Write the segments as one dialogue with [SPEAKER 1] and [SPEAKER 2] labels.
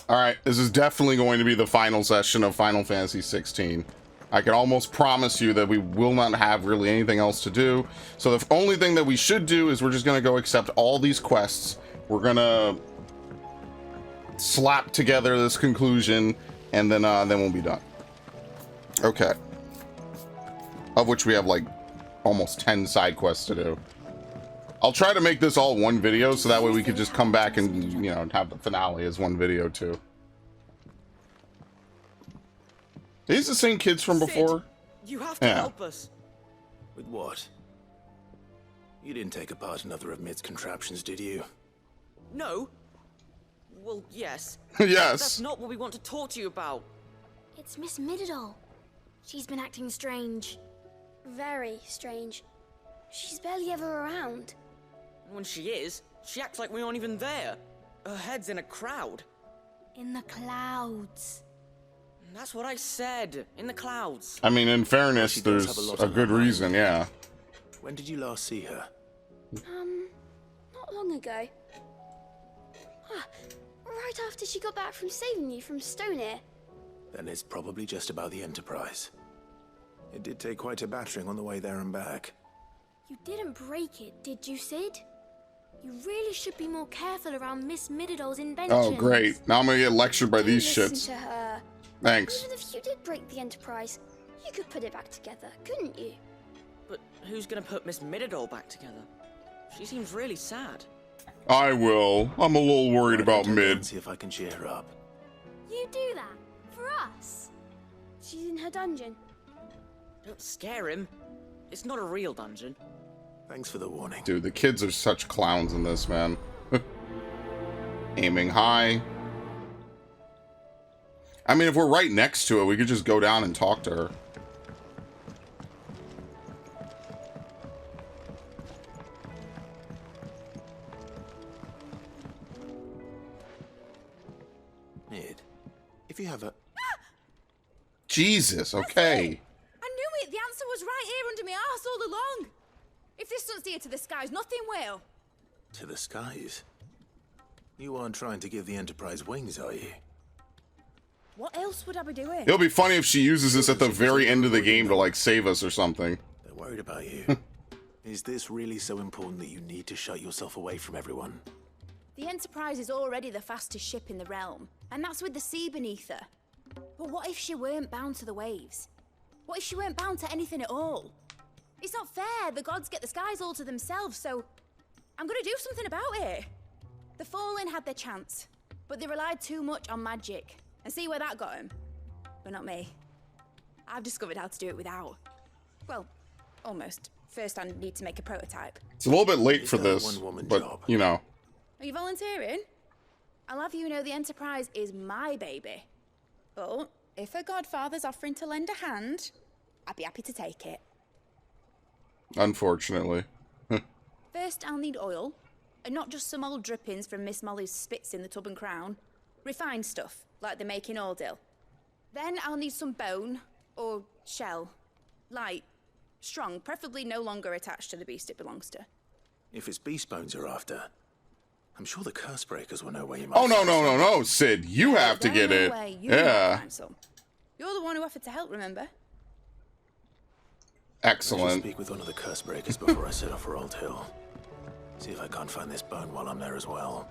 [SPEAKER 1] Alright, this is definitely going to be the final session of Final Fantasy XVI. I can almost promise you that we will not have really anything else to do. So the only thing that we should do is we're just going to go accept all these quests. We're going to slap together this conclusion, and then we'll be done. Okay. Of which we have like almost 10 side quests to do. I'll try to make this all one video, so that way we could just come back and, you know, have the finale as one video too. Are these the same kids from before?
[SPEAKER 2] You have to help us.
[SPEAKER 3] With what? You didn't take apart another of Mid's contraptions, did you?
[SPEAKER 2] No. Well, yes.
[SPEAKER 1] Yes.
[SPEAKER 2] That's not what we want to talk to you about.
[SPEAKER 4] It's Miss Mididol. She's been acting strange. Very strange. She's barely ever around.
[SPEAKER 2] When she is, she acts like we aren't even there. Her head's in a crowd.
[SPEAKER 4] In the clouds.
[SPEAKER 2] That's what I said. In the clouds.
[SPEAKER 1] I mean, in fairness, there's a good reason, yeah.
[SPEAKER 3] When did you last see her?
[SPEAKER 4] Not long ago. Right after she got back from saving you from Stoneir.
[SPEAKER 3] Then it's probably just about the Enterprise. It did take quite a battering on the way there and back.
[SPEAKER 4] You didn't break it, did you, Sid? You really should be more careful around Miss Mididol's inventions.
[SPEAKER 1] Oh, great. Now I'm gonna get lectured by these
[SPEAKER 4] Listen
[SPEAKER 1] shits.
[SPEAKER 4] to her.
[SPEAKER 1] Thanks.
[SPEAKER 4] Even if you did break the Enterprise, you could put it back together, couldn't you?
[SPEAKER 2] But who's gonna put Miss Mididol back together? She seems really sad.
[SPEAKER 1] I will. I'm a little worried about Mid.
[SPEAKER 3] See if I can cheer her up.
[SPEAKER 4] You do that? For us? She's in her dungeon.
[SPEAKER 2] Don't scare him. It's not a real dungeon.
[SPEAKER 3] Thanks for the warning.
[SPEAKER 1] Dude, the kids are such clowns in this, man. Aiming high. I mean, if we're right next to it, we could just go down and talk to her.
[SPEAKER 3] Mid, if you have a...
[SPEAKER 1] Jesus, okay.
[SPEAKER 5] I knew it! The answer was right here under my arse all along! If this doesn't steer to the skies, nothing will!
[SPEAKER 3] To the skies? You aren't trying to give the Enterprise wings, are you?
[SPEAKER 5] What else would I be doing?
[SPEAKER 1] It'll be funny if she uses this at the very end of the game to, like, save us or something.
[SPEAKER 3] They're worried about you. Is this really so important that you need to shut yourself away from everyone?
[SPEAKER 5] The Enterprise is already the fastest ship in the realm, and that's with the sea beneath her. But what if she weren't bound to the waves? What if she weren't bound to anything at all? It's not fair. The gods get the skies all to themselves, so I'm gonna do something about it. The Fallen had their chance, but they relied too much on magic. And see where that got them? But not me. I've discovered how to do it without. Well, almost. First I need to make a prototype.
[SPEAKER 1] It's a little bit late for this, but, you know.
[SPEAKER 5] Are you volunteering? I'll have you know the Enterprise is my baby. But if her godfather's offering to lend a hand, I'd be happy to take it.
[SPEAKER 1] Unfortunately.
[SPEAKER 5] First, I'll need oil, and not just some old drippings from Miss Molly's spits in the tub and crown. Refined stuff, like they make in Ordil. Then I'll need some bone, or shell. Light, strong, preferably no longer attached to the beast it belongs to.
[SPEAKER 3] If it's beast bones you're after, I'm sure the curse breakers will know where you might...
[SPEAKER 1] Oh, no, Sid. You have to get it. Yeah.
[SPEAKER 5] You're the one who offered to help, remember?
[SPEAKER 1] Excellent.
[SPEAKER 3] I should speak with one of the curse breakers before I set off for Old Hill. See if I can't find this bone while I'm there as well.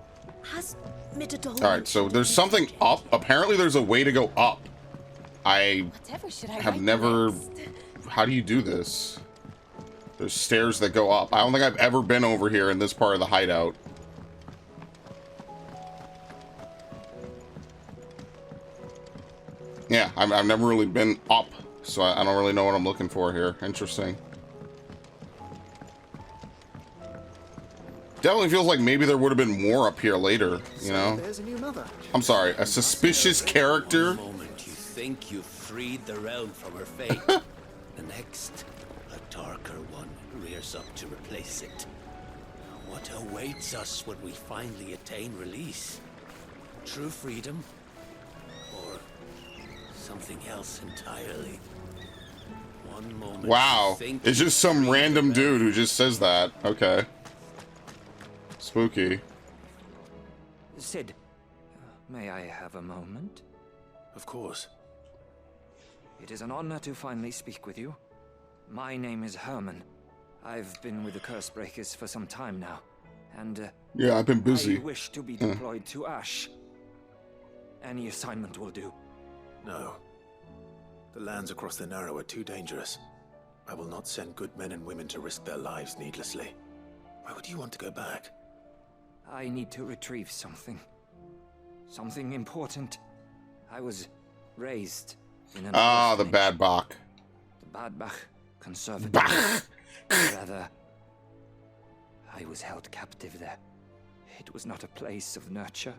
[SPEAKER 5] Has Mididol...
[SPEAKER 1] Alright, so there's something up. Apparently there's a way to go up. I have never... How do you do this? There's stairs that go up. I don't think I've ever been over here in this part of the hideout. Yeah, I've never really been up, so I don't really know what I'm looking for here. Interesting. Definitely feels like maybe there would have been more up here later, you know?
[SPEAKER 6] There's a new mother.
[SPEAKER 1] I'm sorry, a suspicious character?
[SPEAKER 7] One moment you think you've freed the realm from her fate. The next, a darker one rears up to replace it. What awaits us when we finally attain release? True freedom? Or something else entirely? One moment.
[SPEAKER 1] Wow, it's just some random dude who just says that. Okay. Spooky.
[SPEAKER 6] Sid, May I have a moment?
[SPEAKER 3] Of course.
[SPEAKER 6] It is an honor to finally speak with you. My name is Herman. I've been with the Cursebreakers for some time now, and
[SPEAKER 1] Yeah, I've been busy.
[SPEAKER 6] I wish to be deployed to Ash. Any assignment will do.
[SPEAKER 3] No. The lands across the Narrow are too dangerous. I will not send good men and women to risk their lives needlessly. Why would you want to go back?
[SPEAKER 6] I need to retrieve something. Something important. I was raised in an
[SPEAKER 1] Ah, the
[SPEAKER 6] orphanage.
[SPEAKER 1] Bad Bach.
[SPEAKER 6] The Bad Bach Conservatory.
[SPEAKER 1] Bach.
[SPEAKER 6] Rather, I was held captive there. It was not a place of nurture.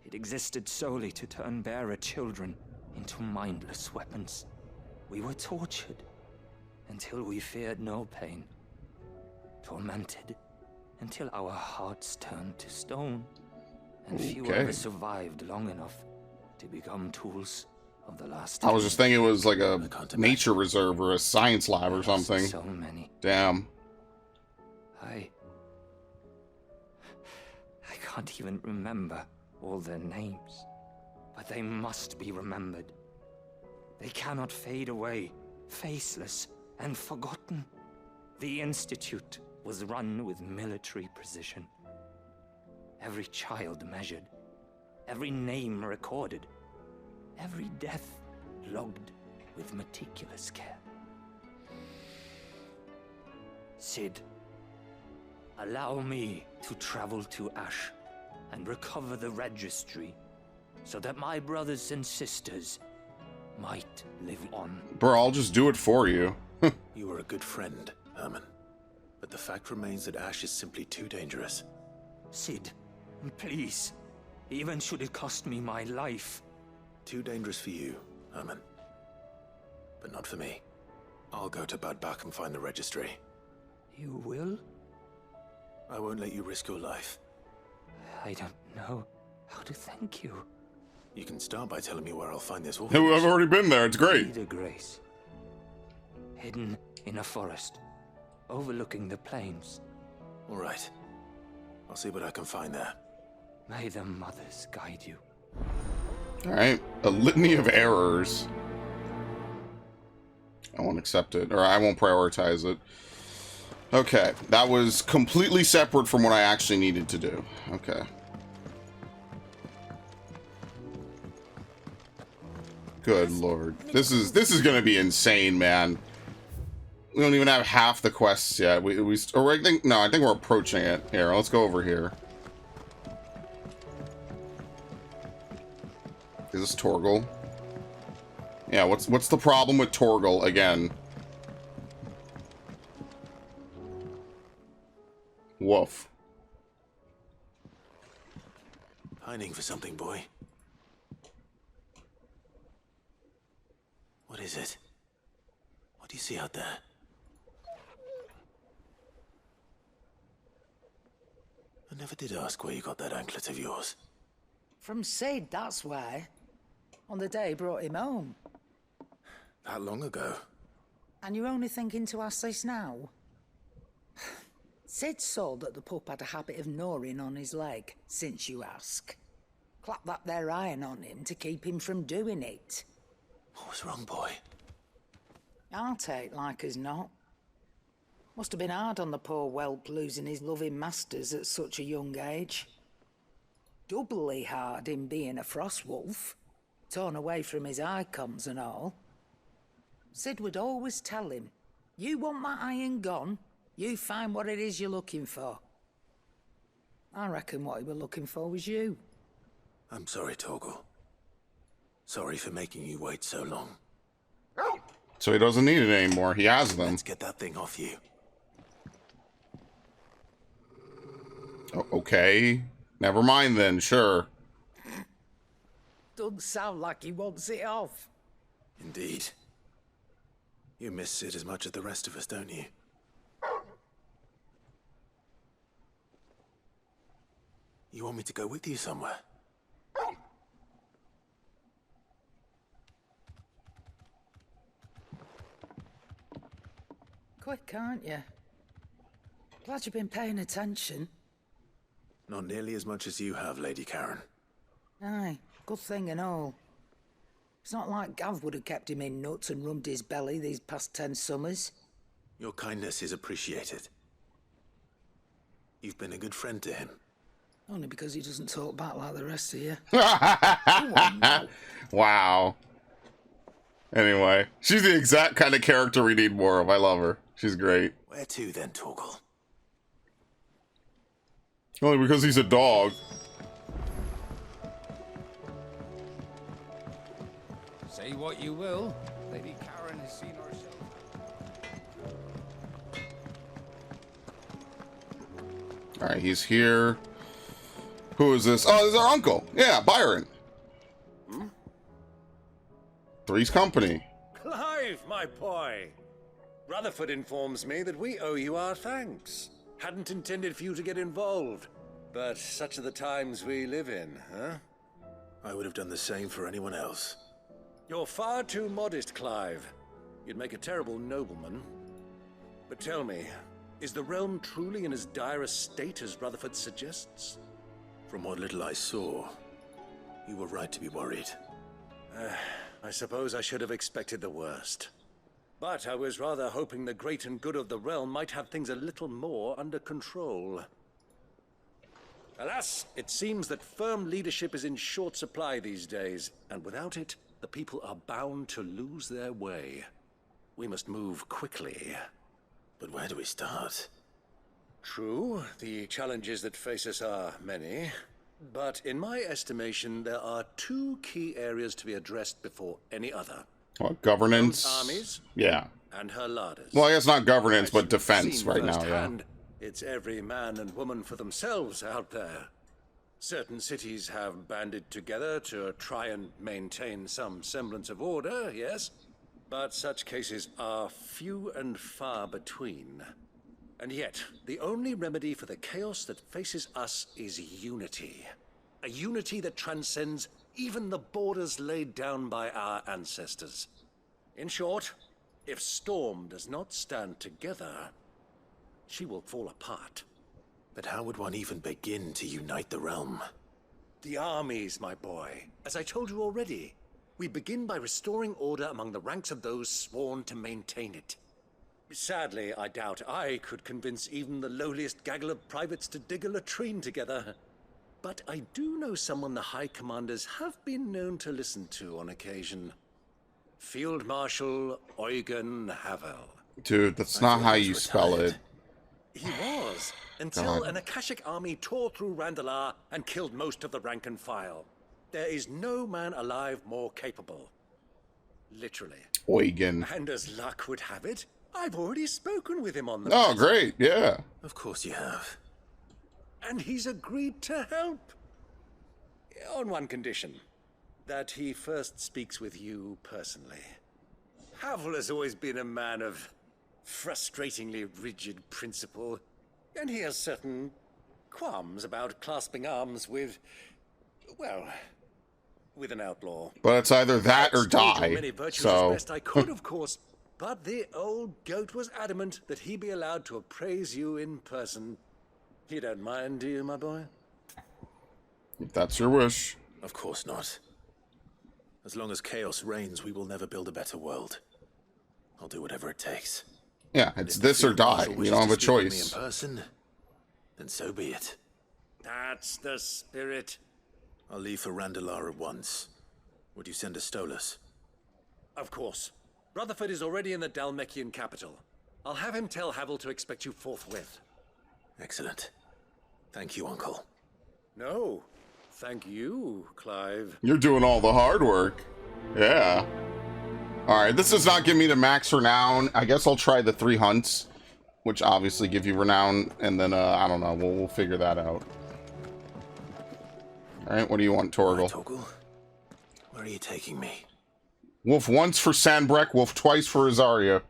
[SPEAKER 6] It existed solely to turn bearer children into mindless weapons. We were tortured until we feared no pain. Tormented until our hearts turned to stone. And few
[SPEAKER 1] Okay.
[SPEAKER 6] ever survived long enough to become tools of the last.
[SPEAKER 1] I was just thinking it was like a
[SPEAKER 3] can't
[SPEAKER 1] nature reserve or a science lab or something.
[SPEAKER 6] So many.
[SPEAKER 1] Damn.
[SPEAKER 6] I can't even remember all their names, but they must be remembered. They cannot fade away, faceless and forgotten. The Institute was run with military precision. Every child measured, every name recorded, every death logged with meticulous care. Sid, allow me to travel to Ash and recover the registry so that my brothers and sisters might live on.
[SPEAKER 1] Bro, I'll just do it for you.
[SPEAKER 3] You were a good friend, Herman. But the fact remains that Ash is simply too dangerous.
[SPEAKER 6] Sid, please, even should it cost me my life.
[SPEAKER 3] Too dangerous for you, Herman. But not for me. I'll go to Bad Bach and find the registry.
[SPEAKER 6] You will?
[SPEAKER 3] I won't let you risk your life.
[SPEAKER 6] I don't know how to thank you.
[SPEAKER 3] You can start by telling me where I'll find this
[SPEAKER 1] I've
[SPEAKER 3] orphanage.
[SPEAKER 1] already been there. It's great.
[SPEAKER 6] Ida Grace. Hidden in a forest, overlooking the plains.
[SPEAKER 3] All right. I'll see what I can find there.
[SPEAKER 6] May the mothers guide you.
[SPEAKER 1] Alright. A litany of errors. I won't accept it, or I won't prioritize it. Okay. That was completely separate from what I actually needed to do. Okay. Good lord. This is gonna be insane, man. We don't even have half the quests yet. I think we're approaching it. Here, let's go over here. Is this Torgal? Yeah, what's the problem with Torgal again? Woof.
[SPEAKER 3] Pining for something, boy. What is it? What do you see out there? I never did ask where you got that anklet of yours.
[SPEAKER 8] From Sid, that's why. On the day he brought him home.
[SPEAKER 3] That long ago?
[SPEAKER 8] And you're only thinking to ask this now? Sid saw that the pup had a habit of gnawing on his leg, since you ask. Clap that there iron on him to keep him from doing it.
[SPEAKER 3] What was wrong, boy?
[SPEAKER 8] I'll take like as not. Must have been hard on the poor whelp losing his loving masters at such a young age. Doubly hard in being a frost wolf, torn away from his icons and all. Sid would always tell him, you want that iron gone, you find what it is you're looking for. I reckon what he was looking for was you.
[SPEAKER 3] I'm sorry, Torgal. Sorry for making you wait so long.
[SPEAKER 1] So he doesn't need it anymore. He has them.
[SPEAKER 3] Let's get that thing off you.
[SPEAKER 1] Okay. Never mind then, sure.
[SPEAKER 8] Doesn't sound like he wants it off.
[SPEAKER 3] Indeed. You miss Sid as much as the rest of us, don't you? You want me to go with you somewhere?
[SPEAKER 8] Quick, aren't you? Glad you've been paying attention.
[SPEAKER 3] Not nearly as much as you have, Lady Karen.
[SPEAKER 8] Aye, good thing and all. It's not like Gav would have kept him in nuts and rubbed his belly these past 10 summers.
[SPEAKER 3] Your kindness is appreciated. You've been a good friend to him.
[SPEAKER 8] Only because he doesn't talk back like the rest of you.
[SPEAKER 1] Wow. Anyway, she's the exact kind of character we need more of. I love her. She's great.
[SPEAKER 3] Where to then, Torgal?
[SPEAKER 1] Only because he's a dog.
[SPEAKER 6] Say what you will, Lady Karen has seen herself.
[SPEAKER 1] Alright, he's here. Who is this? Oh, this is our uncle. Yeah, Byron. Three's Company.
[SPEAKER 9] Clive, my boy! Rutherford informs me that we owe you our thanks. Hadn't intended for you to get involved, but such are the times we live in, huh?
[SPEAKER 3] I would have done the same for anyone else.
[SPEAKER 9] You're far too modest, Clive. You'd make a terrible nobleman. But tell me, is the realm truly in as dire a state as Rutherford suggests?
[SPEAKER 3] From what little I saw, you were right to be worried.
[SPEAKER 9] I suppose I should have expected the worst. But I was rather hoping the great and good of the realm might have things a little more under control. Alas, it seems that firm leadership is in short supply these days, and without it, the people are bound to lose their way. We must move quickly.
[SPEAKER 3] But where do we start?
[SPEAKER 9] True, the challenges that face us are many. But in my estimation, there are two key areas to be addressed before any other.
[SPEAKER 1] What, governance?
[SPEAKER 9] Rome's armies,
[SPEAKER 1] yeah.
[SPEAKER 9] and her larders.
[SPEAKER 1] Well, I guess not governance, but
[SPEAKER 9] As you've
[SPEAKER 1] defense
[SPEAKER 9] seen
[SPEAKER 1] right now, yeah.
[SPEAKER 9] firsthand, it's every man and woman for themselves out there. Certain cities have banded together to try and maintain some semblance of order, yes, but such cases are few and far between. And yet, the only remedy for the chaos that faces us is unity. A unity that transcends even the borders laid down by our ancestors. In short, if Storm does not stand together, she will fall apart.
[SPEAKER 3] But how would one even begin to unite the realm?
[SPEAKER 9] The armies, my boy. As I told you already, we begin by restoring order among the ranks of those sworn to maintain it. Sadly, I doubt I could convince even the lowliest gaggle of privates to dig a latrine together. But I do know someone the High Commanders have been known to listen to on occasion. Field Marshal Eugen Havel.
[SPEAKER 1] Dude, that's not how you spell it.
[SPEAKER 9] He was, until
[SPEAKER 1] God.
[SPEAKER 9] an Akashic army tore through Randalar and killed most of the rank and file. There is no man alive more capable. Literally.
[SPEAKER 1] Eugen.
[SPEAKER 9] And as luck would have it, I've already spoken with him on the
[SPEAKER 1] Oh,
[SPEAKER 9] matter.
[SPEAKER 1] great, yeah.
[SPEAKER 3] Of course you have.
[SPEAKER 9] And he's agreed to help. On one condition. That he first speaks with you personally. Havel has always been a man of frustratingly rigid principle, and he has certain qualms about clasping arms with, well, with an outlaw.
[SPEAKER 1] But it's either that or
[SPEAKER 9] I'd told you
[SPEAKER 1] die,
[SPEAKER 9] many virtues
[SPEAKER 1] so...
[SPEAKER 9] as best I could, of course, but the old goat was adamant that he be allowed to appraise you in person. You don't mind, do you, my boy?
[SPEAKER 1] If that's your wish.
[SPEAKER 3] Of course not. As long as chaos reigns, we will never build a better world. I'll do whatever it takes.
[SPEAKER 1] Yeah, it's this or die. You don't have a choice.
[SPEAKER 3] In person, then so be it.
[SPEAKER 9] That's the spirit.
[SPEAKER 3] I'll leave for Randalar at once. Would you send a Stolas?
[SPEAKER 9] Of course. Rutherford is already in the Dalmekian capital. I'll have him tell Havel to expect you forthwith.
[SPEAKER 3] Excellent. Thank you, Uncle.
[SPEAKER 9] No, thank you, Clive.
[SPEAKER 1] You're doing all the hard work. Yeah. Alright, this does not give me the max renown. I guess I'll try the 3 hunts, which obviously give you renown, and then, I don't know, we'll figure that out. Alright, what do you want, Torgal?
[SPEAKER 3] Torgal, where are you taking me?
[SPEAKER 1] Wolf once for Sandbreck, wolf twice for Rosaria.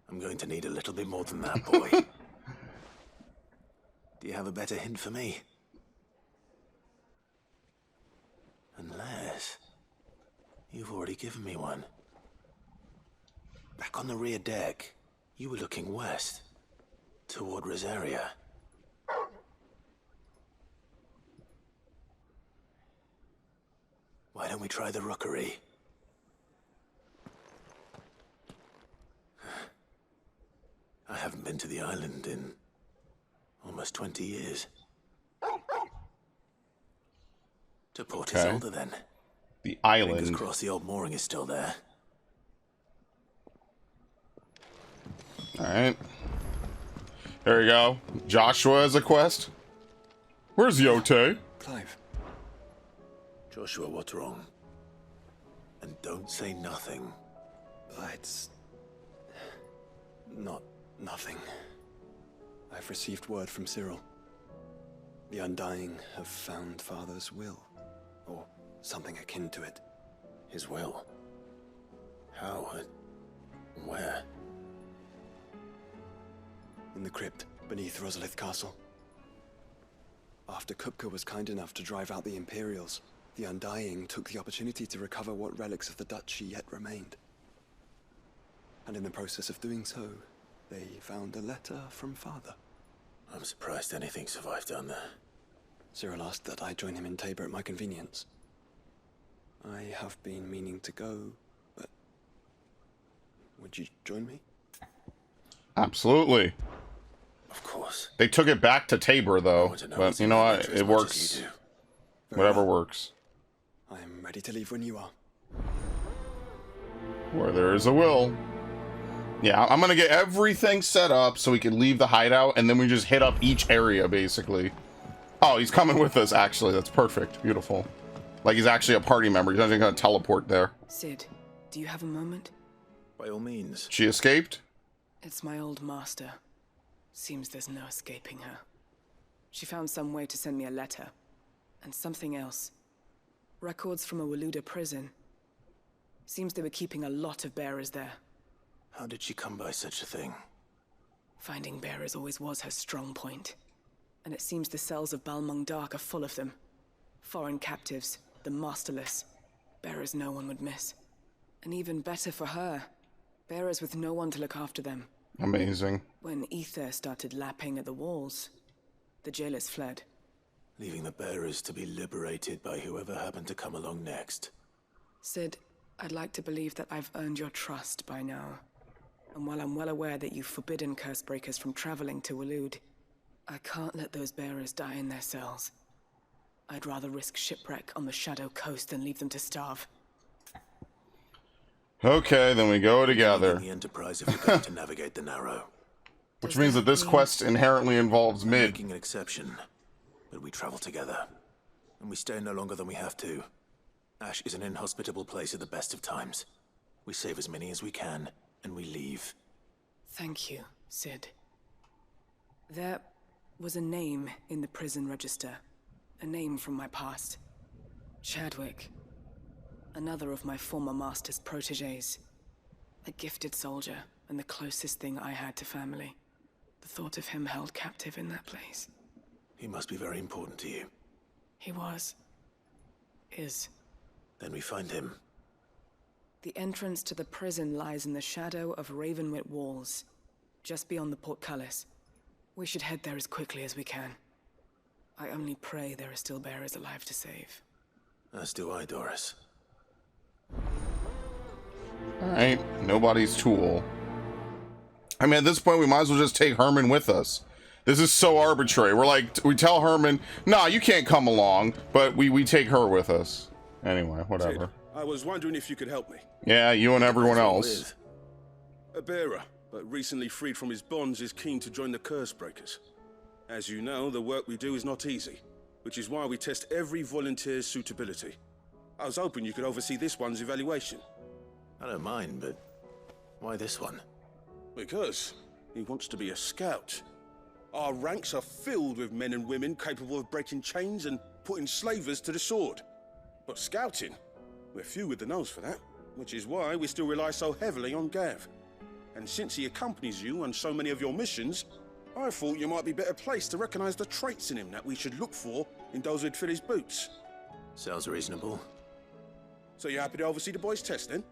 [SPEAKER 3] I'm going to need a little bit more than that, boy. Do you have a better hint for me? Unless... you've already given me one. Back on the rear deck, you were looking west, toward Rosaria. don't we try the rookery? I haven't been to the island in almost 20 years. To Port Isolde, then.
[SPEAKER 1] The
[SPEAKER 3] Fingers
[SPEAKER 1] island.
[SPEAKER 3] crossed the old mooring is still there.
[SPEAKER 1] Alright. There we go. Joshua has a quest. Where's Yote?
[SPEAKER 10] Clive.
[SPEAKER 3] Joshua, what's wrong? And don't say nothing.
[SPEAKER 10] It's not nothing. I've received word from Cyril. The Undying have found Father's will, or something akin to it.
[SPEAKER 3] His will? How? Where?
[SPEAKER 10] In the crypt beneath Rosalith Castle. After Kupka was kind enough to drive out the Imperials, the Undying took the opportunity to recover what relics of the Duchy yet remained. And in the process of doing so, they found a letter from Father.
[SPEAKER 3] I'm surprised anything survived down there.
[SPEAKER 10] Cyril asked that I join him in Tabor at my convenience. I have been meaning to go, but would you join me?
[SPEAKER 1] Absolutely.
[SPEAKER 3] Of course.
[SPEAKER 1] They took it back to Tabor, though. But you know what? It works. Whatever works.
[SPEAKER 10] I am ready to leave when you are.
[SPEAKER 1] Where there is a will. Yeah, I'm gonna get everything set up so we can leave the hideout, and then we just hit up each area, basically. Oh, he's coming with us, actually. That's perfect. Beautiful. Like he's actually a party member. He's not even gonna teleport there.
[SPEAKER 11] Sid, do you have a moment?
[SPEAKER 3] By all means.
[SPEAKER 1] She escaped?
[SPEAKER 11] It's my old master. Seems there's no escaping her. She found some way to send me a letter. And something else. Records from a Waluda prison. Seems they were keeping a lot of bearers there.
[SPEAKER 3] How did she come by such a thing?
[SPEAKER 11] Finding bearers always was her strong point. And it seems the cells of Balmung Dark are full of them. Foreign captives, the masterless. Bearers no one would miss. And even better for her, bearers with no one to look after them.
[SPEAKER 1] Amazing.
[SPEAKER 11] When ether started lapping at the walls, the jailers fled.
[SPEAKER 3] Leaving the bearers to be liberated by whoever happened to come along next.
[SPEAKER 11] Sid, I'd like to believe that I've earned your trust by now. And while I'm well aware that you've forbidden Cursebreakers from traveling to Waloed, I can't let those bearers die in their cells. I'd rather risk shipwreck on the Shadow Coast than leave them to starve.
[SPEAKER 1] Okay, then we go together.
[SPEAKER 3] The Enterprise if we're going to navigate the Narrow.
[SPEAKER 1] Which means that this quest inherently involves Mid.
[SPEAKER 3] Making an exception, but we travel together. And we stay no longer than we have to. Ash is an inhospitable place at the best of times. We save as many as we can, and we leave.
[SPEAKER 11] Thank you, Sid. There was a name in the prison register. A name from my past. Chadwick. Another of my former master's protégés. A gifted soldier, and the closest thing I had to family. The thought of him held captive in that place.
[SPEAKER 3] He must be very important to you.
[SPEAKER 11] He was. Is.
[SPEAKER 3] Then we find him.
[SPEAKER 11] The entrance to the prison lies in the shadow of Ravenwit Walls, just beyond the portcullis. We should head there as quickly as we can. I only pray there are still bearers alive to save.
[SPEAKER 3] As do I, Doris.
[SPEAKER 1] Alright, nobody's tool. I mean, at this point, we might as well just take Herman with us. This is so arbitrary. We're like, we tell Herman, nah, you can't come along, but we take her with us. Anyway, whatever.
[SPEAKER 12] Sid, I was wondering if you could help me.
[SPEAKER 1] Yeah, you and everyone else.
[SPEAKER 12] A bearer, but recently freed from his bonds, is keen to join the Cursebreakers. As you know, the work we do is not easy, which is why we test every volunteer's suitability. I was hoping you could oversee this one's evaluation.
[SPEAKER 3] I don't mind, but why this one?
[SPEAKER 12] Because he wants to be a scout. Our ranks are filled with men and women capable of breaking chains and putting slavers to the sword. But scouting, we're few with the nose for that, which is why we still rely so heavily on Gav. And since he accompanies you on so many of your missions, I thought you might be better placed to recognize the traits in him that we should look for in those who'd fill his boots.
[SPEAKER 3] Sounds reasonable.
[SPEAKER 12] So you're happy to oversee the boys' test, then?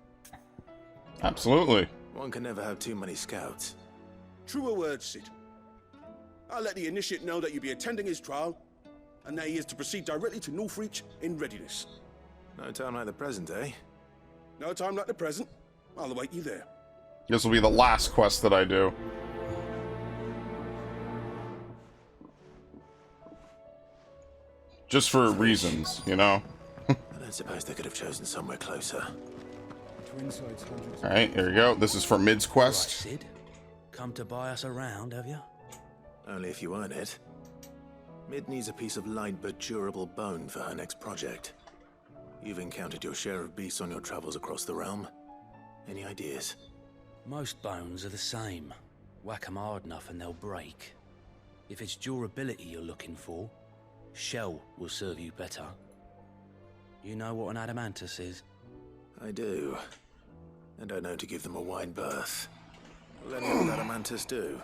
[SPEAKER 1] Absolutely.
[SPEAKER 3] One can never have too many scouts.
[SPEAKER 12] Truer words, Sid. I'll let the initiate know that you'll be attending his trial, and that he is to proceed directly to Northreach in readiness.
[SPEAKER 3] No time like the present, eh?
[SPEAKER 12] No time like the present. I'll await you there.
[SPEAKER 1] This will be the last quest that I do. Just for reasons, you know?
[SPEAKER 3] I don't suppose they could have chosen somewhere closer.
[SPEAKER 1] Alright, here we go. This is for Mid's quest.
[SPEAKER 7] Right, Sid. Come to buy us around, have you?
[SPEAKER 3] Only if you earn it. Mid needs a piece of light but durable bone for her next project. You've encountered your share of beasts on your travels across the realm. Any ideas?
[SPEAKER 7] Most bones are the same. Whack 'em hard enough and they'll break. If it's durability you're looking for, shell will serve you better. You know what an adamantus is?
[SPEAKER 3] I do. And I know to give them a wide berth. Will any old adamantus do?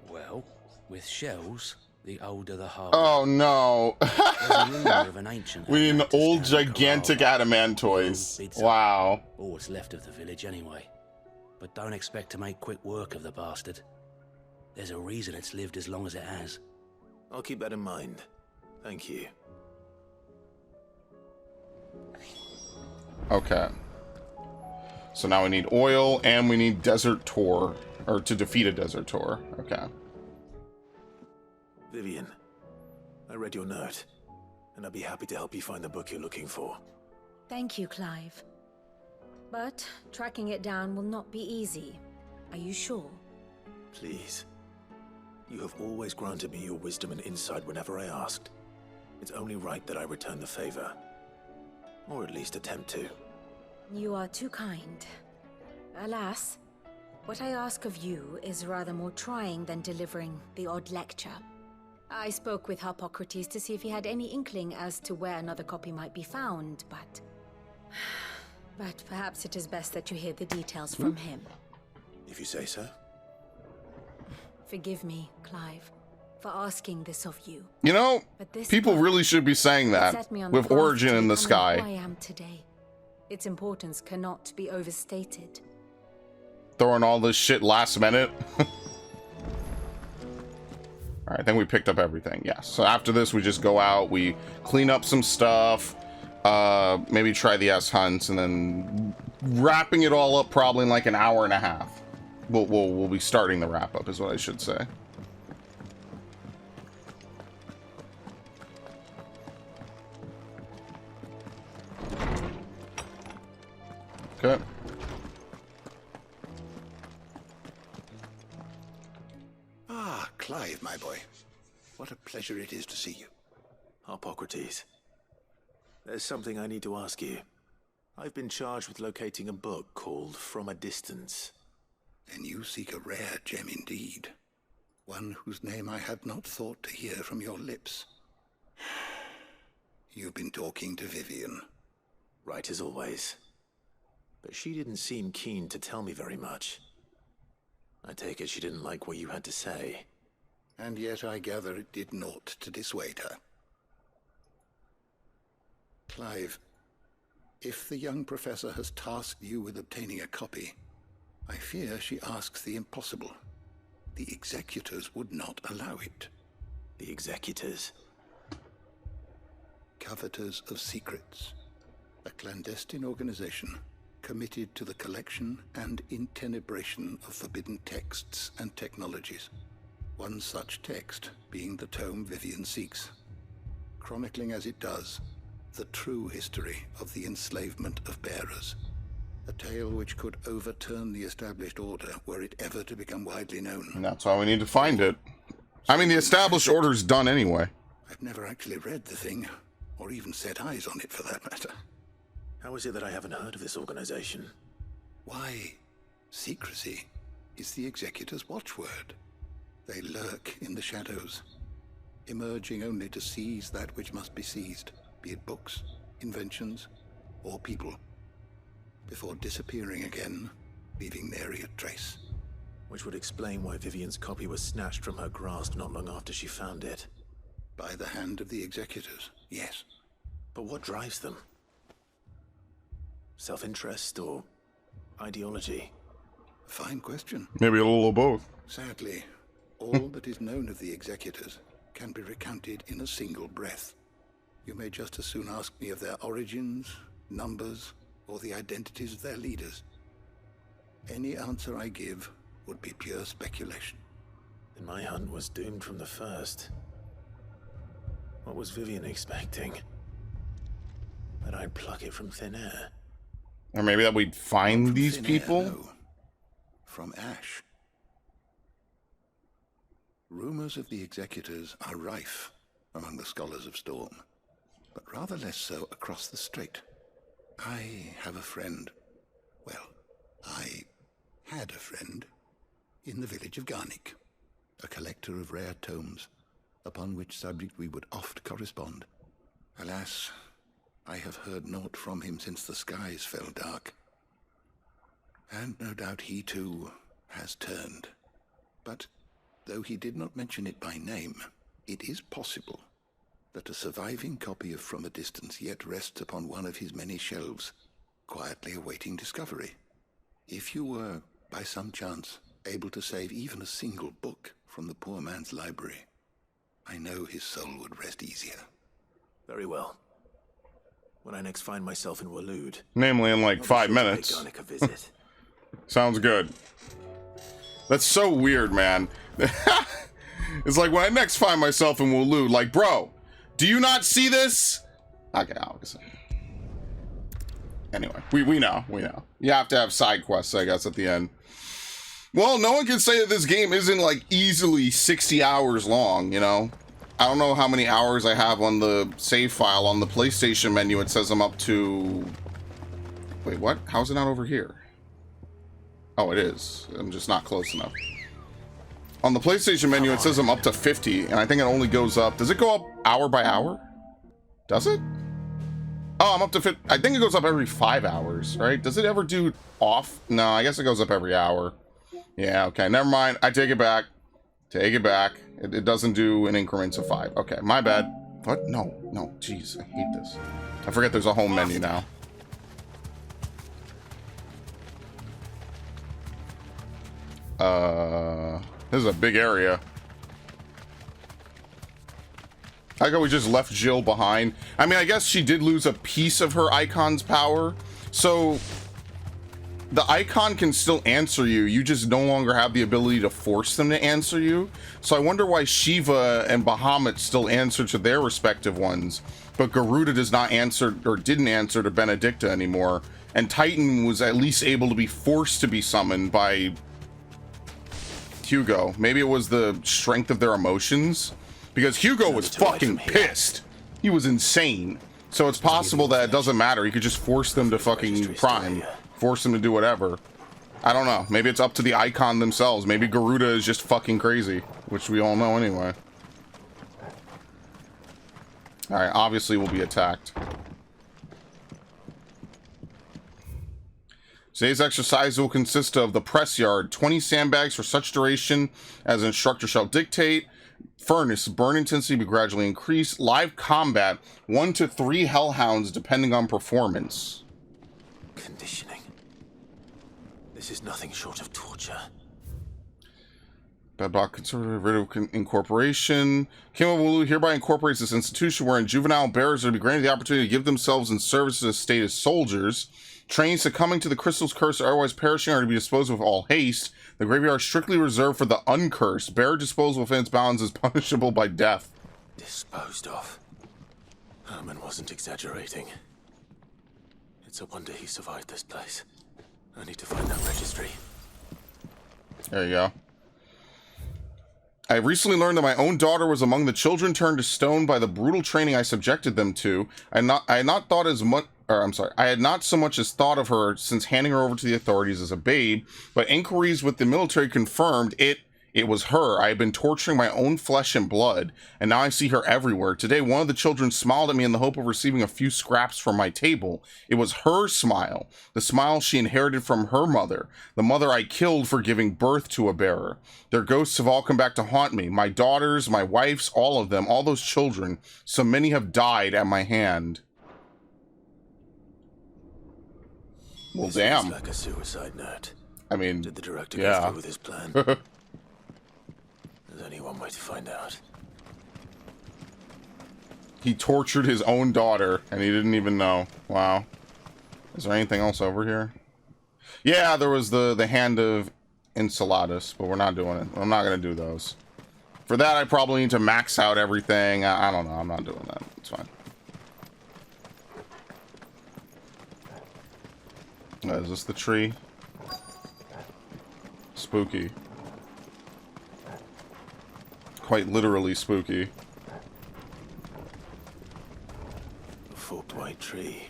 [SPEAKER 7] Well, with shells, the older the harder.
[SPEAKER 1] Oh no.
[SPEAKER 7] There's a rumor of an ancient
[SPEAKER 1] We need an
[SPEAKER 7] adamantus
[SPEAKER 1] old
[SPEAKER 7] down in
[SPEAKER 1] gigantic
[SPEAKER 7] Carrara.
[SPEAKER 1] adamantoise.
[SPEAKER 7] Bids up.
[SPEAKER 1] Wow.
[SPEAKER 7] All what's left of the village anyway. But don't expect to make quick work of the bastard. There's a reason it's lived as long as it has.
[SPEAKER 3] I'll keep that in mind. Thank you.
[SPEAKER 1] Okay. So now we need oil and we need Desert Tour. Or to defeat a Desert Tour. Okay.
[SPEAKER 3] Vivian, I read your note, and I'd be happy to help you find the book you're looking for.
[SPEAKER 13] Thank you, Clive. But tracking it down will not be easy. Are you sure?
[SPEAKER 3] Please. You have always granted me your wisdom and insight whenever I asked. It's only right that I return the favor. Or at least attempt to.
[SPEAKER 13] You are too kind. Alas, what I ask of you is rather more trying than delivering the odd lecture. I spoke with Harpocrates to see if he had any inkling as to where another copy might be found, but perhaps it is best that you hear the details from him.
[SPEAKER 3] If you say so.
[SPEAKER 13] Forgive me, Clive, for asking this of you.
[SPEAKER 1] You know,
[SPEAKER 13] But this
[SPEAKER 1] people
[SPEAKER 13] book
[SPEAKER 1] really should be saying that
[SPEAKER 13] set me on the
[SPEAKER 1] with
[SPEAKER 13] path
[SPEAKER 1] Origin
[SPEAKER 13] to
[SPEAKER 1] in the
[SPEAKER 13] becoming who I
[SPEAKER 1] sky.
[SPEAKER 13] am today. Its importance cannot be overstated.
[SPEAKER 1] Throwing all this shit last minute. Alright, I think we picked up everything. Yes. So after this, we just go out, we clean up some stuff, maybe try the S hunts, and then wrapping it all up probably in like an hour and a half. We'll be starting the wrap up, is what I should say. Okay.
[SPEAKER 14] Ah, Clive, my boy. What a pleasure it is to see you.
[SPEAKER 3] Harpocrates. There's something I need to ask you. I've been charged with locating a book called From a Distance.
[SPEAKER 14] Then you seek a rare gem indeed. One whose name I had not thought to hear from your lips. You've been talking to Vivian.
[SPEAKER 3] Right as always. But she didn't seem keen to tell me very much. I take it she didn't like what you had to say.
[SPEAKER 14] And yet I gather it did naught to dissuade her. Clive, if the young professor has tasked you with obtaining a copy, I fear she asks the impossible. The executors would not allow it.
[SPEAKER 3] The executors?
[SPEAKER 14] Coveters of Secrets. A clandestine organization committed to the collection and intenebration of forbidden texts and technologies. One such text being the tome Vivian seeks, chronicling as it does the true history of the enslavement of bearers. A tale which could overturn the established order were it ever to become widely known.
[SPEAKER 1] And that's why we need to find it. I mean, the established order's done anyway.
[SPEAKER 14] I've never actually read the thing, or even set eyes on it for that matter.
[SPEAKER 3] How is it that I haven't heard of this organization?
[SPEAKER 14] Why, secrecy is the executor's watchword. They lurk in the shadows, emerging only to seize that which must be seized, be it books, inventions, or people, before disappearing again, leaving nary a trace.
[SPEAKER 3] Which would explain why Vivian's copy was snatched from her grasp not long after she found it.
[SPEAKER 14] By the hand of the executors, yes.
[SPEAKER 3] But what drives them? Self-interest or ideology?
[SPEAKER 14] Fine question.
[SPEAKER 1] Maybe a little of both.
[SPEAKER 14] Sadly, all that is known of the executors can be recounted in a single breath. You may just as soon ask me of their origins, numbers, or the identities of their leaders. Any answer I give would be pure speculation.
[SPEAKER 3] Then my hunt was doomed from the first. What was Vivian expecting? That I'd pluck it from thin air?
[SPEAKER 1] Or maybe that we'd find these people?
[SPEAKER 14] No. From ash. Rumors of the executors are rife among the scholars of Storm, but rather less so across the strait. I have a friend. Well, I had a friend in the village of Garnik, a collector of rare tomes, upon which subject we would oft correspond. Alas, I have heard naught from him since the skies fell dark. And no doubt he too has turned. But though he did not mention it by name, it is possible that a surviving copy of From a Distance yet rests upon one of his many shelves, quietly awaiting discovery. If you were, by some chance, able to save even a single book from the poor man's library, I know his soul would rest easier.
[SPEAKER 3] Very well. When I next find myself in Waloed,
[SPEAKER 1] namely in like 5 minutes.
[SPEAKER 3] I'll be sure to pay Garnik a visit.
[SPEAKER 1] Sounds good. That's so weird, man. It's like when I next find myself in Waloed, like, bro, do you not see this? Okay, obviously. Anyway, we know. You have to have side quests, I guess, at the end. Well, no one can say that this game isn't like easily 60 hours long, you know? I don't know how many hours I have on the save file. On the PlayStation menu, it says I'm up to... Wait, what? How's it not over here? Oh, it is. I'm just not close enough. On the PlayStation menu, it says I'm up to 50, and I think it only goes up... Does it go up hour by hour? Does it? Oh, I'm up to 50. I think it goes up every 5 hours, right? Does it ever do off? No, I guess it goes up every hour. Yeah, okay. Never mind. I take it back. Take it back. It doesn't do in increments of 5. Okay, my bad. What? No. Jeez, I hate this. I forget there's a home menu now. This is a big area. I think we just left Jill behind. I mean, I guess she did lose a piece of her icon's power. So the icon can still answer you. You just no longer have the ability to force them to answer you. So I wonder why Shiva and Bahamut still answer to their respective ones, but Garuda does not answer, or didn't answer, to Benedicta anymore. And Titan was at least able to be forced to be summoned by Hugo. Maybe it was the strength of their emotions, because Hugo was fucking pissed. He was insane. So it's possible that it doesn't matter. You could just force them to fucking prime, force them to do whatever. I don't know. Maybe it's up to the icon themselves. Maybe Garuda is just fucking crazy, which we all know anyway. All right, obviously we'll be attacked. Today's exercise will consist of the press yard, 20 sandbags for such duration as instructor shall dictate. Furnace, burn intensity will gradually increase. Live combat, 1 to 3 hellhounds depending on performance.
[SPEAKER 3] Conditioning. This is nothing short of torture.
[SPEAKER 1] Bedrock Conservative Riddle Incorporation. King of Wulu hereby incorporates this institution wherein juvenile bearers are to be granted the opportunity to give themselves in service to the state as soldiers. Trains succumbing to the crystal's curse or otherwise perishing are to be disposed of with all haste. The graveyard is strictly reserved for the uncursed. Bearer disposal within its bounds is punishable by death.
[SPEAKER 3] Disposed of. Herman wasn't exaggerating. It's a wonder he survived this place. I need to find that registry.
[SPEAKER 1] There you go. I recently learned that my own daughter was among the children turned to stone by the brutal training I subjected them to. I had not so much as thought of her since handing her over to the authorities as a babe, but inquiries with the military confirmed it was her. I had been torturing my own flesh and blood, and now I see her everywhere. Today, one of the children smiled at me in the hope of receiving a few scraps from my table. It was her smile, the smile she inherited from her mother, the mother I killed for giving birth to a bearer. Their ghosts have all come back to haunt me. My daughters, my wife's, all of them, all those children. So many have died at my hand. Well,
[SPEAKER 3] this
[SPEAKER 1] damn.
[SPEAKER 3] like a suicide note.
[SPEAKER 1] I mean,
[SPEAKER 3] did the director
[SPEAKER 1] yeah.
[SPEAKER 3] go through with his plan? There's only one way to find out.
[SPEAKER 1] He tortured his own daughter, and he didn't even know. Wow. Is there anything else over here? Yeah, there was the Hand of Enceladus, but we're not doing it. I'm not going to do those. For that, I probably need to max out everything. I don't know. I'm not doing that. It's fine. Is this the tree? Spooky. Quite literally spooky.
[SPEAKER 3] A forked white tree.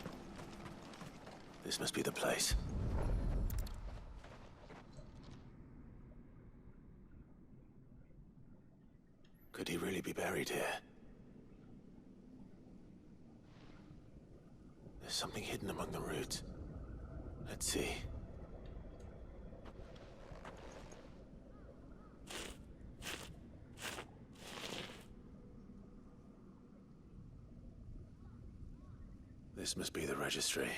[SPEAKER 3] This must be the place. Could he really be buried here? There's something hidden among the roots. Let's see. This must be the registry.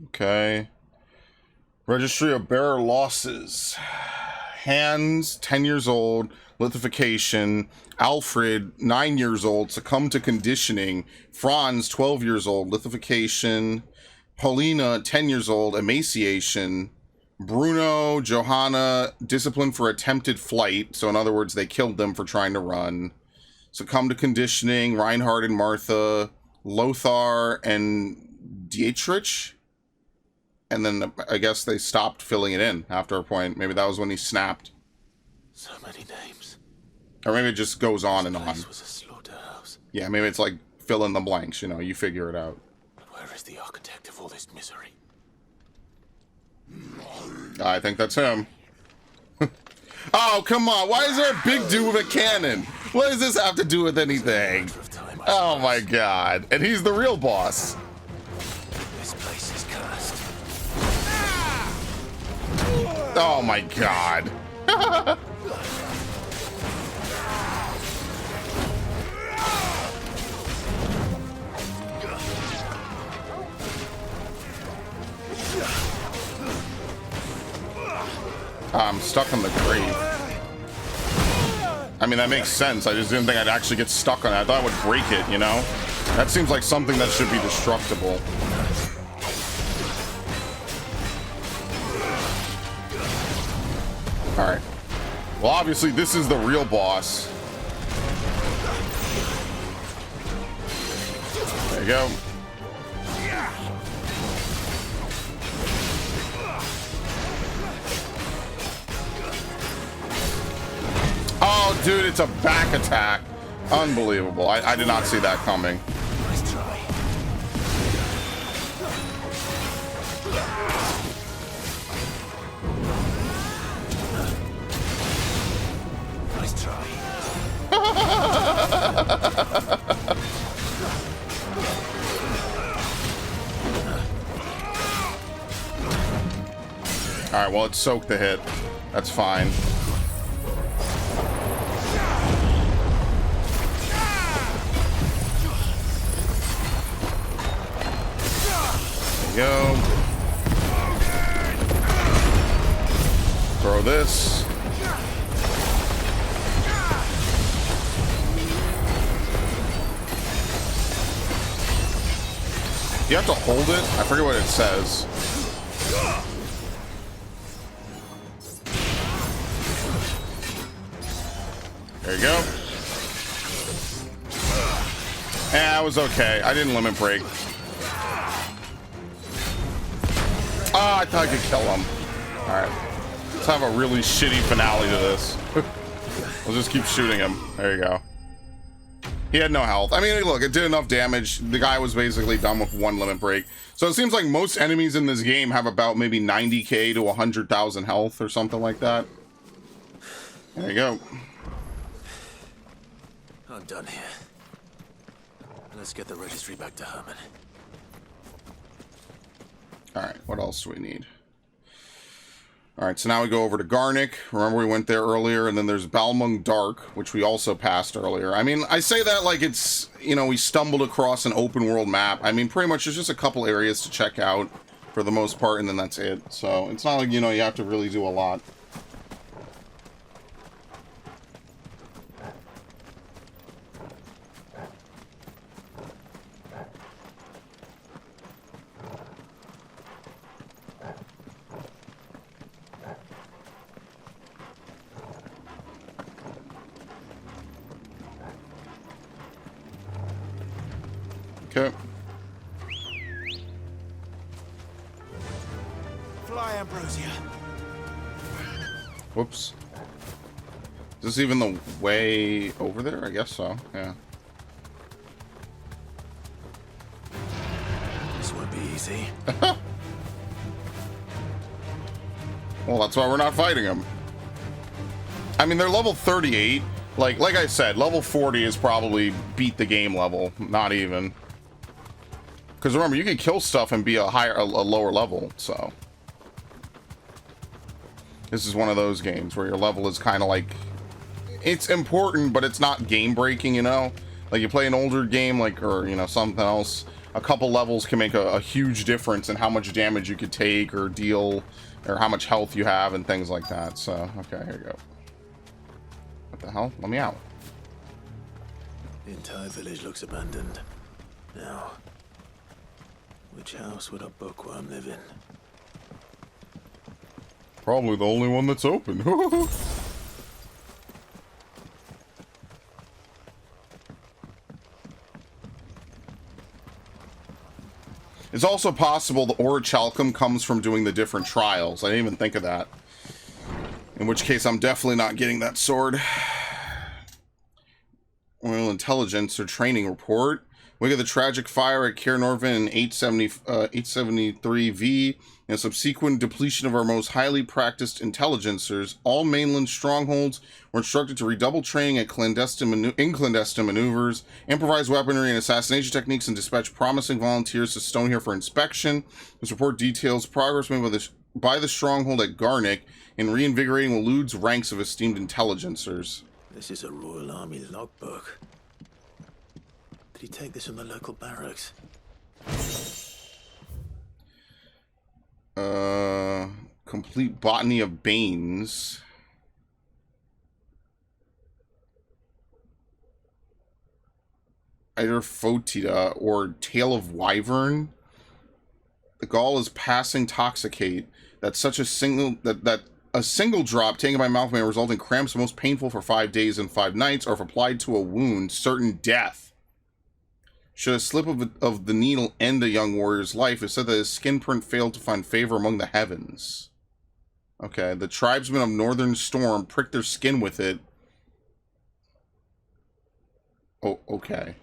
[SPEAKER 1] Okay. Registry of bearer losses. Hans, 10 years old. Lithification. Alfred, 9 years old. Succumbed to conditioning. Franz, 12 years old. Lithification. Paulina, 10 years old. Emaciation. Bruno, Johanna, disciplined for attempted flight. So in other words, they killed them for trying to run. Succumbed to conditioning. Reinhard and Martha. Lothar and Dietrich. And then I guess they stopped filling it in after a point. Maybe that was when he snapped.
[SPEAKER 3] So many names.
[SPEAKER 1] Or maybe it just goes on and on.
[SPEAKER 3] This was a slaughterhouse.
[SPEAKER 1] Yeah, maybe it's like fill in the blanks, you know, you figure it out.
[SPEAKER 3] Where is the architect of all this misery?
[SPEAKER 1] I think that's him. Oh, come on. Why is there a big dude with a cannon? What does this have to do with anything? Oh my god. And he's the real boss.
[SPEAKER 3] This place is cursed.
[SPEAKER 1] Oh my god. I'm stuck on the grave. I mean, that makes sense. I just didn't think I'd actually get stuck on it. I thought I would break it, you know? That seems like something that should be destructible. Alright. Well, obviously, this is the real boss. There you go. Oh, dude, it's a back attack. Unbelievable. I did not see that coming.
[SPEAKER 3] Nice try. Nice try.
[SPEAKER 1] Alright, well, it soaked the hit. That's fine. Go. Throw this. You have to hold it? I forget what it says. There you go. Yeah, it was okay. I didn't limit break. Oh, I thought I could kill him. Alright. Let's have a really shitty finale to this. We'll just keep shooting him. There you go. He had no health. I mean, look, it did enough damage. The guy was basically done with one limit break. So it seems like most enemies in this game have about maybe 90k to 100,000 health or something like that. There you go.
[SPEAKER 3] I'm done here. Let's get the registry back to Herman.
[SPEAKER 1] Alright, what else do we need? Alright, so now we go over to Garnick. Remember we went there earlier, and then there's Balmung Dark, which we also passed earlier. I mean, I say that like it's, you know, we stumbled across an open world map. I mean, pretty much there's just a couple areas to check out for the most part, and then that's it. So it's not like, you know, you have to really do a lot. Okay.
[SPEAKER 3] Fly, Ambrosia.
[SPEAKER 1] Whoops. Is this even the way over there? I guess so, yeah.
[SPEAKER 3] This won't be easy.
[SPEAKER 1] Well, that's why we're not fighting them. I mean, they're level 38. Like I said, level 40 is probably beat the game level. Not even. Because remember, you can kill stuff and be a lower level, so. This is one of those games where your level is kind of like... It's important, but it's not game-breaking, you know? Like, you play an older game, like, or, you know, something else, a couple levels can make a huge difference in how much damage you could take or deal, or how much health you have and things like that. So, okay, here we go. What the hell? Let me out.
[SPEAKER 3] The entire village looks abandoned. Now, which house would a bookworm live in?
[SPEAKER 1] Probably the only one that's open. It's also possible the orichalcum comes from doing the different trials. I didn't even think of that. In which case, I'm definitely not getting that sword. Royal Intelligence or Training Report. We get the tragic fire at Cair Norvin in 873V and subsequent depletion of our most highly practiced intelligencers. All mainland strongholds were instructed to redouble training at clandestine maneuvers, improvise weaponry and assassination techniques, and dispatch promising volunteers to Stonehere for inspection. This report details progress made by the stronghold at Garnick in reinvigorating Walud's ranks of esteemed intelligencers.
[SPEAKER 3] This is a Royal Army logbook. Did he take this from the local barracks?
[SPEAKER 1] Complete Botany of Banes. Either Fotida or Tale of Wyvern. The gall is passing toxicate. That a single drop taken by mouth may result in cramps most painful for 5 days and 5 nights, or if applied to a wound, certain death. Should a slip of the needle end a young warrior's life, it said that his skin print failed to find favor among the heavens. Okay, the tribesmen of Northern Storm pricked their skin with it. Oh, okay.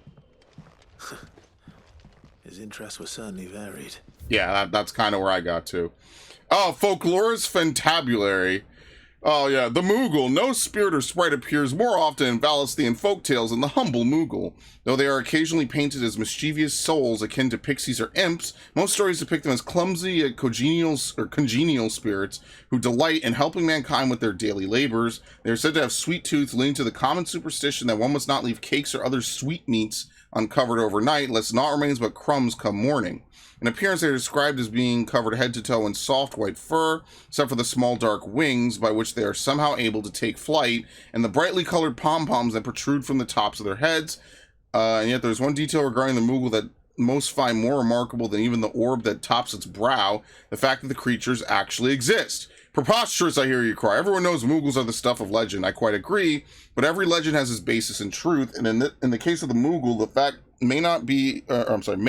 [SPEAKER 3] His interests were certainly varied.
[SPEAKER 1] Yeah, that's kind of where I got to. Oh, Folklore's Fantabulary. Oh, yeah, the Moogle. No spirit or sprite appears more often in Valisthian folktales than the humble Moogle. Though they are occasionally painted as mischievous souls akin to pixies or imps, most stories depict them as clumsy yet congenial spirits who delight in helping mankind with their daily labors. They are said to have sweet tooth, leading to the common superstition that one must not leave cakes or other sweetmeats uncovered overnight, lest naught remains but crumbs come morning. In appearance, they are described as being covered head to toe in soft white fur, except for the small dark wings by which they are somehow able to take flight, and the brightly colored pom-poms that protrude from the tops of their heads. And yet there's one detail regarding the Moogle that most find more remarkable than even the orb that tops its brow, the fact that the creatures actually exist. Preposterous, I hear you cry. Everyone knows Moogles are the stuff of legend. I quite agree, but every legend has its basis in truth, and in the case of the Moogle, the fact may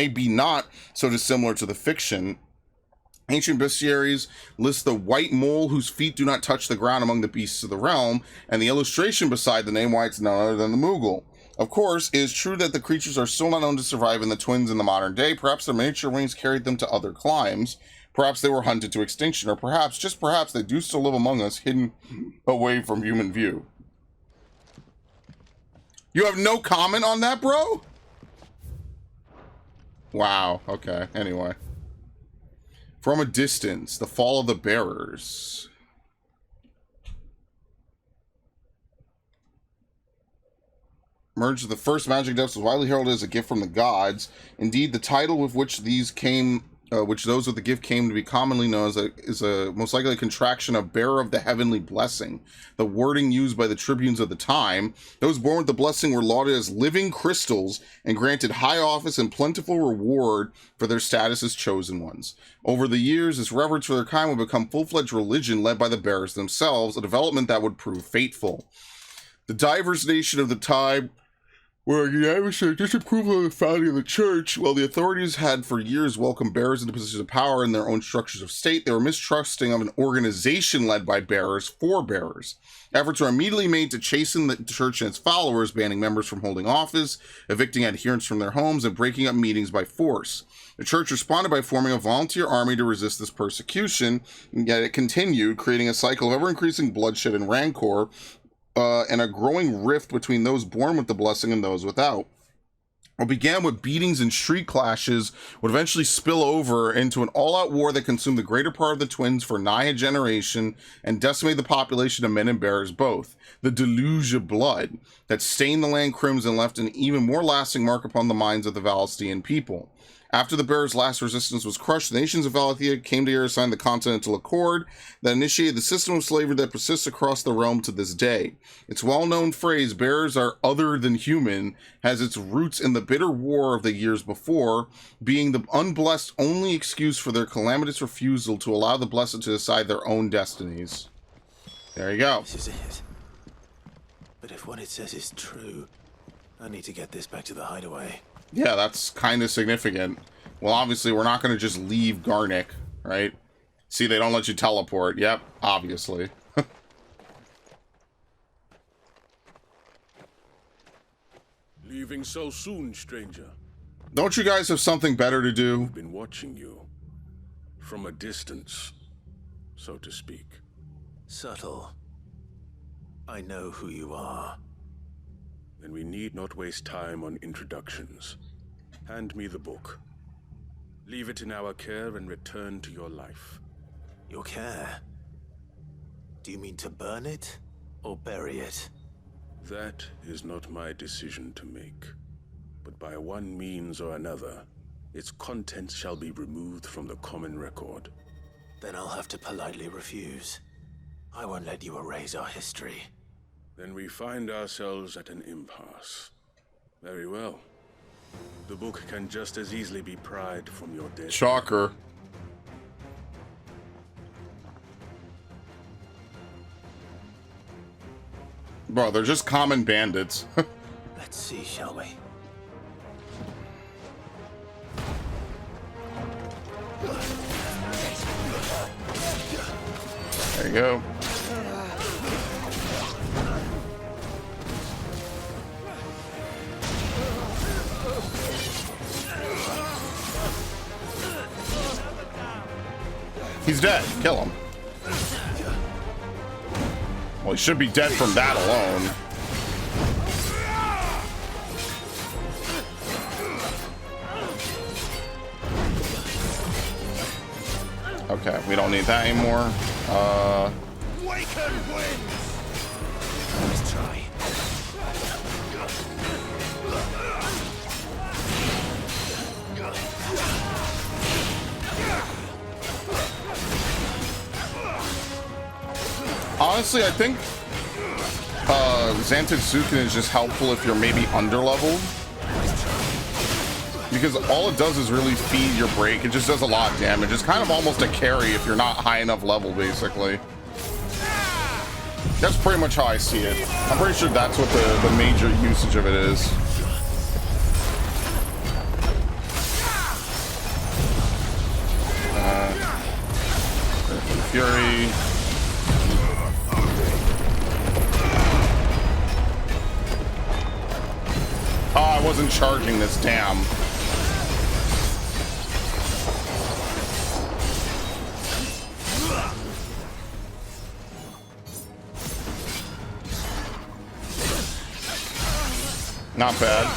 [SPEAKER 1] be not so dissimilar to the fiction. Ancient bestiaries list the white mole whose feet do not touch the ground among the beasts of the realm, and the illustration beside the name why it's none other than the Moogle. Of course, it is true that the creatures are still not known to survive in the twins in the modern day. Perhaps their miniature wings carried them to other climes. Perhaps they were hunted to extinction, or perhaps, just perhaps, they do still live among us, hidden away from human view. You have no comment on that, bro? Wow, okay, anyway. From a distance, the fall of the bearers. Merge of the first magic depths was widely heralded as a gift from the gods. Indeed, the title with which those with the gift came to be commonly known as is most likely a contraction of bearer of the heavenly blessing, the wording used by the tribunes of the time. Those born with the blessing were lauded as living crystals and granted high office and plentiful reward for their status as chosen ones. Over the years, this reverence for their kind would become full-fledged religion led by the bearers themselves, a development that would prove fateful. The diverse nation of the time were unanimous disapproval of the founding of the church. While the authorities had for years welcomed bearers into positions of power in their own structures of state, they were mistrusting of an organization led by bearers for bearers. Efforts were immediately made to chasten the church and its followers, banning members from holding office, evicting adherents from their homes, and breaking up meetings by force. The church responded by forming a volunteer army to resist this persecution, and yet it continued, creating a cycle of ever-increasing bloodshed and rancor, and a growing rift between those born with the blessing and those without. What began with beatings and street clashes would eventually spill over into an all-out war that consumed the greater part of the twins for nigh a generation and decimated the population of men and bears both. The deluge of blood that stained the land crimson left an even more lasting mark upon the minds of the Valestian people. After the Bears' last resistance was crushed, the nations of Valithia came together to sign the Continental Accord that initiated the system of slavery that persists across the realm to this day. Its well-known phrase, "bears are other than human," has its roots in the bitter war of the years before, being the unblessed only excuse for their calamitous refusal to allow the blessed to decide their own destinies. There you go.
[SPEAKER 3] This is it. But if what it says is true, I need to get this back to the hideaway.
[SPEAKER 1] Yeah, that's kind of significant. Well, obviously, we're not going to just leave Garnick, right? See, they don't let you teleport. Yep, obviously.
[SPEAKER 12] Leaving so soon, stranger?
[SPEAKER 1] Don't you guys have something better to do?
[SPEAKER 12] I've been watching you. From a distance, so to speak.
[SPEAKER 3] Subtle. I know who you are.
[SPEAKER 12] Then we need not waste time on introductions. Hand me the book. Leave it in our care and return to your life.
[SPEAKER 3] Your care? Do you mean to burn it or bury it?
[SPEAKER 12] That is not my decision to make. But by one means or another, its contents shall be removed from the common record.
[SPEAKER 3] Then I'll have to politely refuse. I won't let you erase our history.
[SPEAKER 12] Then we find ourselves at an impasse. Very well. The book can just as easily be pried from your dead.
[SPEAKER 1] Shocker. Bro, they're just common bandits.
[SPEAKER 3] Let's see, shall we?
[SPEAKER 1] There you go. He's dead. Kill him. Well, he should be dead from that alone. Okay, we don't need that anymore.
[SPEAKER 3] Let's try.
[SPEAKER 1] Honestly, I think Zantetsuken is just helpful if you're maybe underleveled. Because all it does is really feed your break. It just does a lot of damage. It's kind of almost a carry if you're not high enough level, basically. That's pretty much how I see it. I'm pretty sure that's what the major usage of it is. Fury. Oh, I wasn't charging this, damn. Not bad.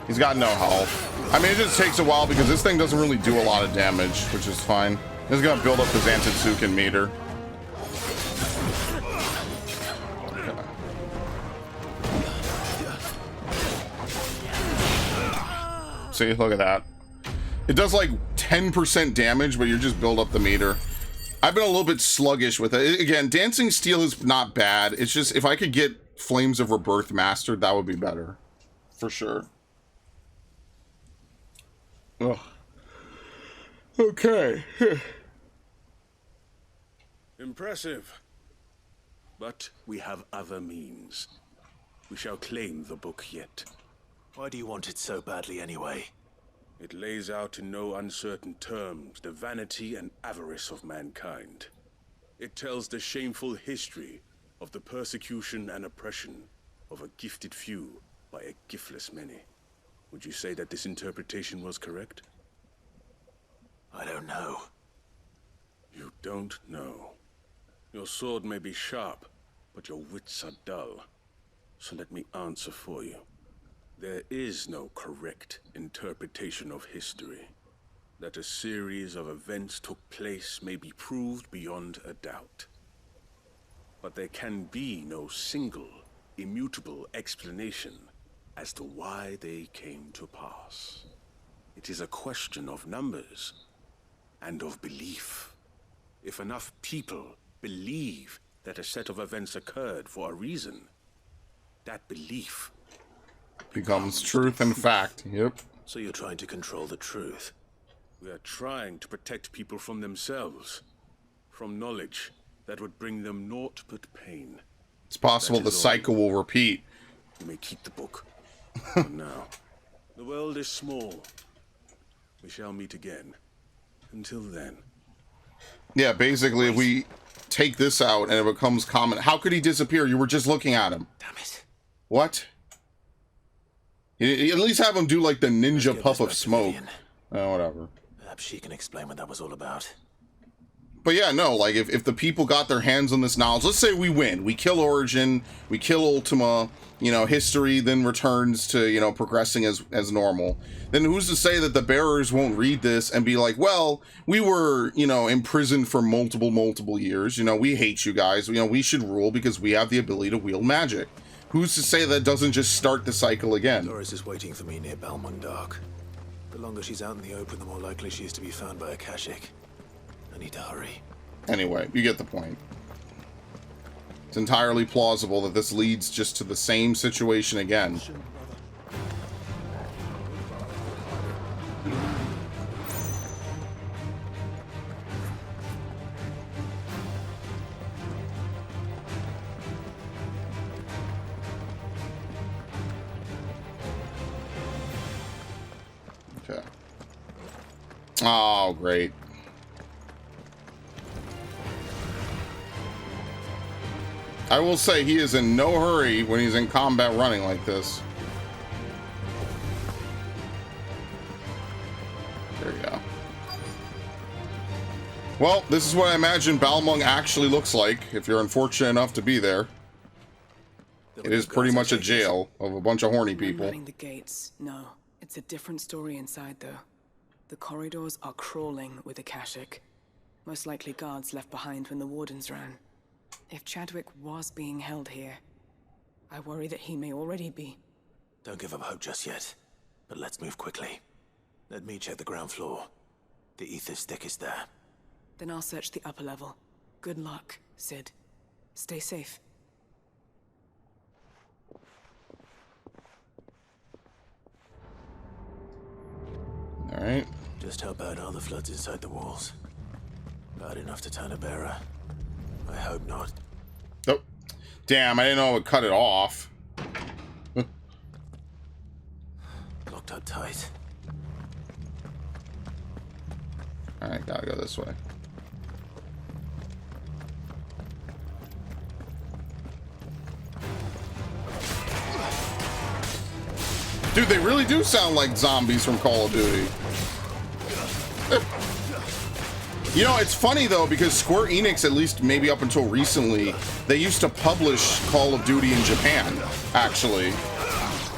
[SPEAKER 1] He's got no health. I mean, it just takes a while because this thing doesn't really do a lot of damage, which is fine. It's gonna build up the Zantetsuken meter. See, look at that. It does like 10% damage, but you just build up the meter. I've been a little bit sluggish with it. Again, Dancing Steel is not bad. It's just, if I could get Flames of Rebirth mastered, that would be better. For sure. Ugh. Okay.
[SPEAKER 12] Impressive. But we have other means. We shall claim the book yet.
[SPEAKER 3] Why do you want it so badly anyway?
[SPEAKER 12] It lays out in no uncertain terms the vanity and avarice of mankind. It tells the shameful history of the persecution and oppression of a gifted few by a giftless many. Would you say that this interpretation was correct?
[SPEAKER 3] I don't know.
[SPEAKER 12] You don't know. Your sword may be sharp, but your wits are dull. So let me answer for you. There is no correct interpretation of history. That a series of events took place may be proved beyond a doubt. But there can be no single, immutable explanation as to why they came to pass. It is a question of numbers and of belief. If enough people believe that a set of events occurred for a reason, that belief
[SPEAKER 1] becomes truth and fact. Yep.
[SPEAKER 3] So you're trying to control the truth?
[SPEAKER 12] We are trying to protect people from themselves, from knowledge that would bring them naught but pain.
[SPEAKER 1] It's possible the cycle will repeat.
[SPEAKER 12] You may keep the book. For now. The world is small. We shall meet again. Until then.
[SPEAKER 1] Yeah, basically, if we take this out and it becomes common... How could he disappear? You were just looking at him.
[SPEAKER 3] Damn it.
[SPEAKER 1] What? You at least have him do, like, the ninja puff of smoke. Whatever.
[SPEAKER 3] Perhaps she can explain what that was all about.
[SPEAKER 1] But yeah, no, like, if the people got their hands on this knowledge, let's say we win. We kill Origin, we kill Ultima, you know, history then returns to, you know, progressing as normal. Then who's to say that the bearers won't read this and be like, well, we were, you know, imprisoned for multiple years. You know, we hate you guys. You know, we should rule because we have the ability to wield magic. Who's to say that doesn't just start the cycle again?
[SPEAKER 3] Doris is waiting for me near Balmung Dark. The longer she's out in the open, the more likely she is to be found by a Kashik. I need to hurry.
[SPEAKER 1] Anyway, you get the point. It's entirely plausible that this leads just to the same situation again. Okay. Oh, great. I will say he is in no hurry when he's in combat running like this. There you go. Well, this is what I imagine Balmung actually looks like, if you're unfortunate enough to be there. It is pretty much a jail of a bunch of horny people.
[SPEAKER 11] Running the gates. No, it's a different story inside, though. The corridors are crawling with Akashic. Most likely guards left behind when the wardens ran. If Chadwick was being held here, I worry that he may already be.
[SPEAKER 3] Don't give up hope just yet, but let's move quickly. Let me check the ground floor. The ether's thickest there.
[SPEAKER 11] Then I'll search the upper level. Good luck, Sid. Stay safe.
[SPEAKER 1] All right.
[SPEAKER 3] Just how bad are the floods inside the walls? Bad enough to turn a bearer? I hope not.
[SPEAKER 1] Oh, damn, I didn't know it would cut it off.
[SPEAKER 3] Locked up tight.
[SPEAKER 1] Alright, gotta go this way. Dude, they really do sound like zombies from Call of Duty. You know, it's funny though, because Square Enix, at least maybe up until recently, they used to publish Call of Duty in Japan, actually.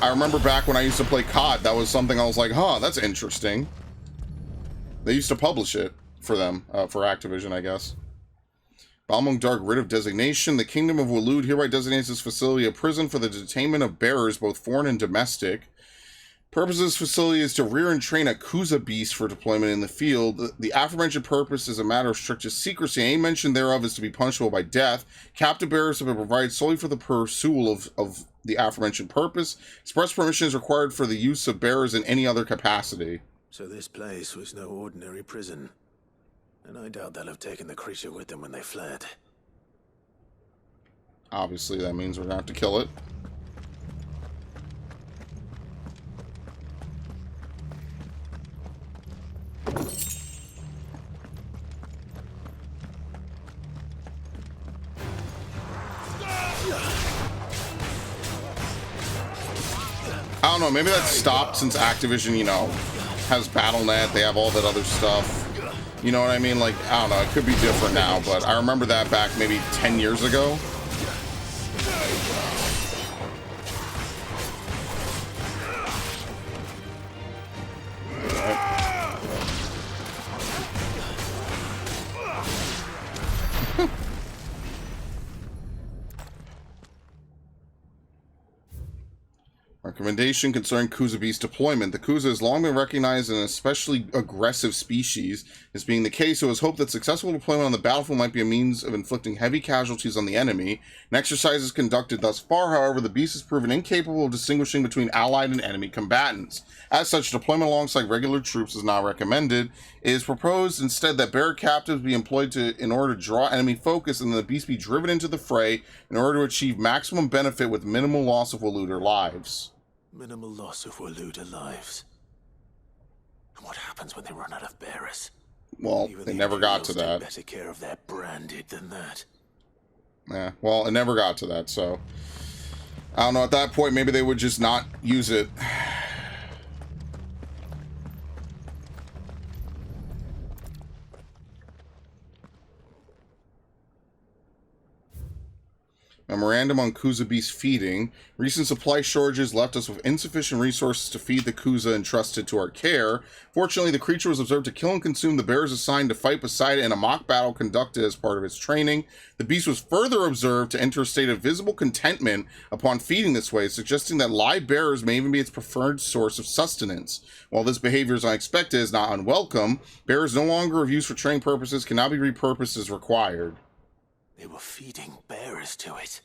[SPEAKER 1] I remember back when I used to play COD, that was something I was like, huh, that's interesting. They used to publish it for them, for Activision, I guess. Balmung Dark, writ of designation. The Kingdom of Waloed hereby designates this facility a prison for the detainment of bearers, both foreign and domestic. Purpose of this facility is to rear and train a Kuza beast for deployment in the field. The aforementioned purpose is a matter of strictest secrecy. Any mention thereof is to be punishable by death. Captive bearers have been provided solely for the pursuit of the aforementioned purpose. Express permission is required for the use of bearers in any other capacity.
[SPEAKER 3] So this place was no ordinary prison. And I doubt they'll have taken the creature with them when they fled.
[SPEAKER 1] Obviously, that means we're gonna have to kill it. I don't know, maybe that's stopped since Activision, you know, has BattleNet, they have all that other stuff. You know what I mean? Like, I don't know, it could be different now, but I remember that back maybe 10 years ago. Recommendation concerning Kuza Beast deployment. The Kuza has long been recognized as an especially aggressive species. This being the case, it was hoped that successful deployment on the battlefield might be a means of inflicting heavy casualties on the enemy. An exercise is conducted thus far, however, the beast has proven incapable of distinguishing between allied and enemy combatants. As such, deployment alongside regular troops is not recommended. It is proposed instead that bear captives be employed in order to draw enemy focus and the beast be driven into the fray in order to achieve maximum benefit with minimal loss of Waluder lives.
[SPEAKER 3] Minimal loss of Waluder lives. And what happens when they run out of bearers?
[SPEAKER 1] Well, they never got to that.
[SPEAKER 3] Better care of their branded than that.
[SPEAKER 1] Yeah, well, it never got to that, so I don't know. At that point, maybe they would just not use it. Memorandum on Kuza Beast feeding. Recent supply shortages left us with insufficient resources to feed the Kuza entrusted to our care. Fortunately, the creature was observed to kill and consume the bears assigned to fight beside it in a mock battle conducted as part of its training. The beast was further observed to enter a state of visible contentment upon feeding this way, suggesting that live bearers may even be its preferred source of sustenance. While this behavior is unexpected, it is not unwelcome. Bearers no longer of use for training purposes can now be repurposed as required.
[SPEAKER 3] They were feeding bearers to it.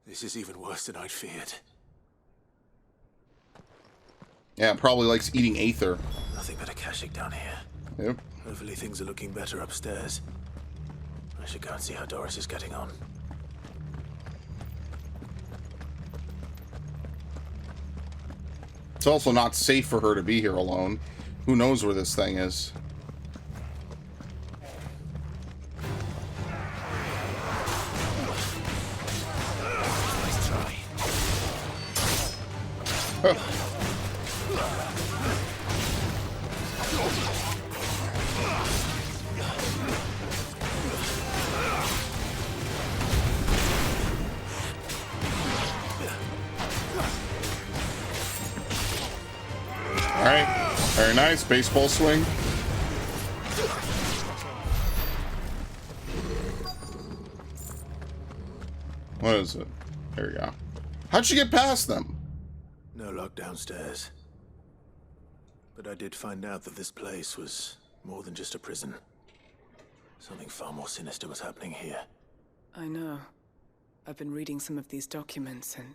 [SPEAKER 3] This is even worse than I'd feared.
[SPEAKER 1] Yeah, it probably likes eating aether.
[SPEAKER 3] Nothing but a Kashyyyk down here.
[SPEAKER 1] Yep.
[SPEAKER 3] Hopefully things are looking better upstairs. I should go and see how Doris is getting on.
[SPEAKER 1] It's also not safe for her to be here alone. Who knows where this thing is? Alright, very nice. Baseball swing. What is it? There we go. How'd you get past them?
[SPEAKER 3] No luck downstairs. But I did find out that this place was more than just a prison. Something far more sinister was happening here.
[SPEAKER 11] I know. I've been reading some of these documents and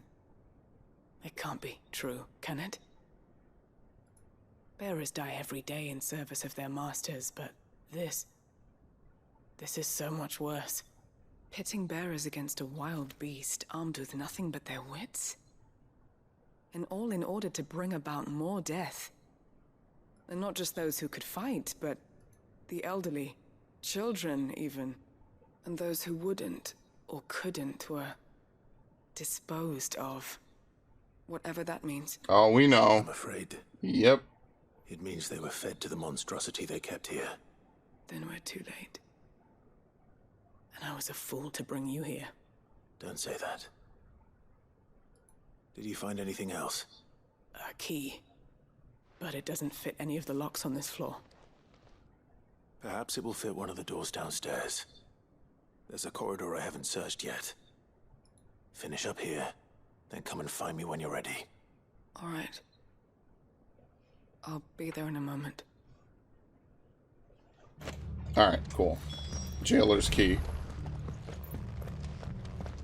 [SPEAKER 11] it can't be true, can it? Bearers die every day in service of their masters, but this is so much worse. Pitting bearers against a wild beast armed with nothing but their wits? And all in order to bring about more death. And not just those who could fight, but the elderly, children even. And those who wouldn't or couldn't were disposed of. Whatever that means.
[SPEAKER 1] Oh, we know.
[SPEAKER 3] I'm afraid.
[SPEAKER 1] Yep.
[SPEAKER 3] It means they were fed to the monstrosity they kept here.
[SPEAKER 11] Then we're too late. And I was a fool to bring you here.
[SPEAKER 3] Don't say that. Did you find anything else?
[SPEAKER 11] A key. But it doesn't fit any of the locks on this floor.
[SPEAKER 3] Perhaps it will fit one of the doors downstairs. There's a corridor I haven't searched yet. Finish up here, then come and find me when you're ready.
[SPEAKER 11] All right. I'll be there in a moment.
[SPEAKER 1] Alright, cool. Jailer's key.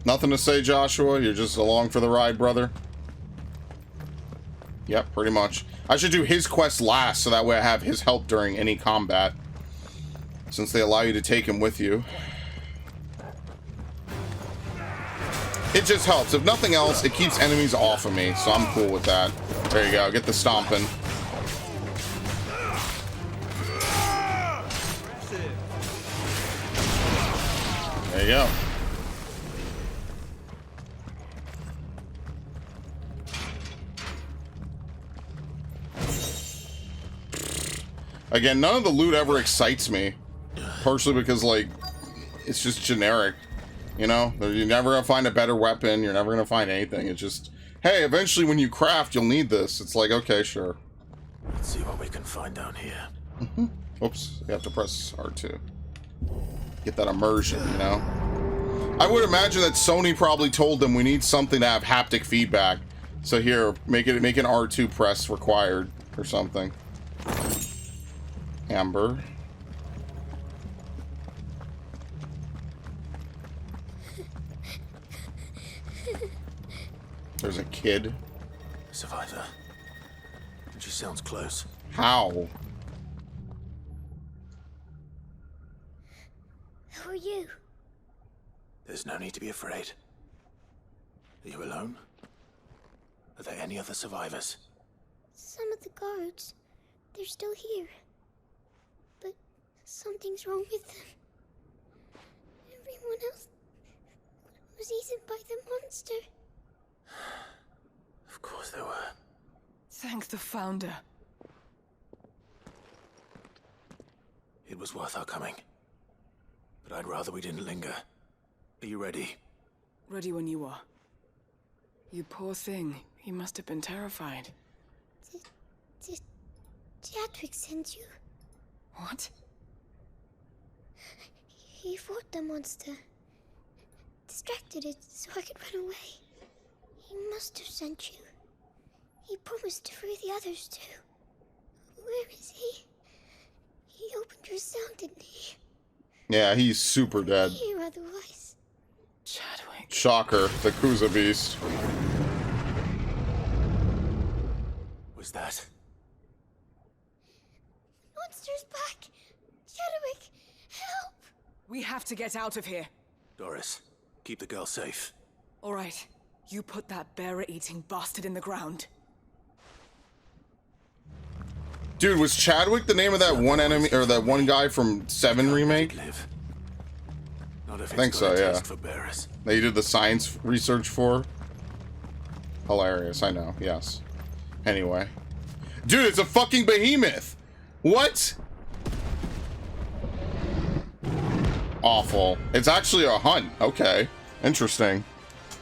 [SPEAKER 1] Nothing to say, Joshua? You're just along for the ride, brother? Yep, pretty much. I should do his quest last, so that way I have his help during any combat. Since they allow you to take him with you. It just helps. If nothing else, it keeps enemies off of me, so I'm cool with that. There you go. Get the stomping. There you go. Again, none of the loot ever excites me. Partially because, like, it's just generic. You know? You're never gonna find a better weapon. You're never gonna find anything. It's just, hey, eventually when you craft, you'll need this. It's like, okay, sure.
[SPEAKER 3] Let's see what we can find down here.
[SPEAKER 1] Oops. You have to press R2. Get that immersion, you know? I would imagine that Sony probably told them we need something to have haptic feedback. So here, make an R2 press required or something. Amber. There's a kid.
[SPEAKER 3] Survivor. And she sounds close.
[SPEAKER 1] How?
[SPEAKER 4] Who are you?
[SPEAKER 3] There's no need to be afraid. Are you alone? Are there any other survivors?
[SPEAKER 4] Some of the guards. They're still here. But something's wrong with them. Everyone else was eaten by the monster.
[SPEAKER 3] Of course there were.
[SPEAKER 11] Thank the Founder.
[SPEAKER 3] It was worth our coming. But I'd rather we didn't linger. Are you ready?
[SPEAKER 11] Ready when you are. You poor thing. He must have been terrified.
[SPEAKER 4] Did Chadwick send you?
[SPEAKER 11] What?
[SPEAKER 4] He fought the monster. Distracted it so I could run away. He must have sent you. He promised to free the others too. Where is he? He opened your cell, didn't he?
[SPEAKER 1] Yeah, he's super dead.
[SPEAKER 4] Here otherwise.
[SPEAKER 11] Chadwick.
[SPEAKER 1] Shocker, the Kuza Beast.
[SPEAKER 3] Was that?
[SPEAKER 4] Monster's back! Chadwick, help!
[SPEAKER 11] We have to get out of here.
[SPEAKER 3] Doris, keep the girl safe.
[SPEAKER 11] All right. You put that bearer-eating bastard in the ground.
[SPEAKER 1] Dude, was Chadwick the name of that one enemy, or that one guy from 7 remake?
[SPEAKER 3] Not if
[SPEAKER 1] I think
[SPEAKER 3] it's
[SPEAKER 1] so,
[SPEAKER 3] got a
[SPEAKER 1] yeah.
[SPEAKER 3] taste for bearers.
[SPEAKER 1] That you did the science research for? Hilarious, I know, yes. Anyway. Dude, it's a fucking behemoth! What? Awful. It's actually a hunt. Okay. Interesting.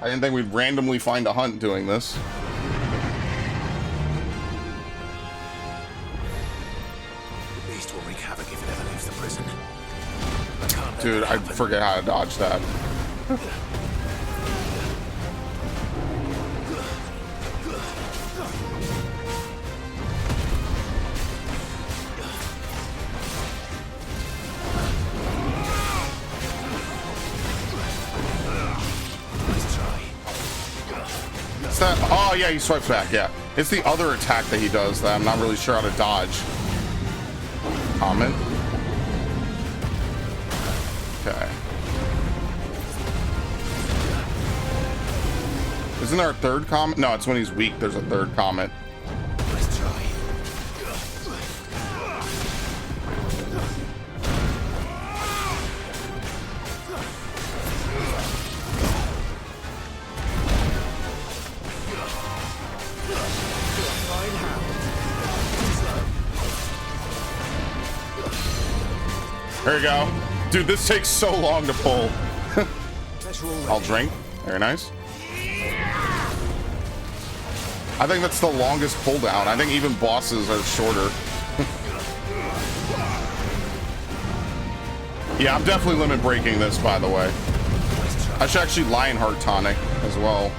[SPEAKER 1] I didn't think we'd randomly find a hunt doing this.
[SPEAKER 3] The beast will wreak havoc if it ever leaves the prison.
[SPEAKER 1] Dude, I forget how to dodge that. It's that, oh yeah, he swipes back, yeah. It's the other attack that he does that I'm not really sure how to dodge. Comment. Okay. Isn't there a third comment? No, it's when he's weak, there's a third comment.
[SPEAKER 3] Let's try.
[SPEAKER 1] There you go. Dude, this takes so long to pull. I'll drink. Very nice. I think that's the longest pull down. I think even bosses are shorter. Yeah, I'm definitely limit breaking this, by the way. I should actually Lionheart tonic as well.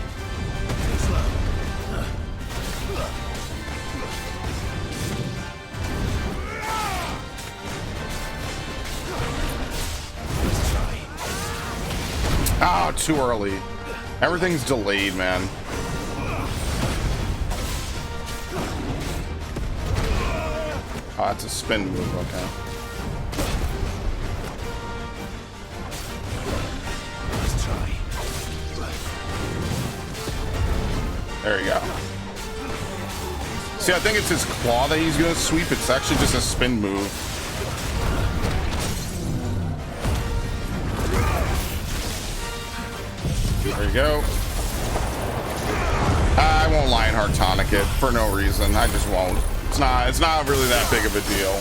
[SPEAKER 1] Ah, too early. Everything's delayed, man. Oh, it's a spin move, okay.
[SPEAKER 7] Let's try.
[SPEAKER 1] There you go. See, I think it's his claw that he's gonna sweep. It's actually just a spin move. There you go. I won't Lionheart tonic it for no reason. I just won't. It's not really that big of a deal.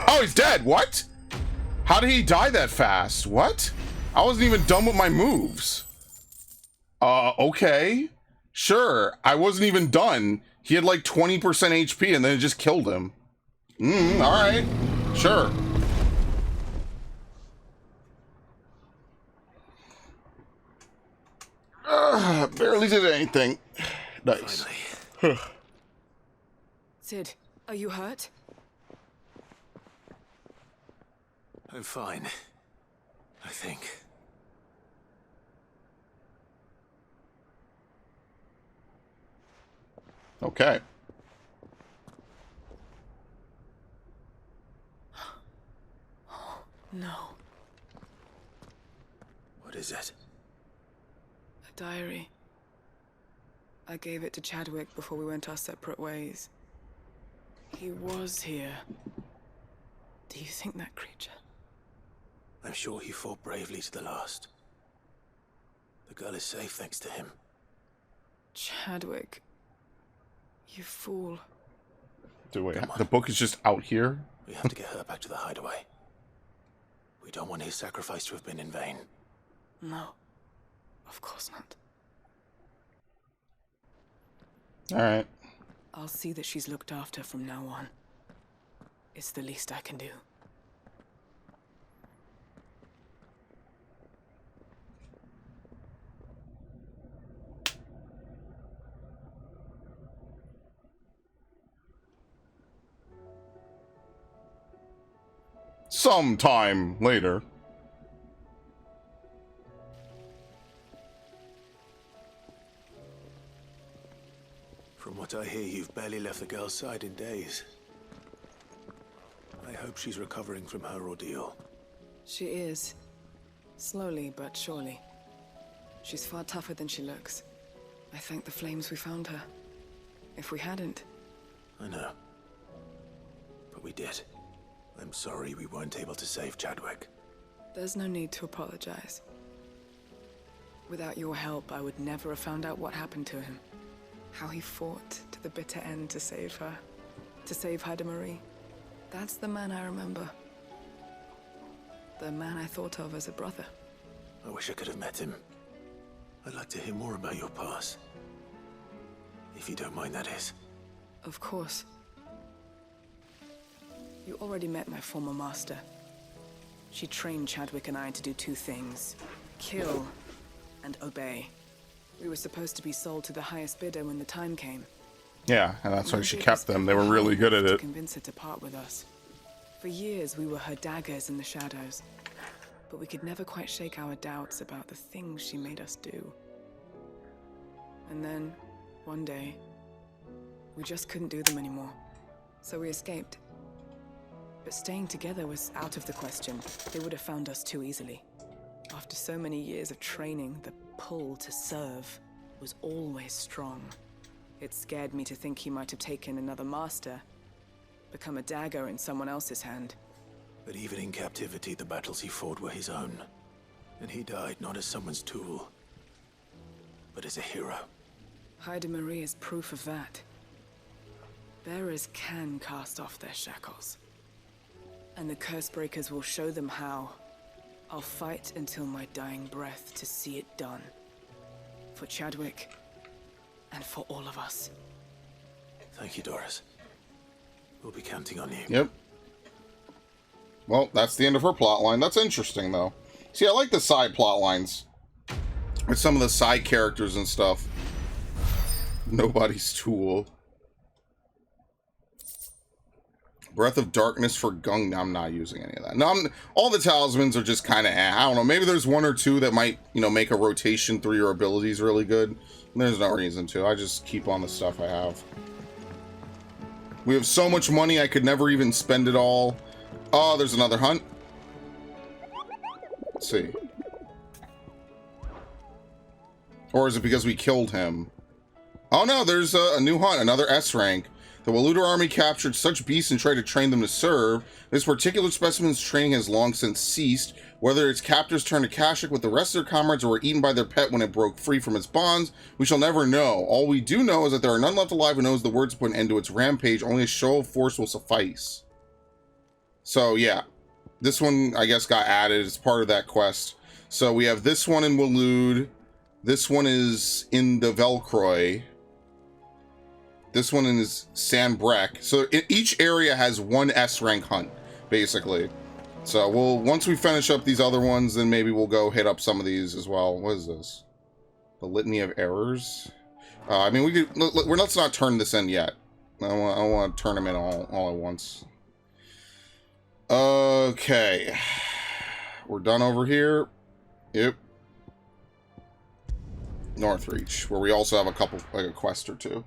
[SPEAKER 1] Oh, he's dead. What? How did he die that fast? What? I wasn't even done with my moves. Okay. Sure. I wasn't even done. He had like 20% HP and then it just killed him. Alright. Sure. Barely did anything. Nice.
[SPEAKER 11] Sid, are you hurt?
[SPEAKER 3] I'm fine. I think.
[SPEAKER 1] Okay.
[SPEAKER 11] No.
[SPEAKER 3] What is it?
[SPEAKER 11] A diary. I gave it to Chadwick before we went our separate ways. He was here. Do you think that creature?
[SPEAKER 3] I'm sure he fought bravely to the last. The girl is safe thanks to him.
[SPEAKER 11] Chadwick. You fool.
[SPEAKER 1] Wait, the book is just out here?
[SPEAKER 3] We have to get her back to the hideaway. We don't want his sacrifice to have been in vain.
[SPEAKER 11] No. Of course not.
[SPEAKER 1] Alright.
[SPEAKER 11] I'll see that she's looked after from now on. It's the least I can do.
[SPEAKER 1] Sometime later.
[SPEAKER 3] From what I hear, you've barely left the girl's side in days. I hope she's recovering from her ordeal.
[SPEAKER 11] She is. Slowly but surely. She's far tougher than she looks. I thank the flames we found her. If we hadn't...
[SPEAKER 3] I know. But we did. I'm sorry we weren't able to save Chadwick.
[SPEAKER 11] There's no need to apologize. Without your help, I would never have found out what happened to him. How he fought to the bitter end to save her. To save Haida Marie. That's the man I remember. The man I thought of as a brother.
[SPEAKER 3] I wish I could have met him. I'd like to hear more about your past. If you don't mind, that is.
[SPEAKER 11] Of course. You already met my former master. She trained Chadwick and I to do two things. Kill and obey. We were supposed to be sold to the highest bidder when the time came.
[SPEAKER 1] Yeah, and that's why she kept them. They were really good at
[SPEAKER 11] To
[SPEAKER 1] it.
[SPEAKER 11] convince her to part with us. For years, we were her daggers in the shadows. But we could never quite shake our doubts about the things she made us do. And then, one day, we just couldn't do them anymore. So we escaped. But staying together was out of the question. They would have found us too easily. After so many years of training, the pull to serve was always strong. It scared me to think he might have taken another master, become a dagger in someone else's hand.
[SPEAKER 3] But even in captivity, the battles he fought were his own. And he died not as someone's tool, but as a hero.
[SPEAKER 11] Haida Marie is proof of that. Bearers can cast off their shackles. And the curse breakers will show them how. I'll fight until my dying breath to see it done. For Chadwick, and for all of us.
[SPEAKER 3] Thank you, Doris. We'll be counting on you.
[SPEAKER 1] Yep. Well, that's the end of her plot line. That's interesting, though. See, I like the side plot lines. With some of the side characters and stuff. Nobody's tool. Breath of Darkness for Gung. I'm not using any of that. No, all the talismans are just kind of, I don't know. Maybe there's one or two that might, you know, make a rotation through your abilities really good. There's no reason to. I just keep on the stuff I have. We have so much money, I could never even spend it all. Oh, there's another hunt. Let's see. Or is it because we killed him? Oh no, there's a new hunt, another S rank. The Waluda army captured such beasts and tried to train them to serve. This particular specimen's training has long since ceased. Whether its captors turned to Kashyyyk with the rest of their comrades or were eaten by their pet when it broke free from its bonds, we shall never know. All we do know is that there are none left alive who knows the words to put an end to its rampage. Only a show of force will suffice. So yeah, this one I guess got added as part of that quest. So we have this one in Walud. This one is in the Velcroy. This one is Sanbrek. So each area has one S rank hunt, basically. So once we finish up these other ones, then maybe we'll go hit up some of these as well. What is this? The Litany of Errors? I mean, let's not turn this in yet. I want to turn them in all at once. Okay. We're done over here. Yep. Northreach, where we also have a couple, like a quest or two.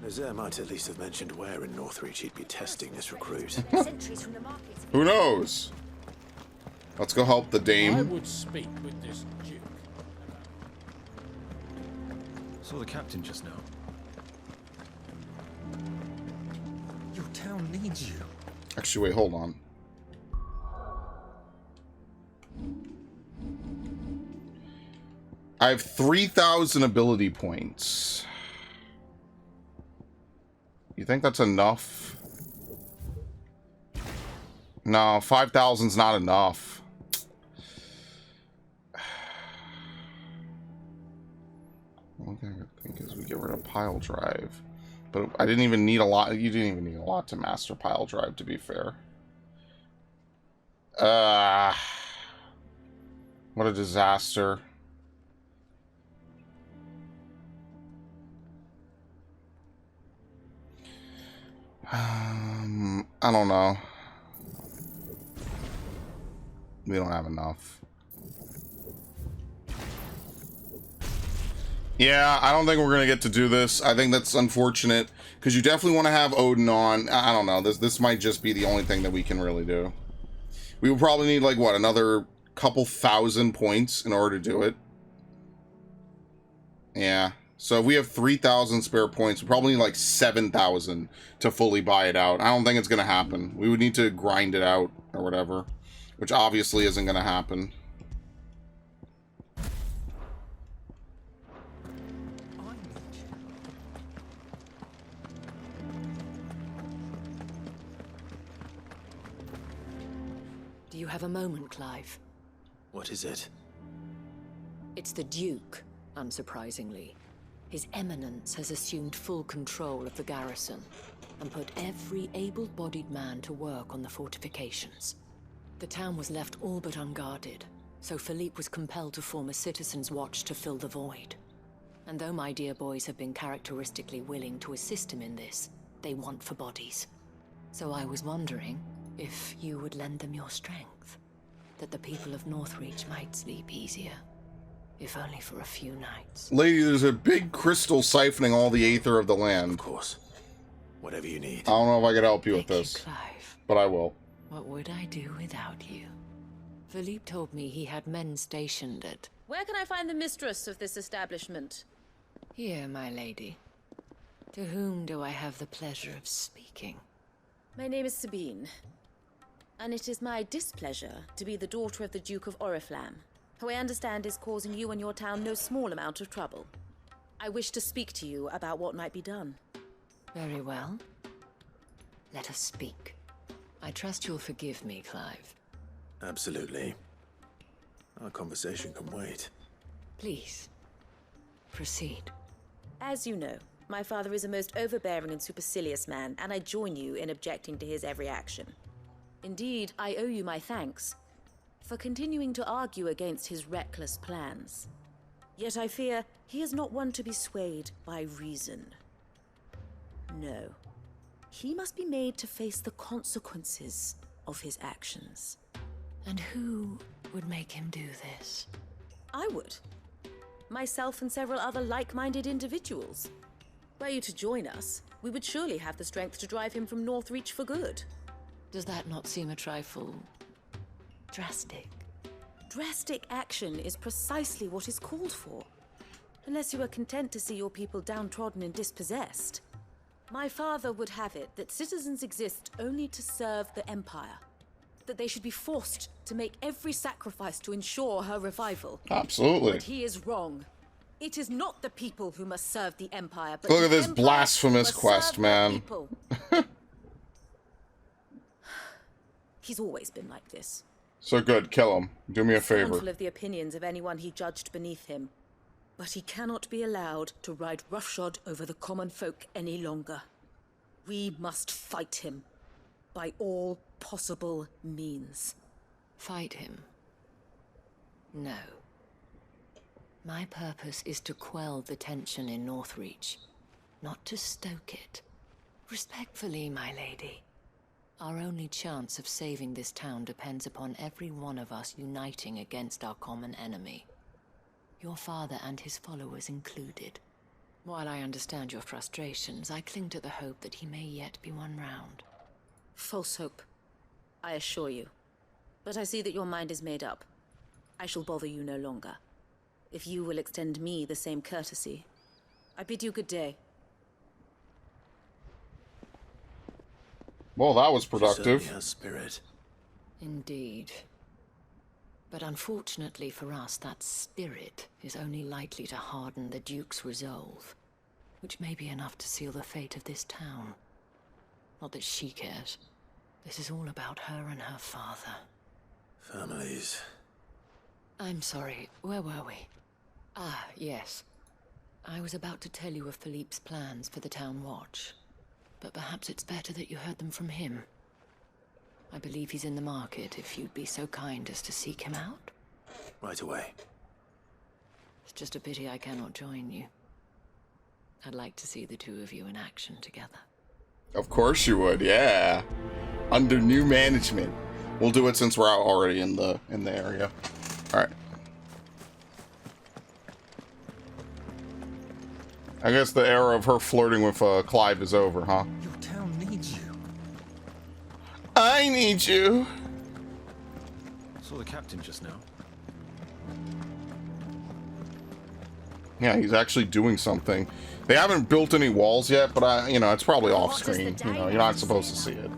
[SPEAKER 3] Nazaire might at least have mentioned where in Northreach he'd be testing this recruit.
[SPEAKER 1] Who knows? Let's go help the dame.
[SPEAKER 15] I would speak with this duke.
[SPEAKER 16] Saw the captain just now. Your town needs you.
[SPEAKER 1] Actually, wait, hold on. I have 3,000 ability points. You think that's enough? No, 5,000's not enough. One thing I think is we get rid of pile drive. But I didn't even need a lot. You didn't even need a lot to master pile drive, to be fair. What a disaster. I don't know. We don't have enough. Yeah, I don't think we're gonna get to do this. I think that's unfortunate because you definitely want to have Odin on. I don't know. This might just be the only thing that we can really do. We will probably need like what, another couple thousand points in order to do it. Yeah. So if we have 3,000 spare points, we probably need like 7,000 to fully buy it out. I don't think it's going to happen. We would need to grind it out or whatever, which obviously isn't going to happen.
[SPEAKER 17] Do you have a moment, Clive?
[SPEAKER 3] What is it?
[SPEAKER 17] It's the Duke, unsurprisingly. His Eminence has assumed full control of the garrison and put every able-bodied man to work on the fortifications. The town was left all but unguarded, so Philippe was compelled to form a citizens' watch to fill the void. And though my dear boys have been characteristically willing to assist him in this, they want for bodies. So I was wondering if you would lend them your strength, that the people of Northreach might sleep easier. If only for a few nights.
[SPEAKER 1] Lady, there's a big crystal siphoning all the aether of the land.
[SPEAKER 3] Of course. Whatever you need.
[SPEAKER 1] I don't know if I could help you with this,
[SPEAKER 17] Clive.
[SPEAKER 1] but I will.
[SPEAKER 17] What would I do without you? Philippe told me he had men stationed at...
[SPEAKER 18] Where can I find the mistress of this establishment?
[SPEAKER 17] Here, my lady. To whom do I have the pleasure of speaking?
[SPEAKER 18] My name is Sabine, and it is my displeasure to be the daughter of the Duke of Oriflamme, who I understand is causing you and your town no small amount of trouble. I wish to speak to you about what might be done.
[SPEAKER 17] Very well. Let us speak. I trust you'll forgive me, Clive.
[SPEAKER 3] Absolutely. Our conversation can wait.
[SPEAKER 17] Please, proceed.
[SPEAKER 18] As you know, my father is a most overbearing and supercilious man, and I join you in objecting to his every action. Indeed, I owe you my thanks for continuing to argue against his reckless plans. Yet I fear he is not one to be swayed by reason. No. He must be made to face the consequences of his actions.
[SPEAKER 17] And who would make him do this?
[SPEAKER 18] I would. Myself and several other like-minded individuals. Were you to join us, we would surely have the strength to drive him from Northreach for good.
[SPEAKER 17] Does that not seem a trifle drastic?
[SPEAKER 18] Drastic action is precisely what is called for. Unless you are content to see your people downtrodden and dispossessed. My father would have it that citizens exist only to serve the Empire. That they should be forced to make every sacrifice to ensure her revival.
[SPEAKER 1] Absolutely.
[SPEAKER 18] But he is wrong. It is not the people who must serve the Empire, but
[SPEAKER 1] Look at
[SPEAKER 18] the
[SPEAKER 1] this
[SPEAKER 18] Empire
[SPEAKER 1] blasphemous
[SPEAKER 18] must
[SPEAKER 1] quest,
[SPEAKER 18] serve the
[SPEAKER 1] man.
[SPEAKER 18] people. He's always been like this.
[SPEAKER 1] So good, kill him. Do me a favor.
[SPEAKER 18] Scornful of the opinions of anyone he judged beneath him. But he cannot be allowed to ride roughshod over the common folk any longer. We must fight him. By all possible means.
[SPEAKER 17] Fight him? No. My purpose is to quell the tension in Northreach, not to stoke it. Respectfully, my lady. Our only chance of saving this town depends upon every one of us uniting against our common enemy. Your father and his followers included. While I understand your frustrations, I cling to the hope that he may yet be won round.
[SPEAKER 18] False hope, I assure you. But I see that your mind is made up. I shall bother you no longer. If you will extend me the same courtesy, I bid you good day.
[SPEAKER 1] Well, that was productive.
[SPEAKER 3] Certainly has spirit.
[SPEAKER 17] Indeed. But unfortunately for us, that spirit is only likely to harden the Duke's resolve, which may be enough to seal the fate of this town. Not that she cares. This is all about her and her father.
[SPEAKER 3] Families.
[SPEAKER 17] I'm sorry, where were we? Ah, yes. I was about to tell you of Philippe's plans for the town watch, but perhaps it's better that you heard them from him. I believe he's in the market, if you'd be so kind as to seek him out.
[SPEAKER 3] Right away.
[SPEAKER 17] It's just a pity I cannot join you. I'd like to see the two of you in action together.
[SPEAKER 1] Of course you would, yeah. Under new management. We'll do it since we're out already in the area. Alright. I guess the era of her flirting with Clive is over, huh?
[SPEAKER 16] Your town needs you.
[SPEAKER 1] I need you.
[SPEAKER 16] Saw the captain just now.
[SPEAKER 1] Yeah, he's actually doing something. They haven't built any walls yet, but it's probably off screen. You're not supposed to see it.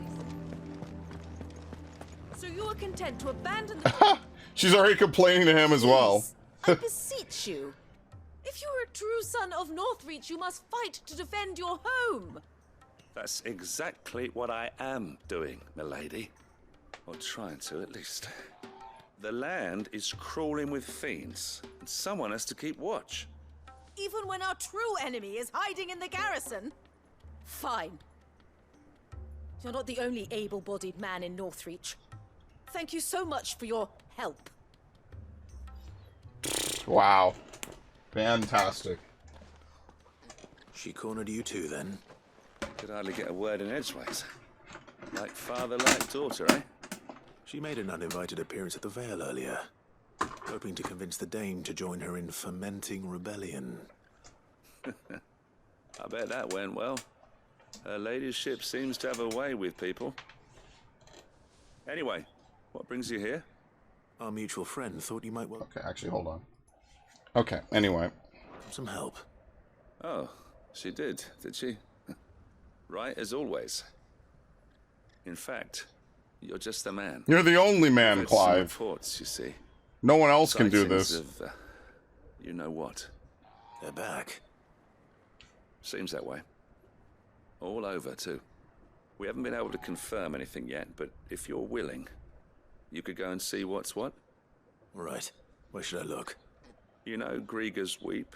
[SPEAKER 18] So you are content to abandon the...
[SPEAKER 1] She's already complaining to him as well.
[SPEAKER 18] I beseech you. If you are a true son of Northreach, you must fight to defend your home.
[SPEAKER 7] That's exactly what I am doing, milady. Or trying to, at least. The land is crawling with fiends, and someone has to keep watch.
[SPEAKER 18] Even when our true enemy is hiding in the garrison? Fine. You're not the only able-bodied man in Northreach. Thank you so much for your help.
[SPEAKER 1] Wow. Fantastic.
[SPEAKER 3] She cornered you too, then?
[SPEAKER 7] Could hardly get a word in edgeways. Like father, like daughter, eh?
[SPEAKER 3] She made an uninvited appearance at the Vale earlier, hoping to convince the Dame to join her in fomenting rebellion.
[SPEAKER 7] I bet that went well. Her ladyship seems to have a way with people. Anyway, what brings you here?
[SPEAKER 3] Our mutual friend thought you might well...
[SPEAKER 1] Okay, actually, hold on. Okay, anyway.
[SPEAKER 3] Some help.
[SPEAKER 7] Oh, she did she? Right as always. In fact, you're just the man.
[SPEAKER 1] You're the only man,
[SPEAKER 7] I've read some
[SPEAKER 1] Clive.
[SPEAKER 7] reports, you see.
[SPEAKER 1] No one else can do
[SPEAKER 7] Sightings
[SPEAKER 1] this.
[SPEAKER 7] Of, you know what?
[SPEAKER 3] They're back.
[SPEAKER 7] Seems that way. All over, too. We haven't been able to confirm anything yet, but if you're willing, you could go and see what's what.
[SPEAKER 3] Right. Where should I look?
[SPEAKER 7] You know Grieger's Weep?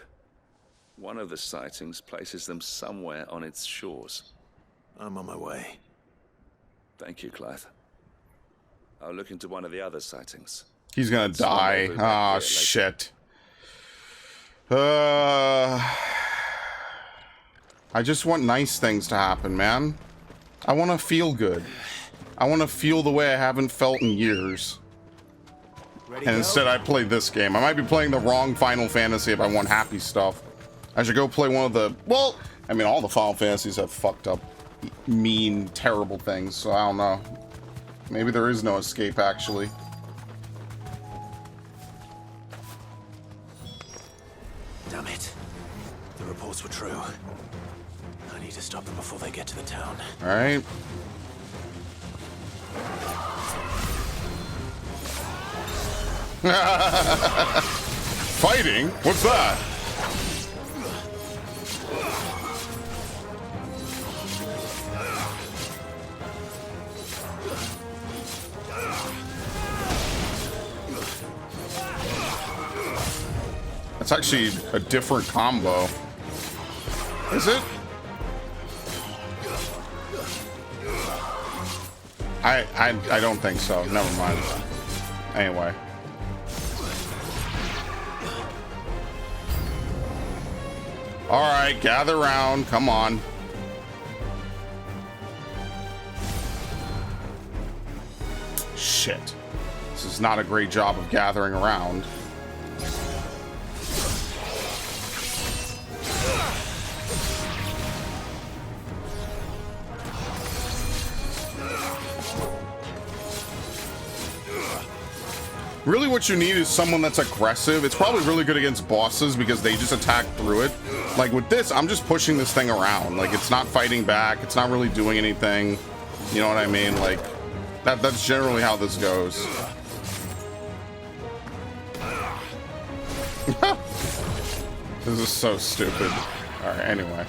[SPEAKER 7] One of the sightings places them somewhere on its shores.
[SPEAKER 3] I'm on my way.
[SPEAKER 7] Thank you, Clive. I'll look into one of the other sightings.
[SPEAKER 1] He's gonna die.
[SPEAKER 7] Swim over back
[SPEAKER 1] Ah,
[SPEAKER 7] here later.
[SPEAKER 1] shit. I just want nice things to happen, man. I want to feel good. I want to feel the way I haven't felt in years. And instead I played this game. I might be playing the wrong Final Fantasy if I want happy stuff. I should go play one of the... Well, I mean, all the Final Fantasies have fucked up, mean, terrible things, so I don't know. Maybe there is no escape, actually.
[SPEAKER 3] Damn it. The reports were true. I need to stop them before they get to the town.
[SPEAKER 1] Alright. Fighting? What's that? That's actually a different combo. Is it? I don't think so. Never mind. Anyway. Alright, gather round. Come on. Shit. This is not a great job of gathering around. Really what you need is someone that's aggressive. It's probably really good against bosses because they just attack through it. Like with this, I'm just pushing this thing around. Like it's not fighting back. It's not really doing anything. You know what I mean? Like that's generally how this goes. This is so stupid. All right, anyway.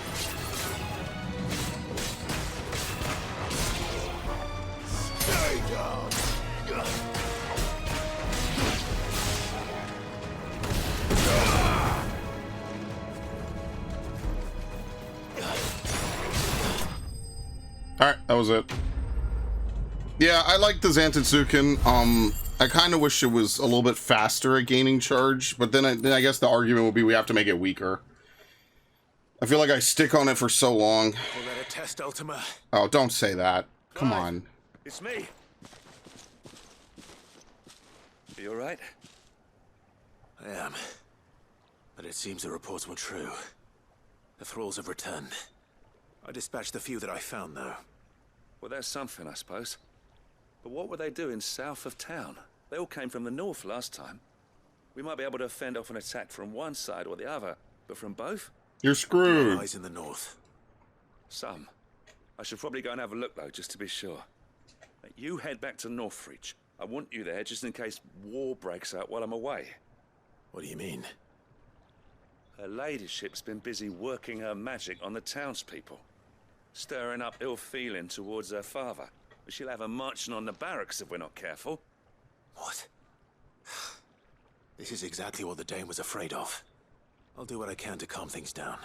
[SPEAKER 1] Alright, that was it. Yeah, I like the Zantetsuken. I kind of wish it was a little bit faster at gaining charge, but then I guess the argument would be we have to make it weaker. I feel like I stick on it for so long.
[SPEAKER 3] Call that a test, Ultima?
[SPEAKER 1] Oh, don't say that. Come on.
[SPEAKER 9] It's me. Are you alright?
[SPEAKER 3] I am. But it seems the reports were true. The thralls have returned. I dispatched the few that I found, though.
[SPEAKER 9] Well, that's something, I suppose. But what were they doing south of town? They all came from the north last time. We might be able to fend off an attack from one side or the other, but from both?
[SPEAKER 1] You're screwed.
[SPEAKER 3] Eyes in the north.
[SPEAKER 9] Some. I should probably go and have a look, though, just to be sure. You head back to Northreach. I want you there just in case war breaks out while I'm away.
[SPEAKER 3] What do you mean?
[SPEAKER 9] Her ladyship's been busy working her magic on the townspeople, stirring up ill feeling towards her father. But she'll have her marching on the barracks if we're not careful.
[SPEAKER 3] What? This is exactly what the Dane was afraid of. I'll do what I can to calm things down.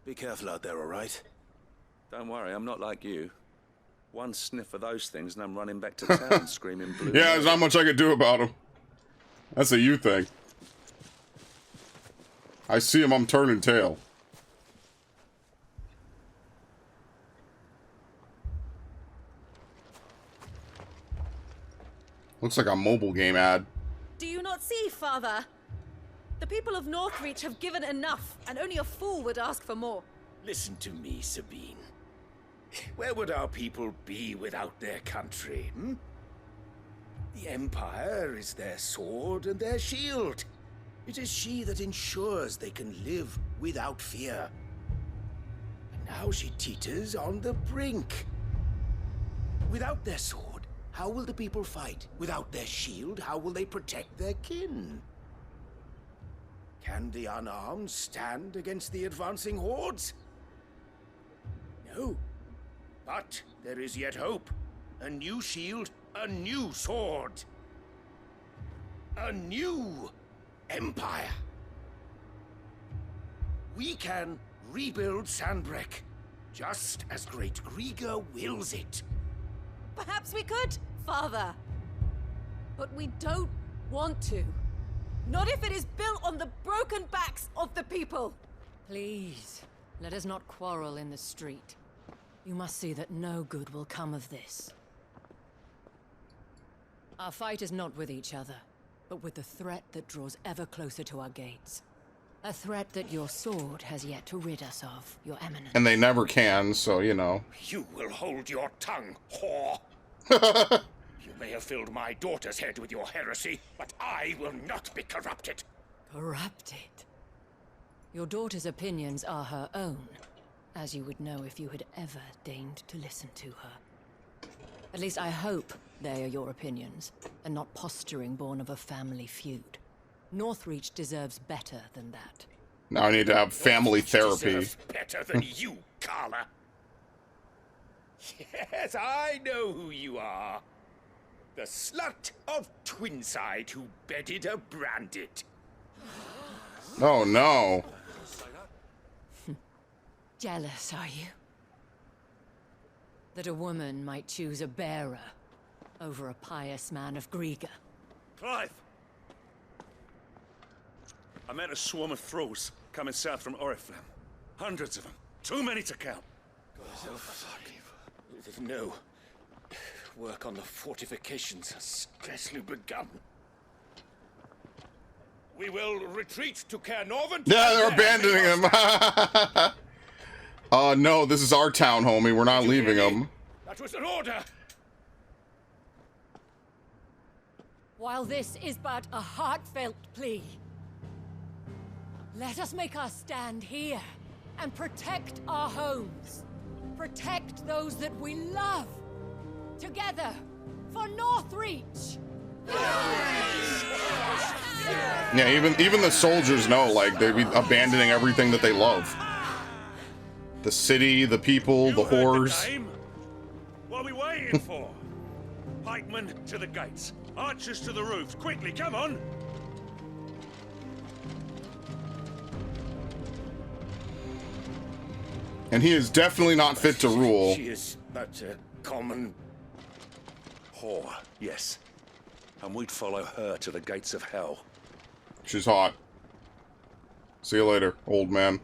[SPEAKER 3] Be careful out there, all right?
[SPEAKER 9] Don't worry, I'm not like you. One sniff of those things and I'm running back to town screaming blue.
[SPEAKER 1] Yeah, there's not much I could do about him. That's a you thing. I see him, I'm turning tail. Looks like a mobile game ad.
[SPEAKER 18] Do you not see, Father? The people of Northreach have given enough, and only a fool would ask for more.
[SPEAKER 7] Listen to me, Sabine. Where would our people be without their country, hmm? The Empire is their sword and their shield. It is she that ensures they can live without fear. And now she teeters on the brink. Without their sword, how will the people fight? Without their shield, how will they protect their kin? Can the unarmed stand against the advancing hordes? No. But there is yet hope. A new shield, a new sword. A new empire. We can rebuild Sandbreck, just as Great Grieger wills it.
[SPEAKER 18] Perhaps we could, Father. But we don't want to.
[SPEAKER 5] Not if it is built on the broken backs of the people.
[SPEAKER 17] Please, let us not quarrel in the street. You must see that no good will come of this. Our fight is not with each other, but with the threat that draws ever closer to our gates. A threat that your sword has yet to rid us of, Your Eminence.
[SPEAKER 1] And they never can, so, you know.
[SPEAKER 19] You will hold your tongue, whore. You may have filled my daughter's head with your heresy, but I will not be corrupted.
[SPEAKER 17] Corrupted? Your daughter's opinions are her own, as you would know if you had ever deigned to listen to her. At least I hope they are your opinions, and not posturing born of a family feud. Northreach deserves better than that.
[SPEAKER 1] Now I need to have family therapy.
[SPEAKER 19] Deserves better than you, Carla. Yes, I know who you are. The slut of Twinside who bedded a branded.
[SPEAKER 1] Oh no.
[SPEAKER 17] Jealous, are you? That a woman might choose a bearer over a pious man of Griega.
[SPEAKER 12] Clive! I met a swarm of thralls coming south from Oriflamme. Hundreds of them. Too many to count.
[SPEAKER 19] Oh, fuck. No. Work on the fortifications has scarcely begun. We will retreat to Caernarvon.
[SPEAKER 1] Yeah, they're abandoning him. No, this is our town, homie. We're not leaving him.
[SPEAKER 19] That was an order.
[SPEAKER 17] While this is but a heartfelt plea, let us make our stand here and protect our homes. Protect those that we love. Together, for Northreach!
[SPEAKER 1] Yeah, even the soldiers know, like, they'd be abandoning everything that they love. The city, the people, the whores.
[SPEAKER 12] What are we waiting for? Pikemen to the gates. Archers to the roofs. Quickly, come on!
[SPEAKER 1] And he is definitely not fit to rule.
[SPEAKER 19] She is but a common
[SPEAKER 12] whore, yes. And we'd follow her to the gates of hell.
[SPEAKER 1] She's hot. See you later, old man.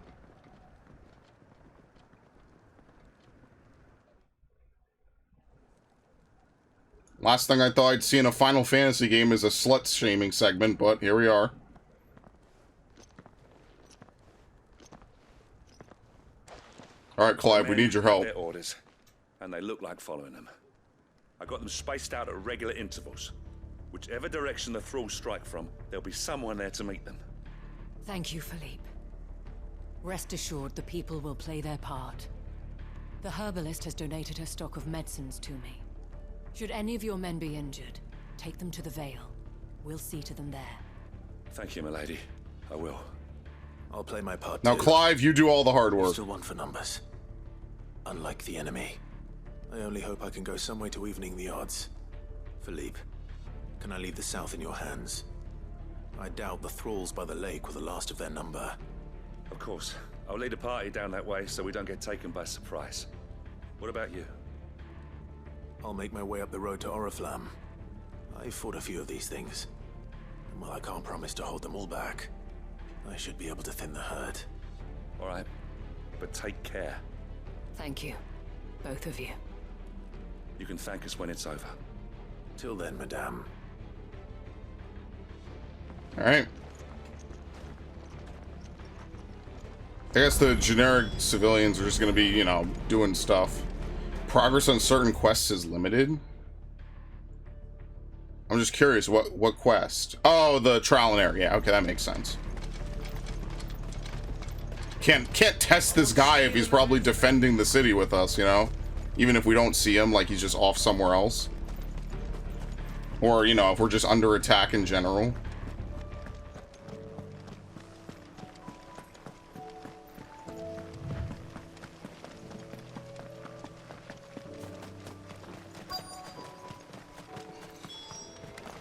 [SPEAKER 1] Last thing I thought I'd see in a Final Fantasy game is a slut-shaming segment, but here we are. Alright, Clive, we need your help.
[SPEAKER 12] Their orders, and they look like following them. I got them spaced out at regular intervals. Whichever direction the thralls strike from, there'll be someone there to meet them.
[SPEAKER 17] Thank you, Philippe. Rest assured the people will play their part. The herbalist has donated her stock of medicines to me. Should any of your men be injured, take them to the Vale. We'll see to them there.
[SPEAKER 12] Thank you, milady. I will.
[SPEAKER 3] I'll play my part
[SPEAKER 1] Now,
[SPEAKER 3] too.
[SPEAKER 1] Clive, you do all the hard work.
[SPEAKER 3] Still one for numbers. Unlike the enemy. I only hope I can go some way to evening the odds. Philippe, can I leave the south in your hands? I doubt the thralls by the lake were the last of their number.
[SPEAKER 12] Of course. I'll lead a party down that way so we don't get taken by surprise. What about you?
[SPEAKER 3] I'll make my way up the road to Oriflamme. I've fought a few of these things. And while I can't promise to hold them all back, I should be able to thin the herd.
[SPEAKER 12] All right. But take care.
[SPEAKER 17] Thank you. Both of you.
[SPEAKER 12] You can thank us when it's over.
[SPEAKER 3] Till then, madame.
[SPEAKER 1] Alright. I guess the generic civilians are just gonna be, you know, doing stuff. Progress on certain quests is limited. I'm just curious, what quest? Oh, the trial and error. Yeah, okay, that makes sense. Can't test this guy if he's probably defending the city with us, you know? Even if we don't see him, like he's just off somewhere else. Or, you know, if we're just under attack in general.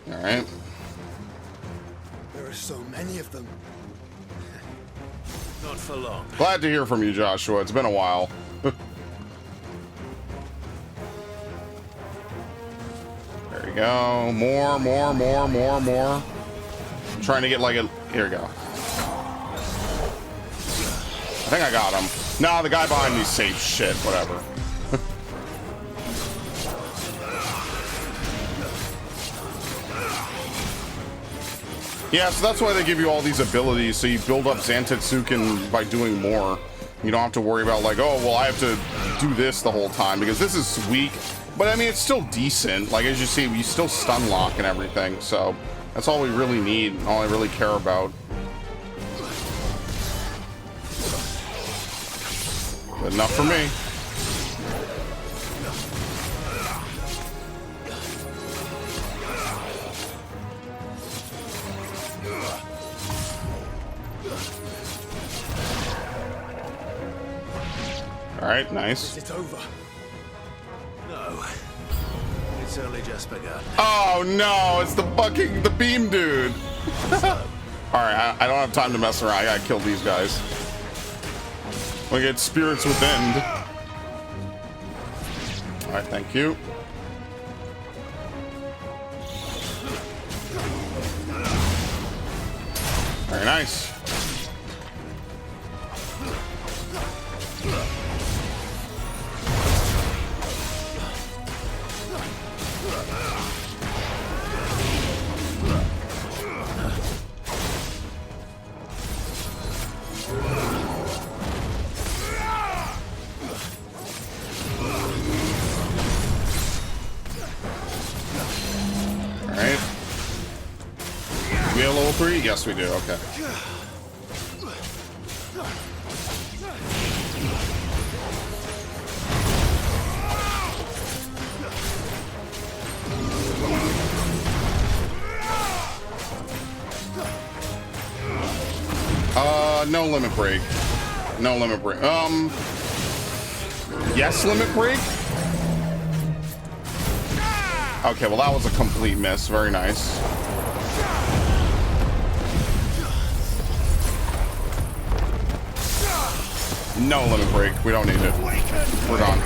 [SPEAKER 1] Alright.
[SPEAKER 10] There are so many of them.
[SPEAKER 3] Not for long.
[SPEAKER 1] Glad to hear from you, Joshua. It's been a while. There we go. More. trying to get like a... Here we go. I think I got him. Nah, the guy behind me's safe. Shit, whatever. Yeah, so that's why they give you all these abilities, so you build up Zantetsuken by doing more. You don't have to worry about like, oh, well, I have to do this the whole time, because this is weak. But I mean, it's still decent. Like, as you see, you still stun lock and everything, so that's all we really need, and all I really care about. Good enough for me. All right, nice.
[SPEAKER 3] Is it over? No. It's only just begun.
[SPEAKER 1] Oh no, it's the beam dude. All right, I don't have time to mess around. I gotta kill these guys. We get spirits within. All right, thank you. Very nice. Alright. We have level 3? Yes, we do. Okay. No limit break. No limit break. Yes, limit break? Okay, well that was a complete miss. Very nice. No limit break. We don't need it. We're gone.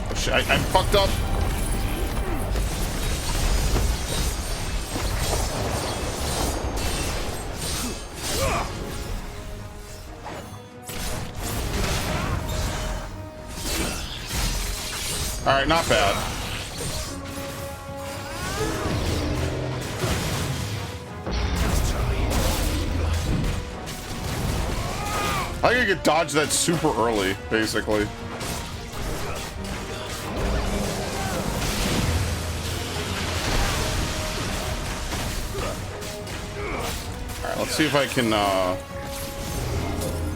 [SPEAKER 1] Oh, shit, I fucked up. All right, not bad. I think I could dodge that super early, basically. All right, let's see if I can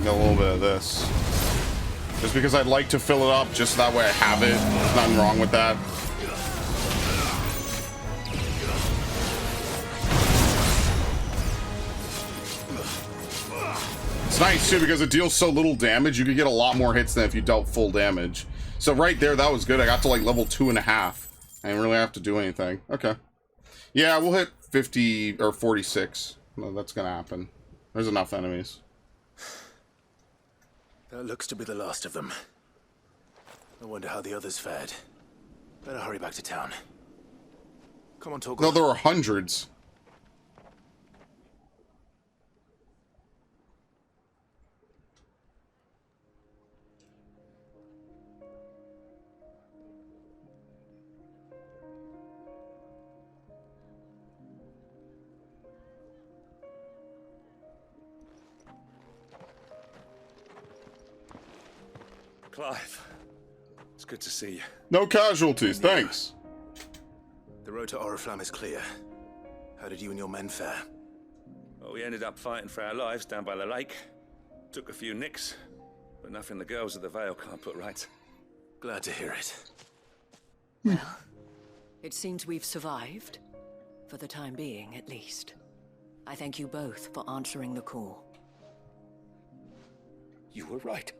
[SPEAKER 1] get a little bit of this. Just because I'd like to fill it up, just that way I have it. There's nothing wrong with that. It's nice too because it deals so little damage. You could get a lot more hits than if you dealt full damage. So right there, that was good. I got to like level 2.5. I didn't really have to do anything. Okay. Yeah, we'll hit 50 or 46. No, that's gonna happen. There's enough enemies.
[SPEAKER 3] That looks to be the last of them. I wonder how the others fared. Better hurry back to town. Come on, Torgal.
[SPEAKER 1] No, there were hundreds.
[SPEAKER 9] Clive, it's good to see you.
[SPEAKER 1] No casualties, thanks.
[SPEAKER 3] The road to Oriflamme is clear. How did you and your men fare?
[SPEAKER 9] Well, we ended up fighting for our lives down by the lake. Took a few nicks, but nothing the girls of the Vale can't put right.
[SPEAKER 3] Glad to hear it.
[SPEAKER 17] Well, it seems we've survived. For the time being, at least. I thank you both for answering the call.
[SPEAKER 19] You were right.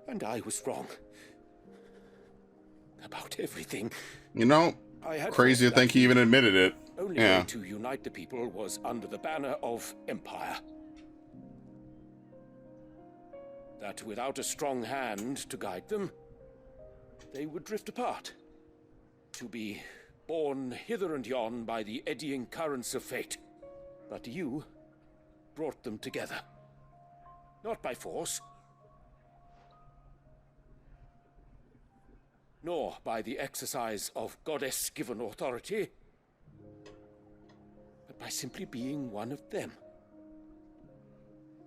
[SPEAKER 19] And I was wrong. About everything.
[SPEAKER 1] You know, crazy to think he even admitted it.
[SPEAKER 19] Only
[SPEAKER 1] Yeah.
[SPEAKER 19] way to unite the people was under the banner of Empire.
[SPEAKER 9] that without a strong hand to guide them, they would drift apart, to be borne hither and yon by the eddying currents of fate. But you brought them together. Not by force, nor by the exercise of goddess-given authority, but by simply being one of them.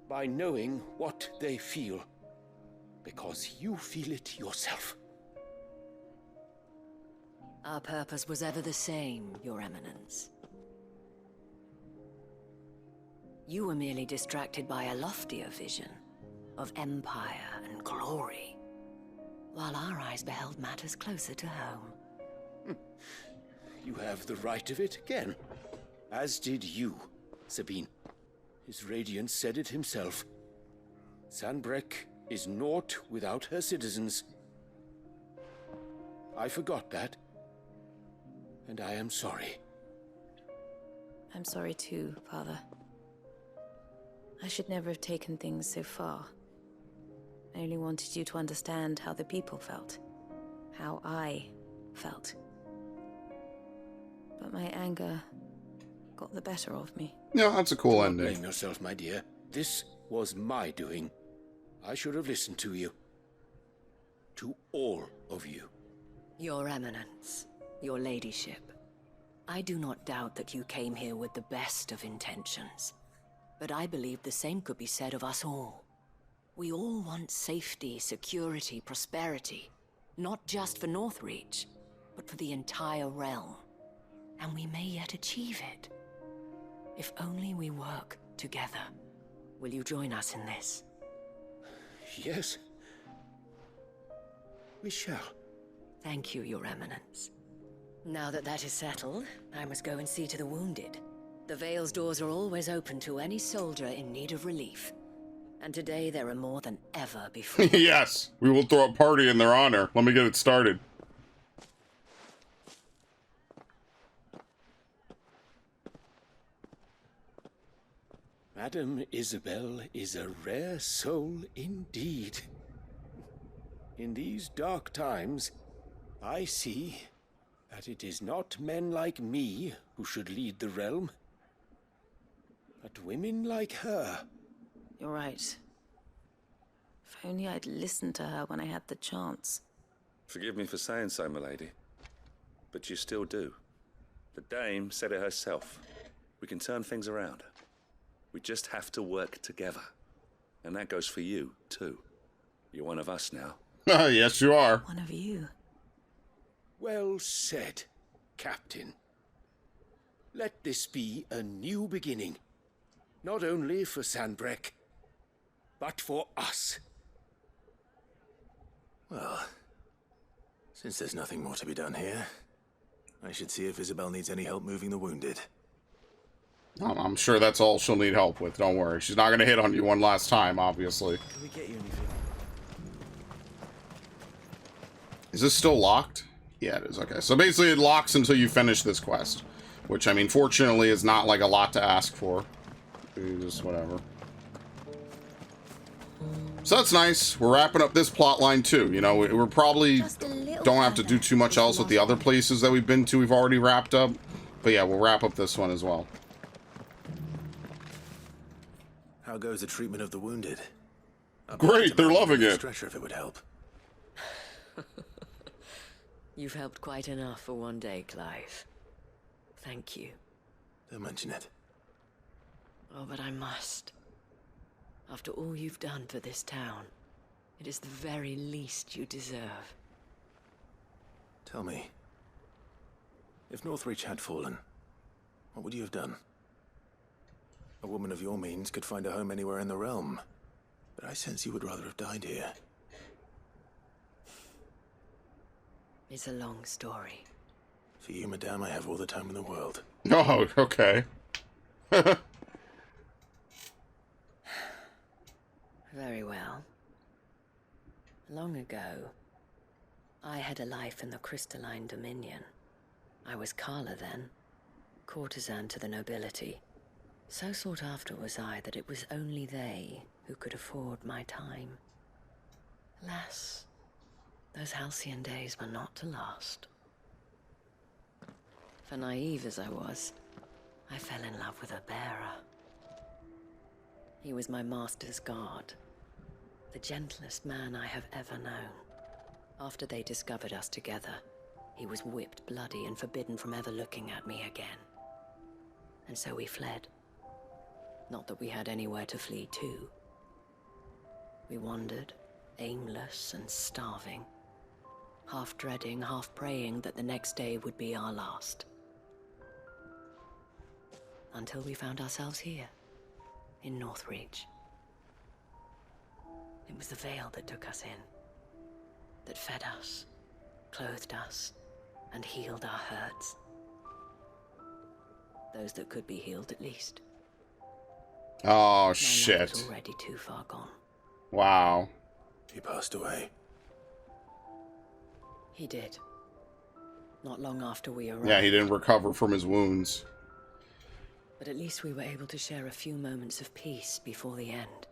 [SPEAKER 9] By knowing what they feel, because you feel it yourself.
[SPEAKER 17] Our purpose was ever the same, Your Eminence. You were merely distracted by a loftier vision of empire and glory, while our eyes beheld matters closer to home.
[SPEAKER 9] You have the right of it again, as did you, Sabine. His Radiance said it himself. Sanbreque is naught without her citizens. I forgot that, and I am sorry.
[SPEAKER 18] I'm sorry too, Father. I should never have taken things so far. I only wanted you to understand how the people felt. How I felt. But my anger got the better of me.
[SPEAKER 1] Yeah, that's a cool
[SPEAKER 9] Do not
[SPEAKER 1] ending.
[SPEAKER 9] blame yourself, my dear. This was my doing. I should have listened to you. To all of you.
[SPEAKER 17] Your Eminence, your Ladyship, I do not doubt that you came here with the best of intentions. But I believe the same could be said of us all. We all want safety, security, prosperity. Not just for Northreach, but for the entire realm. And we may yet achieve it. If only we work together. Will you join us in this?
[SPEAKER 9] Yes. We shall.
[SPEAKER 17] Thank you, Your Eminence. Now that that is settled, I must go and see to the wounded. The Vale's doors are always open to any soldier in need of relief. And today there are more than ever before.
[SPEAKER 1] Yes, we will throw a party in their honor. Let me get it started.
[SPEAKER 9] Madame Isabel is a rare soul indeed. In these dark times, I see that it is not men like me who should lead the realm, but women like her.
[SPEAKER 18] You're right. If only I'd listened to her when I had the chance.
[SPEAKER 20] Forgive me for saying so, milady, but you still do. The dame said it herself. We can turn things around. We just have to work together. And that goes for you, too. You're one of us now.
[SPEAKER 1] Yes, you are.
[SPEAKER 18] One of you.
[SPEAKER 9] Well said, Captain. Let this be a new beginning. Not only for Sanbreque, but for us.
[SPEAKER 3] Well, since there's nothing more to be done here, I should see if Isabel needs any help moving the wounded.
[SPEAKER 1] I'm sure that's all she'll need help with. Don't worry. She's not going to hit on you one last time, obviously.
[SPEAKER 16] Can we get you anything?
[SPEAKER 1] Is this still locked? Yeah, it is. Okay. So basically it locks until you finish this quest. Which, I mean, fortunately is not like a lot to ask for. Just whatever. So that's nice. We're wrapping up this plot line too. You know, we're probably don't have to do too much else with the other places that we've been to. We've already wrapped up. But yeah, we'll wrap up this one as well.
[SPEAKER 3] How goes the treatment of the wounded?
[SPEAKER 1] Great, they're loving it.
[SPEAKER 3] Stretcher if it would help.
[SPEAKER 17] You've helped quite enough for one day, Clive. Thank you.
[SPEAKER 3] Don't mention it.
[SPEAKER 17] Oh, but I must. After all you've done for this town, it is the very least you deserve.
[SPEAKER 3] Tell me, if Northreach had fallen, what would you have done? A woman of your means could find a home anywhere in the realm, but I sense you would rather have died here.
[SPEAKER 17] It's a long story.
[SPEAKER 3] For you, madame, I have all the time in the world.
[SPEAKER 1] Oh, okay.
[SPEAKER 17] Very well. Long ago, I had a life in the Crystalline Dominion. I was Carla then, courtesan to the nobility. So sought after was I that it was only they who could afford my time. Alas, those halcyon days were not to last. For naive as I was, I fell in love with a bearer. He was my master's guard, the gentlest man I have ever known. After they discovered us together, he was whipped bloody and forbidden from ever looking at me again. And so we fled. Not that we had anywhere to flee to. We wandered, aimless and starving, half dreading, half praying that the next day would be our last. Until we found ourselves here, in Northreach. It was the Veil that took us in, that fed us, clothed us, and healed our hurts. Those that could be healed at least.
[SPEAKER 1] Oh,
[SPEAKER 17] My
[SPEAKER 1] shit.
[SPEAKER 17] love was already too far gone.
[SPEAKER 1] Wow.
[SPEAKER 3] He passed away.
[SPEAKER 17] He did. Not long after we arrived.
[SPEAKER 1] Yeah, he didn't recover from his wounds.
[SPEAKER 17] But at least we were able to share a few moments of peace before the end.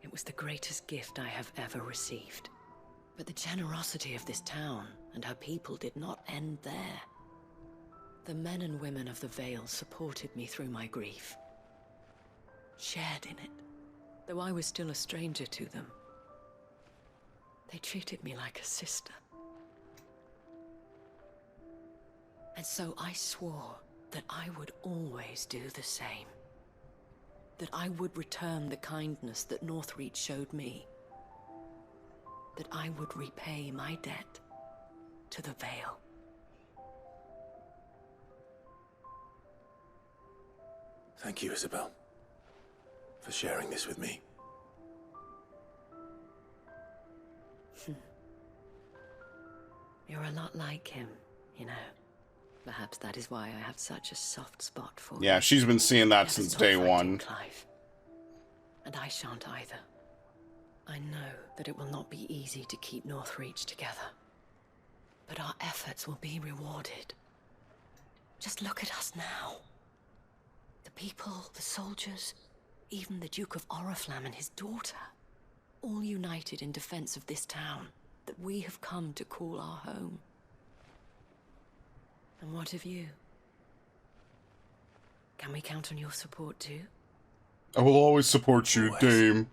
[SPEAKER 17] It was the greatest gift I have ever received. But the generosity of this town and her people did not end there. The men and women of the Vale supported me through my grief. Shared in it, though I was still a stranger to them. They treated me like a sister. And so I swore that I would always do the same. That I would return the kindness that Northreach showed me. That I would repay my debt to the Vale.
[SPEAKER 3] Thank you, Isabel, for sharing this with me.
[SPEAKER 17] You're a lot like him, you know. Perhaps that is why I have such a soft spot for
[SPEAKER 1] Yeah,
[SPEAKER 17] you.
[SPEAKER 1] she's been seeing that
[SPEAKER 17] Never
[SPEAKER 1] since
[SPEAKER 17] stop
[SPEAKER 1] day
[SPEAKER 17] fighting,
[SPEAKER 1] one.
[SPEAKER 17] Clive. And I shan't either. I know that it will not be easy to keep Northreach together. But our efforts will be rewarded. Just look at us now. The people, the soldiers, even the Duke of Oriflamme and his daughter. All united in defense of this town that we have come to call our home. And what of you? Can we count on your support too?
[SPEAKER 1] I will always support you, Dame.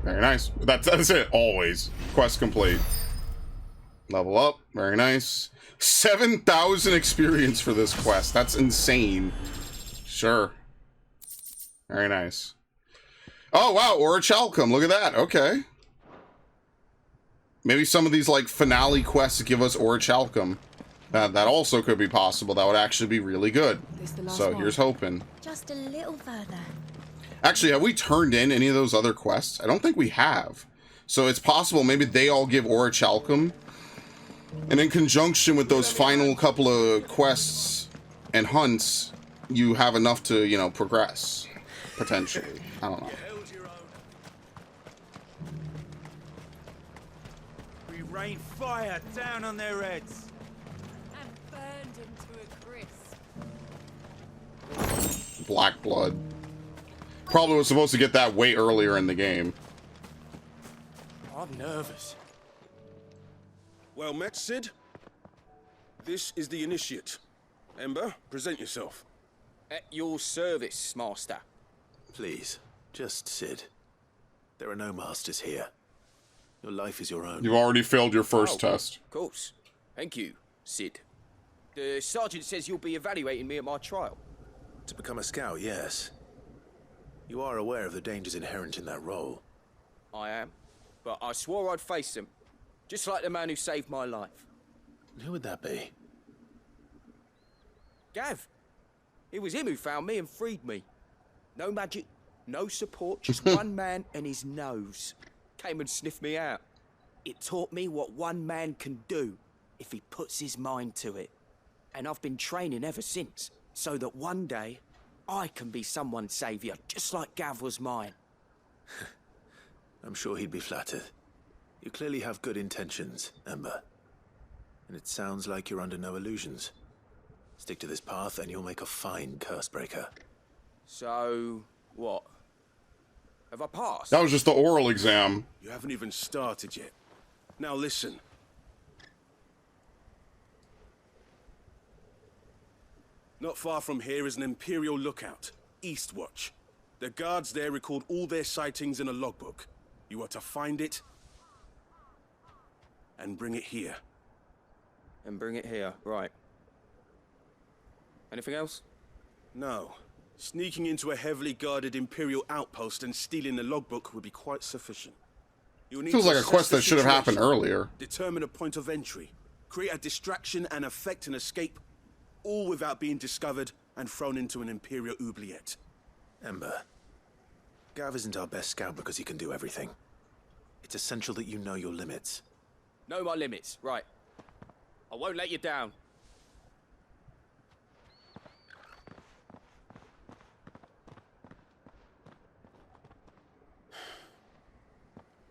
[SPEAKER 1] Very nice. That's it. Always. Quest complete. Level up. Very nice. 7,000 experience for this quest. That's insane. Sure. Very nice. Oh, wow. Orichalcum. Look at that. Okay. Maybe some of these, like, finale quests give us Orichalcum. That also could be possible. That would actually be really good. So here's hoping.
[SPEAKER 4] Just a little further.
[SPEAKER 1] Actually, have we turned in any of those other quests? I don't think we have. So it's possible maybe they all give Orichalcum. And in conjunction with those final couple of quests and hunts, you have enough to, you know, progress. Potentially. I don't know.
[SPEAKER 21] We rain fire down on their heads.
[SPEAKER 5] And burned into a crisp.
[SPEAKER 1] Black blood. Probably was supposed to get that way earlier in the game.
[SPEAKER 21] I'm nervous.
[SPEAKER 12] Well met, Sid. This is the initiate. Ember, present yourself.
[SPEAKER 22] At your service, Master.
[SPEAKER 3] Please, just Sid. There are no masters here. Your life is your own.
[SPEAKER 1] You've already failed your first test.
[SPEAKER 22] Of course. Thank you, Sid. The sergeant says you'll be evaluating me at my trial.
[SPEAKER 3] To become a scout, yes. You are aware of the dangers inherent in that role.
[SPEAKER 22] I am. But I swore I'd face them. Just like the man who saved my life.
[SPEAKER 3] Who would that be?
[SPEAKER 22] Gav. It was him who found me and freed me. No magic, no support, just one man and his nose. Came and sniffed me out. It taught me what one man can do if he puts his mind to it. And I've been training ever since, so that one day I can be someone's saviour, just like Gav was mine.
[SPEAKER 3] I'm sure he'd be flattered. You clearly have good intentions, Ember. And it sounds like you're under no illusions. Stick to this path and you'll make a fine curse breaker.
[SPEAKER 22] So, what?
[SPEAKER 12] Have I passed?
[SPEAKER 1] That was just the oral exam.
[SPEAKER 12] You haven't even started yet. Now listen. Not far from here is an Imperial lookout, Eastwatch. The guards there record all their sightings in a logbook. You are to find it and bring it here.
[SPEAKER 22] And bring it here, right. Anything else?
[SPEAKER 12] No. Sneaking into a heavily guarded Imperial outpost and stealing the logbook would be quite sufficient. You'll need
[SPEAKER 1] Feels
[SPEAKER 12] to
[SPEAKER 1] like a
[SPEAKER 12] assess
[SPEAKER 1] quest
[SPEAKER 12] the
[SPEAKER 1] that should have happened
[SPEAKER 12] situation,
[SPEAKER 1] earlier.
[SPEAKER 12] Determine a point of entry, create a distraction and effect an escape, all without being discovered and thrown into an Imperial oubliette.
[SPEAKER 3] Ember, Gav isn't our best scout because he can do everything. It's essential that you know your limits.
[SPEAKER 22] Know my limits, right. I won't let you down.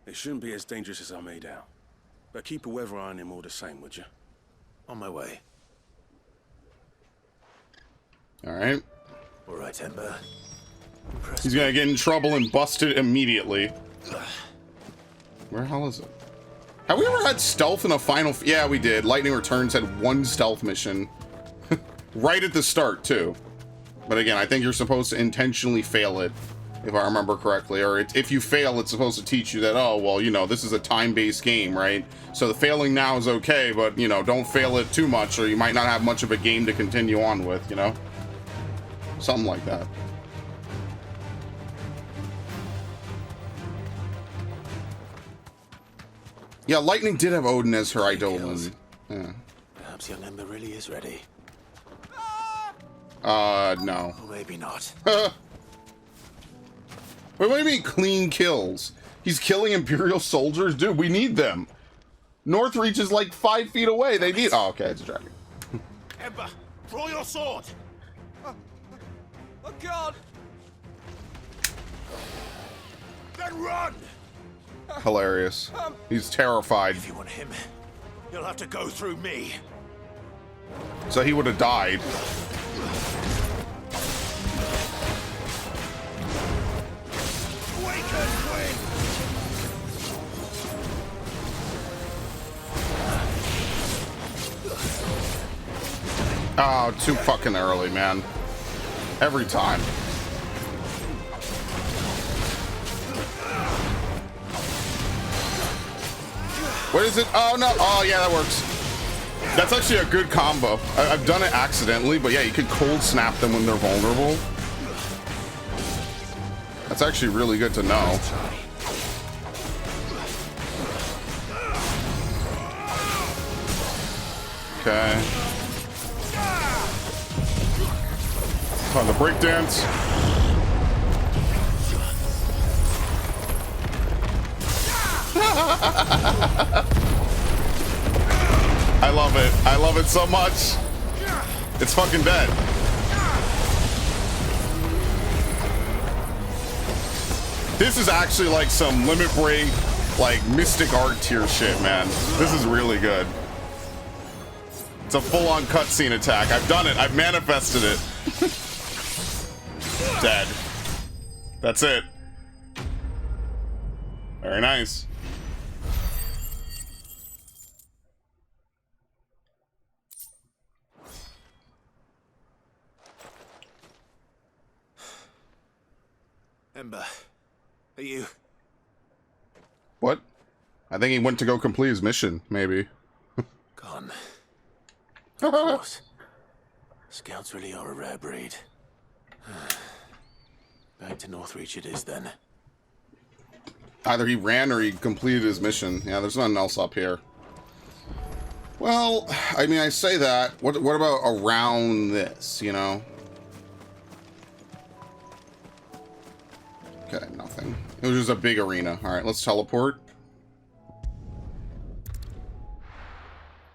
[SPEAKER 12] It shouldn't be as dangerous as I made out. But keep a weather eye on him all the same, would you?
[SPEAKER 3] On my way.
[SPEAKER 1] Alright.
[SPEAKER 3] Alright, Ember.
[SPEAKER 1] He's gonna get in trouble and busted immediately. Where the hell is it? Have we ever had stealth in a final? Yeah, we did. Lightning Returns had one stealth mission. Right at the start, too. But again, I think you're supposed to intentionally fail it, if I remember correctly. Or if you fail, it's supposed to teach you that, oh, well, you know, this is a time-based game, right? So the failing now is okay, but, you know, don't fail it too much, or you might not have much of a game to continue on with, you know? Something like that. Yeah, Lightning did have Odin as her Eidolon. Yeah.
[SPEAKER 3] Perhaps young Ember really is ready.
[SPEAKER 1] No.
[SPEAKER 3] Or maybe not.
[SPEAKER 1] Wait, what do you mean clean kills? He's killing Imperial soldiers? Dude, we need them. Northreach is like 5 feet away. They need... Oh, okay, it's a dragon.
[SPEAKER 19] Ember, draw your sword!
[SPEAKER 22] Oh, God!
[SPEAKER 19] Then run!
[SPEAKER 1] Hilarious. He's terrified.
[SPEAKER 19] If you want him, you'll have to go through me.
[SPEAKER 1] So he would have died. Oh, too fucking early, man. Every time. What is it? Oh, no. Oh, yeah, that works. That's actually a good combo. I've done it accidentally, but yeah, you could cold snap them when they're vulnerable. That's actually really good to know. Okay. On the breakdance. I love it. I love it so much. It's fucking dead. This is actually like some Limit Break, like Mystic Art tier shit, man. This is really good. It's a full-on cutscene attack. I've done it. I've manifested it. Dead. That's it. Very nice.
[SPEAKER 3] Ember, are you...
[SPEAKER 1] What? I think he went to go complete his mission, maybe.
[SPEAKER 3] Gone. Of course. Scouts really are a rare breed. Back to Northreach it is, then.
[SPEAKER 1] Either he ran or he completed his mission. Yeah, there's nothing else up here. Well, I mean, I say that. What about around this, you know? Okay, nothing. It was just a big arena. Alright, let's teleport.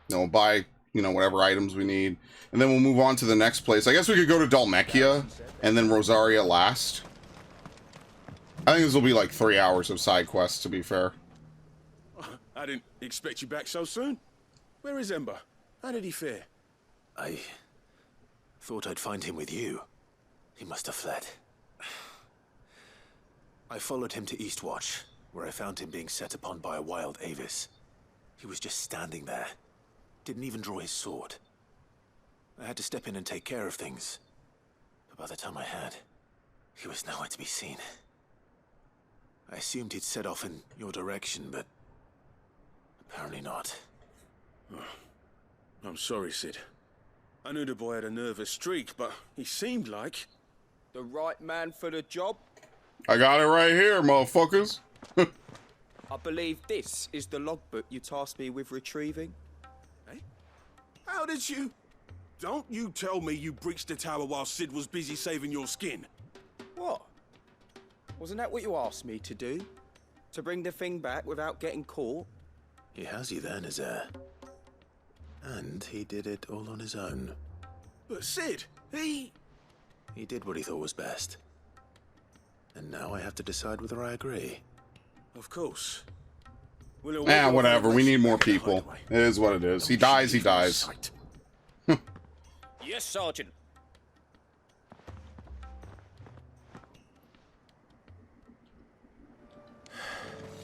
[SPEAKER 1] Then we'll buy, you know, whatever items we need. And then we'll move on to the next place. I guess we could go to Dhalmekia and then Rosaria last. I think this will be like 3 hours of side quests, to be fair.
[SPEAKER 12] I didn't expect you back so soon. Where is Ember? How did he fare?
[SPEAKER 3] I thought I'd find him with you. He must have fled. I followed him to Eastwatch, where I found him being set upon by a wild Avis. He was just standing there. Didn't even draw his sword. I had to step in and take care of things. But by the time I had, he was nowhere to be seen. I assumed he'd set off in your direction, but apparently not.
[SPEAKER 12] I'm sorry, Sid. I knew the boy had a nervous streak, but he seemed like...
[SPEAKER 22] The right man for the job?
[SPEAKER 1] I got it right here, motherfuckers.
[SPEAKER 22] I believe this is the logbook you tasked me with retrieving.
[SPEAKER 12] Eh? How did you... Don't you tell me you breached the tower while Sid was busy saving your skin.
[SPEAKER 22] What? Wasn't that what you asked me to do? To bring the thing back without getting caught?
[SPEAKER 3] He has you there, Nazaire. And he did it all on his own.
[SPEAKER 12] But Sid, he
[SPEAKER 3] did what he thought was best. And now I have to decide whether I agree.
[SPEAKER 12] Of course.
[SPEAKER 1] Whatever. We need more people. It is what it is. He dies, he dies.
[SPEAKER 19] Yes, Sergeant.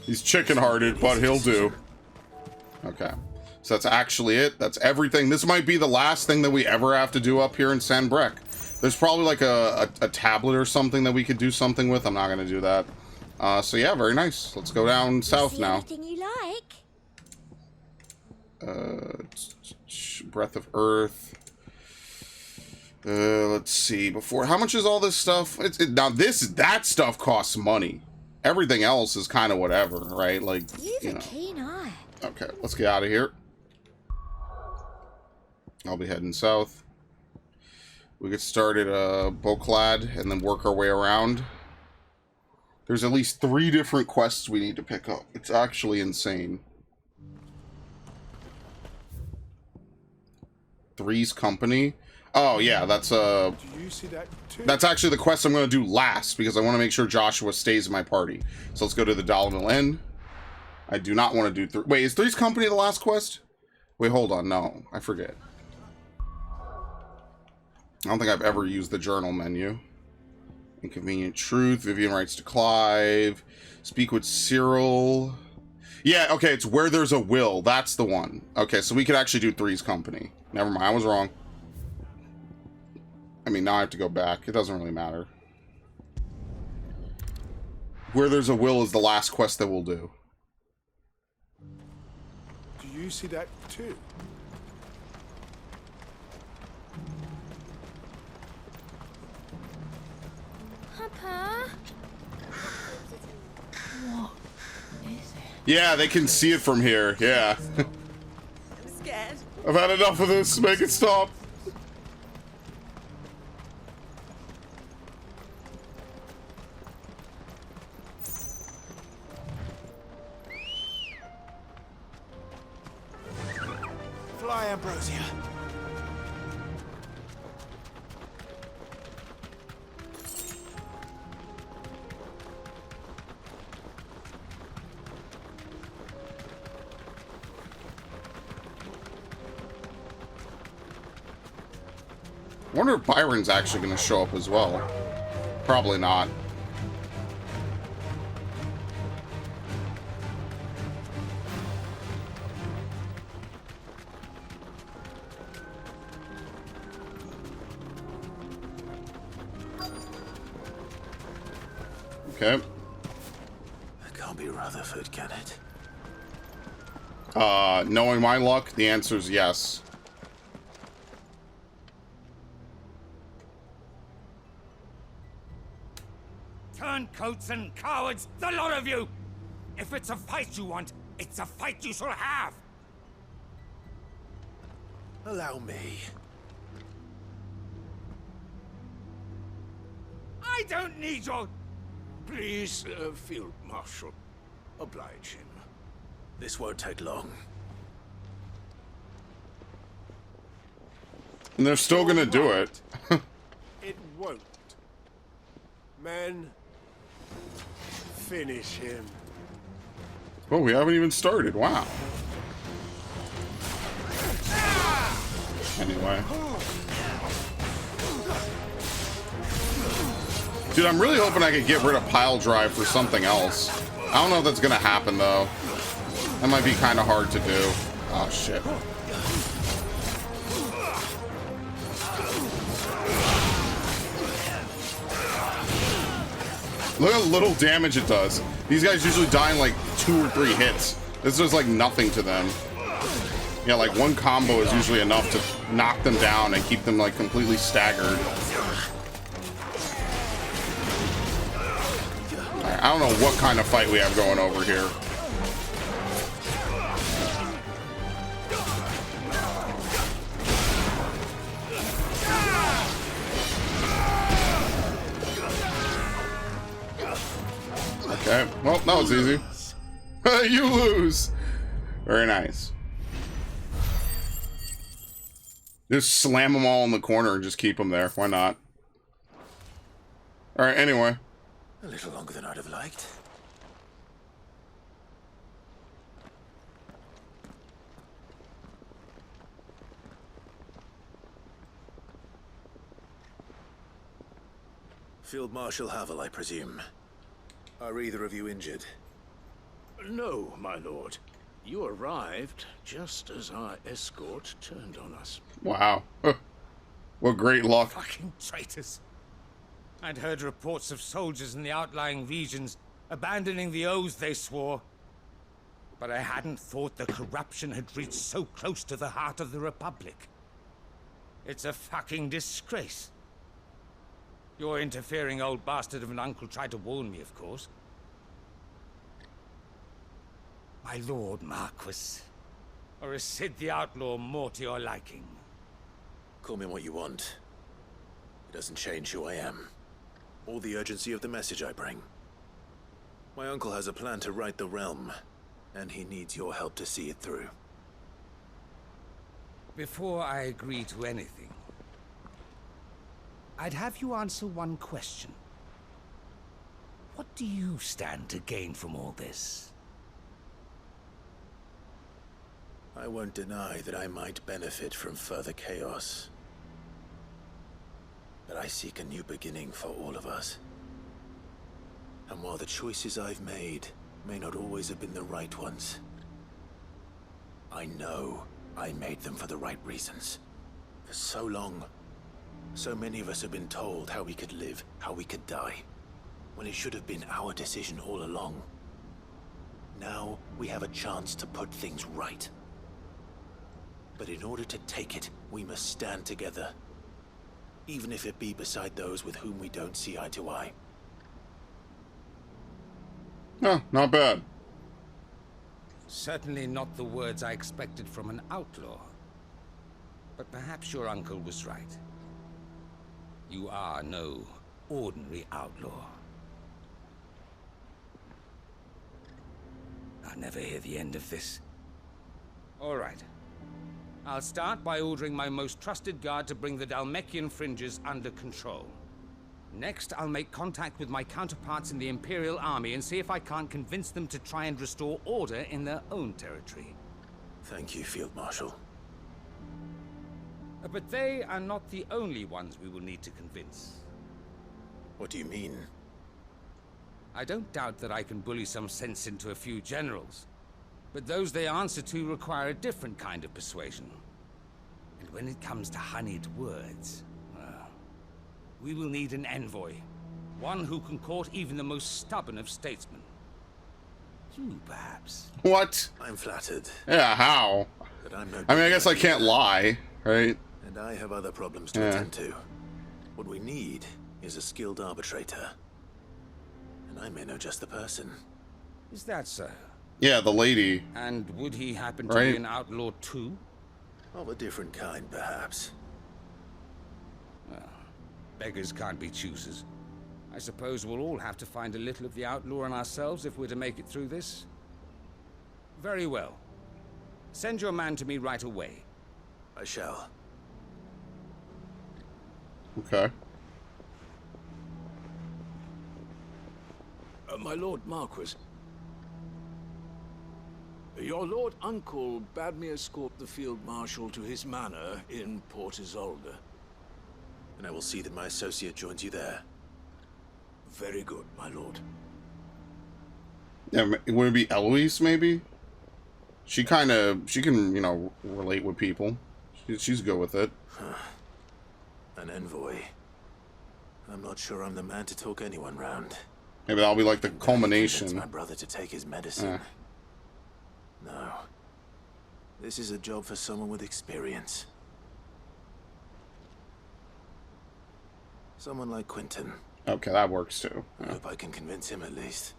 [SPEAKER 1] He's chicken-hearted, but he'll do. Okay. So that's actually it. That's everything. This might be the last thing that we ever have to do up here in San Brec. There's probably like a tablet or something that we could do something with. I'm not going to do that. So yeah, very nice. Let's go down south now.
[SPEAKER 4] Anything you like?
[SPEAKER 1] Breath of Earth. Let's see. Before, how much is all this stuff? That stuff costs money. Everything else is kind of whatever, right? Like,
[SPEAKER 4] You've a keen eye.
[SPEAKER 1] Okay, let's get out of here. I'll be heading south. We get started Beauclad and then work our way around. There's at least 3 different quests we need to pick up. It's actually insane. Three's Company. Oh yeah, that's
[SPEAKER 12] Do you see that too?
[SPEAKER 1] that's actually the quest I'm going to do last because I want to make sure Joshua stays in my party. So let's go to the Dollar Mill Inn. I do not want to do Wait, is Three's Company the last quest? Wait, hold on. No, I forget. I don't think I've ever used the journal menu. Inconvenient Truth. Vivian writes to Clive. Speak with Cyril. Yeah, okay, it's Where There's a Will. That's the one. Okay, so we could actually do Three's Company. Never mind, I was wrong. I mean, now I have to go back. It doesn't really matter. Where There's a Will is the last quest that we'll do.
[SPEAKER 12] Do you see that too?
[SPEAKER 4] Papa?
[SPEAKER 13] What is it?
[SPEAKER 1] Yeah, they can see it from here. Yeah.
[SPEAKER 18] I'm scared.
[SPEAKER 1] I've had enough of this. Make it stop.
[SPEAKER 22] Fly, Ambrosia.
[SPEAKER 1] I wonder if Byron's actually going to show up as well. Probably not. Okay.
[SPEAKER 3] That can't be Rutherford, can it?
[SPEAKER 1] Knowing my luck, the answer is yes.
[SPEAKER 19] Turncoats and cowards, the lot of you! If it's a fight you want, it's a fight you shall have!
[SPEAKER 3] Allow me.
[SPEAKER 19] I don't need your...
[SPEAKER 12] Please, Field Marshal, oblige him.
[SPEAKER 3] This won't take long.
[SPEAKER 1] And they're still gonna do it.
[SPEAKER 12] It won't. Men, finish him.
[SPEAKER 1] Oh, we haven't even started. Wow. Anyway. Dude, I'm really hoping I could get rid of pile drive for something else. I don't know if that's gonna happen though. That might be kind of hard to do. Oh shit. Look how little damage it does. These guys usually die in like 2 or 3 hits. This is like nothing to them. Yeah, like one combo is usually enough to knock them down and keep them like completely staggered. Right, I don't know what kind of fight we have going over here. Okay, well, that was easy. You lose. Very nice. Just slam them all in the corner and just keep them there. Why not? All right, anyway.
[SPEAKER 3] A little longer than I'd have liked. Field Marshal Havel, I presume. Are either of you injured?
[SPEAKER 19] No, my lord. You arrived just as our escort turned on us.
[SPEAKER 1] Wow. What great luck.
[SPEAKER 21] Fucking traitors. I'd heard reports of soldiers in the outlying regions abandoning the oaths they swore. But I hadn't thought the corruption had reached so close to the heart of the Republic. It's a fucking disgrace. Your interfering old bastard of an uncle tried to warn me, of course. My lord Marquis. Or is Sid the Outlaw more to your liking?
[SPEAKER 3] Call me what you want. It doesn't change who I am. Or the urgency of the message I bring. My uncle has a plan to right the realm, and he needs your help to see it through.
[SPEAKER 21] Before I agree to anything, I'd have you answer one question. What do you stand to gain from all this?
[SPEAKER 3] I won't deny that I might benefit from further chaos. But I seek a new beginning for all of us. And while the choices I've made may not always have been the right ones, I know I made them for the right reasons. For so long, so many of us have been told how we could live, how we could die, when it should have been our decision all along. Now we have a chance to put things right. But in order to take it, we must stand together. Even if it be beside those with whom we don't see eye to eye.
[SPEAKER 1] Oh, not bad.
[SPEAKER 21] Certainly not the words I expected from an outlaw. But perhaps your uncle was right. You are no ordinary outlaw. I'll never hear the end of this. All right. I'll start by ordering my most trusted guard to bring the Dalmekian fringes under control. Next, I'll make contact with my counterparts in the Imperial Army and see if I can't convince them to try and restore order in their own territory.
[SPEAKER 3] Thank you, Field Marshal.
[SPEAKER 21] But they are not the only ones we will need to convince.
[SPEAKER 3] What do you mean?
[SPEAKER 21] I don't doubt that I can bully some sense into a few generals. But those they answer to require a different kind of persuasion. And when it comes to honeyed words, well, we will need an envoy. One who can court even the most stubborn of statesmen. You, perhaps.
[SPEAKER 1] What?
[SPEAKER 3] I'm flattered.
[SPEAKER 1] Yeah, how?
[SPEAKER 3] But I'm no
[SPEAKER 1] I mean, I guess I can't lie, right?
[SPEAKER 3] And I have other problems to attend to. What we need is a skilled arbitrator. And I may know just the person.
[SPEAKER 21] Is that so?
[SPEAKER 1] Yeah, the lady.
[SPEAKER 21] And would he happen to
[SPEAKER 1] Right.
[SPEAKER 21] be an outlaw too?
[SPEAKER 3] Of a different kind, perhaps.
[SPEAKER 21] Well, beggars can't be choosers. I suppose we'll all have to find a little of the outlaw in ourselves if we're to make it through this. Very well. Send your man to me right away.
[SPEAKER 3] I shall.
[SPEAKER 1] Okay.
[SPEAKER 19] My Lord Marquis. Your Lord Uncle bade me escort the Field Marshal to his manor in Port Isolde.
[SPEAKER 3] And I will see that my associate joins you there.
[SPEAKER 2] Very good, my lord.
[SPEAKER 1] Yeah, would it be Eloise, maybe? She can, you know, relate with people. She's good with it.
[SPEAKER 3] An envoy. I'm not sure I'm the man to talk anyone round.
[SPEAKER 1] Maybe that'll be like the
[SPEAKER 3] Convince
[SPEAKER 1] culmination.
[SPEAKER 3] my brother to take his medicine. No. This is a job for someone with experience. Someone like Quentin.
[SPEAKER 1] Okay, that works too.
[SPEAKER 3] I hope I can convince him at least.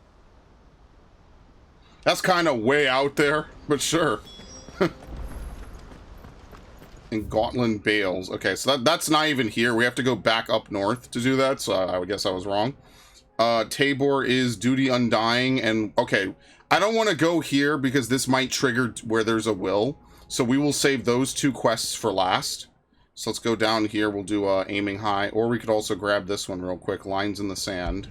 [SPEAKER 1] That's kind of way out there, but sure. And Gotland Bales. Okay, so that's not even here. We have to go back up north to do that, so I guess I was wrong. Tabor is Duty Undying, and okay, I don't want to go here because this might trigger where there's a will, so we will save those two quests for last. So let's go down here, we'll do Aiming High, or we could also grab this one real quick, Lines in the Sand.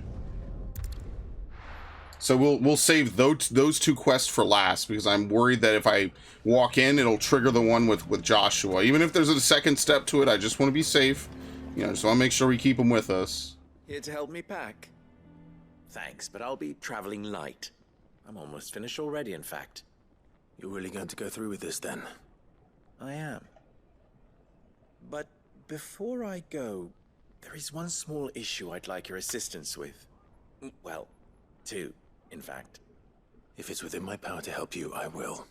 [SPEAKER 1] So we'll save those two quests for last, because I'm worried that if I walk in, it'll trigger the one with Joshua. Even if there's a second step to it, I just want to be safe. You know, just want to make sure we keep him with us.
[SPEAKER 8] Here to help me pack? Thanks, but I'll be traveling light. I'm almost finished already, in fact.
[SPEAKER 3] You're really going to go through with this, then?
[SPEAKER 8] I am. But before I go, there is one small issue I'd like your assistance with. Well, two. In fact,
[SPEAKER 3] if it's within my power to help you, I will.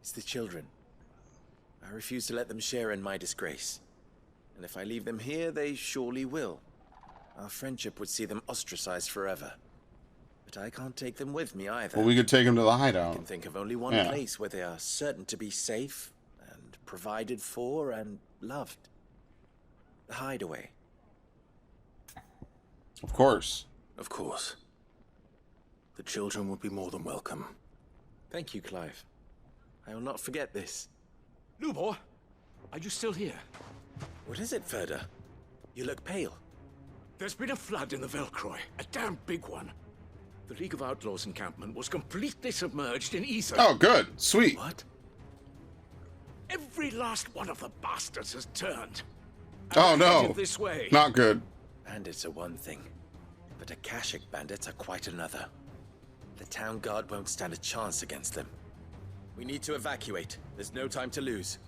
[SPEAKER 8] It's the children. I refuse to let them share in my disgrace. And if I leave them here, they surely will. Our friendship would see them ostracized forever. But I can't take them with me either.
[SPEAKER 1] Well, we could take them to the hideout.
[SPEAKER 8] I can think of only one place where they are certain to be safe and provided for and loved. The hideaway.
[SPEAKER 1] Of course.
[SPEAKER 3] Of course. The children would be more than welcome.
[SPEAKER 8] Thank you, Clive. I will not forget this.
[SPEAKER 2] Lubor, are you still here?
[SPEAKER 8] What is it, Ferda? You look pale.
[SPEAKER 2] There's been a flood in the Velcroy, a damn big one. The League of Outlaws encampment was completely submerged in ether.
[SPEAKER 1] Oh, good. Sweet.
[SPEAKER 8] What?
[SPEAKER 2] Every last one of the bastards has turned.
[SPEAKER 1] Oh, no.
[SPEAKER 2] This way.
[SPEAKER 1] Not good.
[SPEAKER 8] Bandits are one thing, but Akashic bandits are quite another. The town guard won't stand a chance against them. We need to evacuate. There's no time to lose.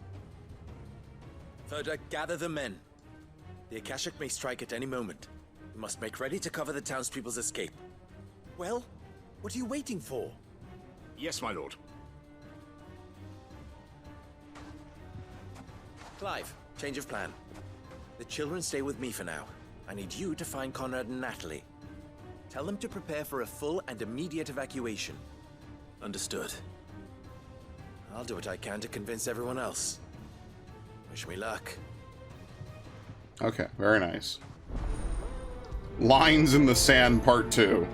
[SPEAKER 8] Ferda, gather the men. The Akashic may strike at any moment. We must make ready to cover the townspeople's escape. Well, what are you waiting for?
[SPEAKER 2] Yes, my lord.
[SPEAKER 8] Clive, change of plan. The children stay with me for now. I need you to find Conrad and Natalie. Tell them to prepare for a full and immediate evacuation.
[SPEAKER 3] Understood.
[SPEAKER 8] I'll do what I can to convince everyone else. Wish me luck.
[SPEAKER 1] Okay, very nice. Lines in the Sand Part 2.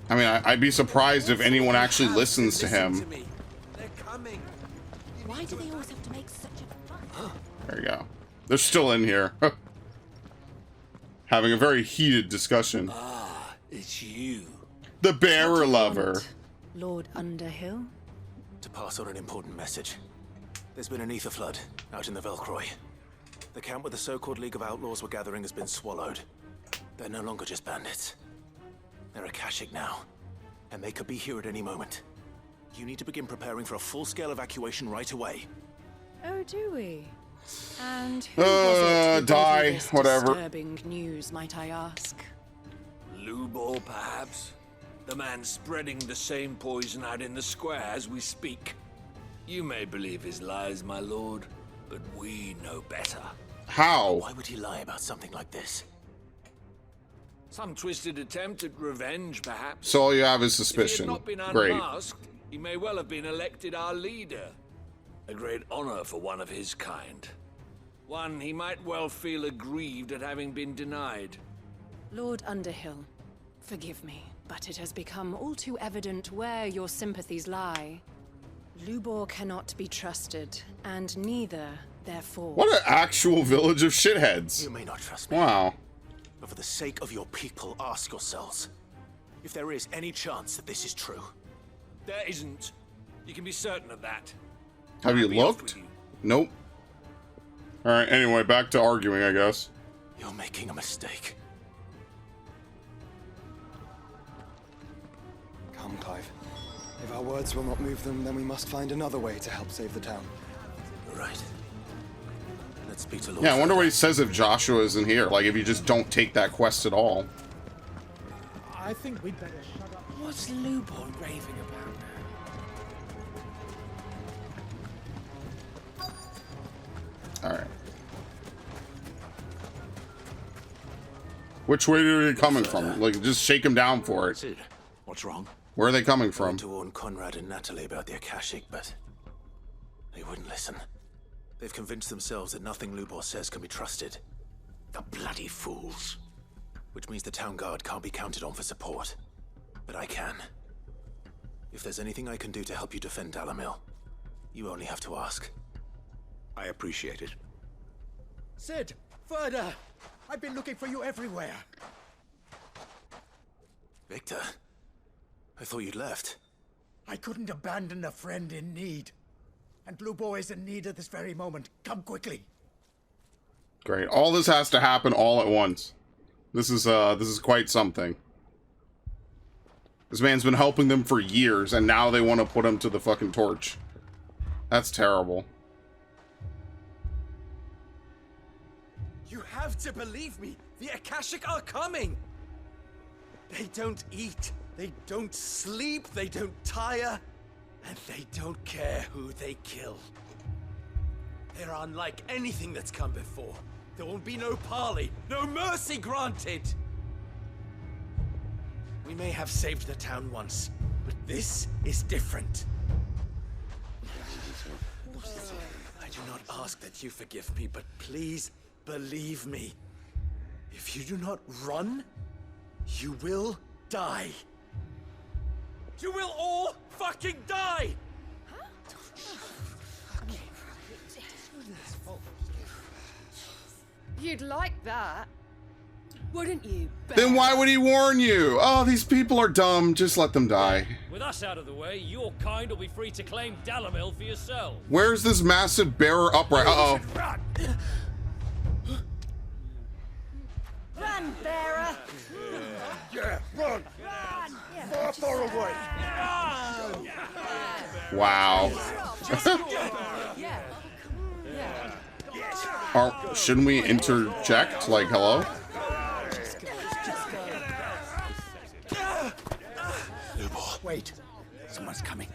[SPEAKER 1] I mean, I'd be surprised if anyone actually listens to him.
[SPEAKER 8] They're coming.
[SPEAKER 18] Why do they always have to make such a fuss?
[SPEAKER 1] There you go. They're still in here. Having a very heated discussion.
[SPEAKER 7] Ah, it's you.
[SPEAKER 1] The bearer lover.
[SPEAKER 13] Lord Underhill?
[SPEAKER 3] To pass on an important message. There's been an ether flood out in the Velcroy. The camp where the so-called League of Outlaws were gathering has been swallowed. They're no longer just bandits. They're Akashic now, and they could be here at any moment. You need to begin preparing for a full-scale evacuation right away.
[SPEAKER 11] Oh, do we? And who was it who gave you this
[SPEAKER 1] whatever.
[SPEAKER 11] disturbing news, might I ask?
[SPEAKER 7] Lubor, perhaps? The man spreading the same poison out in the square as we speak. You may believe his lies, my lord, but we know better.
[SPEAKER 1] How?
[SPEAKER 3] Why would he lie about something like this?
[SPEAKER 7] Some twisted attempt at revenge, perhaps.
[SPEAKER 1] So all you have is
[SPEAKER 7] If he
[SPEAKER 1] suspicion.
[SPEAKER 7] had not been
[SPEAKER 1] Great.
[SPEAKER 7] unmasked, he may well have been elected our leader. A great honor for one of his kind. One he might well feel aggrieved at having been denied.
[SPEAKER 11] Lord Underhill, forgive me, but it has become all too evident where your sympathies lie. Lubor cannot be trusted, and neither, therefore...
[SPEAKER 1] What an actual village of shitheads.
[SPEAKER 3] You may not trust me.
[SPEAKER 1] Wow.
[SPEAKER 3] But for the sake of your people, ask yourselves if there is any chance that this is true.
[SPEAKER 7] There isn't. You can be certain of that.
[SPEAKER 1] Have you
[SPEAKER 7] I'll be off
[SPEAKER 1] looked?
[SPEAKER 7] with you.
[SPEAKER 1] Nope. Alright, anyway, back to arguing, I guess.
[SPEAKER 3] You're making a mistake.
[SPEAKER 10] Come, Clive. If our words will not move them, then we must find another way to help save the town.
[SPEAKER 3] Right. Let's speak to Lord.
[SPEAKER 1] Yeah, I wonder what he says if Joshua isn't here. Like, if you just don't take that quest at all.
[SPEAKER 15] I think we'd better shut up.
[SPEAKER 8] What's Lubor raving about?
[SPEAKER 1] Alright. Which way are they coming from? Like, just shake him down for it.
[SPEAKER 3] Sid, what's wrong?
[SPEAKER 1] Where are they coming
[SPEAKER 3] I
[SPEAKER 1] from?
[SPEAKER 3] went to warn Conrad and Natalie about the Akashic, but they wouldn't listen. They've convinced themselves that nothing Lubor says can be trusted. The bloody fools. Which means the town guard can't be counted on for support. But I can. If there's anything I can do to help you defend Dalamil, you only have to ask.
[SPEAKER 2] I appreciate it.
[SPEAKER 15] Sid, further! I've been looking for you everywhere.
[SPEAKER 3] Victor, I thought you'd left.
[SPEAKER 15] I couldn't abandon a friend in need. And Lubor is in need at this very moment. Come quickly.
[SPEAKER 1] Great. All this has to happen all at once. This is quite something. This man's been helping them for years, and now they want to put him to the fucking torch. That's terrible.
[SPEAKER 8] You have to believe me. The Akashic are coming. They don't eat. They don't sleep. They don't tire. And they don't care who they kill. They're unlike anything that's come before. There won't be no parley, no mercy granted. We may have saved the town once, but this is different. I do not ask that you forgive me, but please believe me. If you do not run, you will die. You will all fucking die!
[SPEAKER 6] You'd like that, wouldn't you?
[SPEAKER 1] Then why would he warn you? Oh, these people are dumb. Just let them die.
[SPEAKER 14] With us out of the way, your kind will be free to claim Dalamil for yourself.
[SPEAKER 1] Where's this massive bearer upright? Uh-oh.
[SPEAKER 6] Run, bearer!
[SPEAKER 19] Yeah, run! Far, far away!
[SPEAKER 1] Wow. Shouldn't we interject? Like, hello?
[SPEAKER 2] Wait, someone's coming.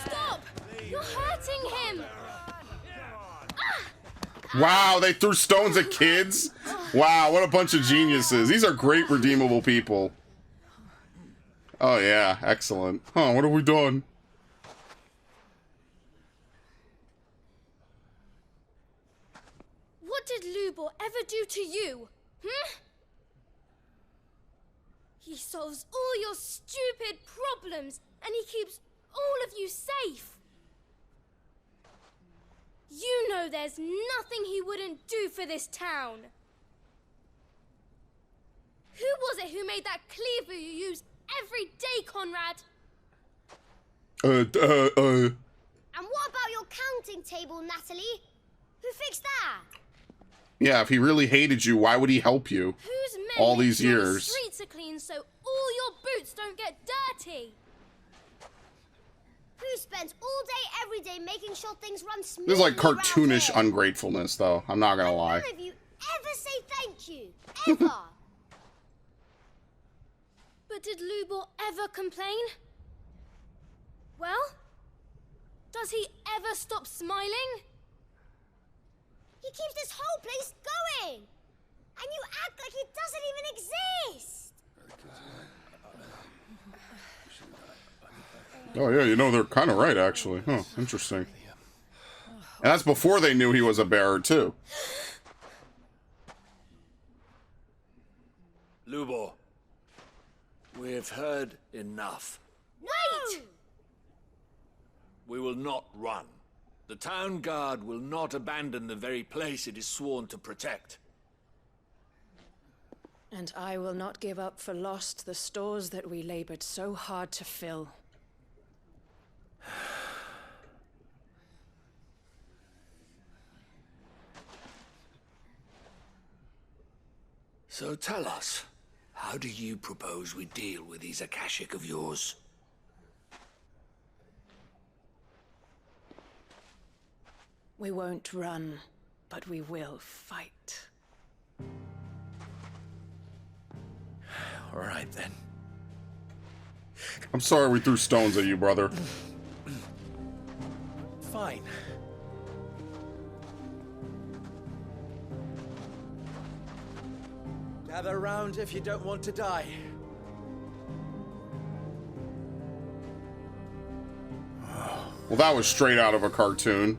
[SPEAKER 4] Stop! You're hurting him!
[SPEAKER 1] Wow, they threw stones at kids? Wow, what a bunch of geniuses. These are great redeemable people. Oh yeah, excellent. Huh, what have we done?
[SPEAKER 4] What did Lubor ever do to you? He solves all your stupid problems, and he keeps all of you safe. You know there's nothing he wouldn't do for this town. Who was it who made that cleaver you use every day, Conrad? And what about your counting table, Natalie? Who fixed that?
[SPEAKER 1] Yeah, if he really hated you, why would he help you?
[SPEAKER 4] Whose men
[SPEAKER 1] all
[SPEAKER 4] make
[SPEAKER 1] these
[SPEAKER 4] sure the
[SPEAKER 1] years?
[SPEAKER 4] streets are clean so all your boots don't get dirty? Who spends all day, every day making sure things run smoothly?
[SPEAKER 1] This is like
[SPEAKER 4] around
[SPEAKER 1] cartoonish
[SPEAKER 4] here?
[SPEAKER 1] ungratefulness, though. I'm not gonna lie.
[SPEAKER 4] None of you ever say thank you, ever. But did Lubor ever complain? Well, does he ever stop smiling? He keeps this whole place going, and you act like it doesn't even exist.
[SPEAKER 1] Oh yeah, you know, they're kind of right, actually. Huh, interesting. And that's before they knew he was a bearer, too.
[SPEAKER 9] Lubor, we've heard enough.
[SPEAKER 4] Wait!
[SPEAKER 9] We will not run. The town guard will not abandon the very place it is sworn to protect.
[SPEAKER 11] And I will not give up for lost the stores that we labored so hard to fill.
[SPEAKER 2] So tell us, how do you propose we deal with these Akashic of yours?
[SPEAKER 11] We won't run, but we will fight.
[SPEAKER 8] All right, then.
[SPEAKER 1] I'm sorry we threw stones at you, brother.
[SPEAKER 8] Fine. Gather around if you don't want to die.
[SPEAKER 1] Well, that was straight out of a cartoon.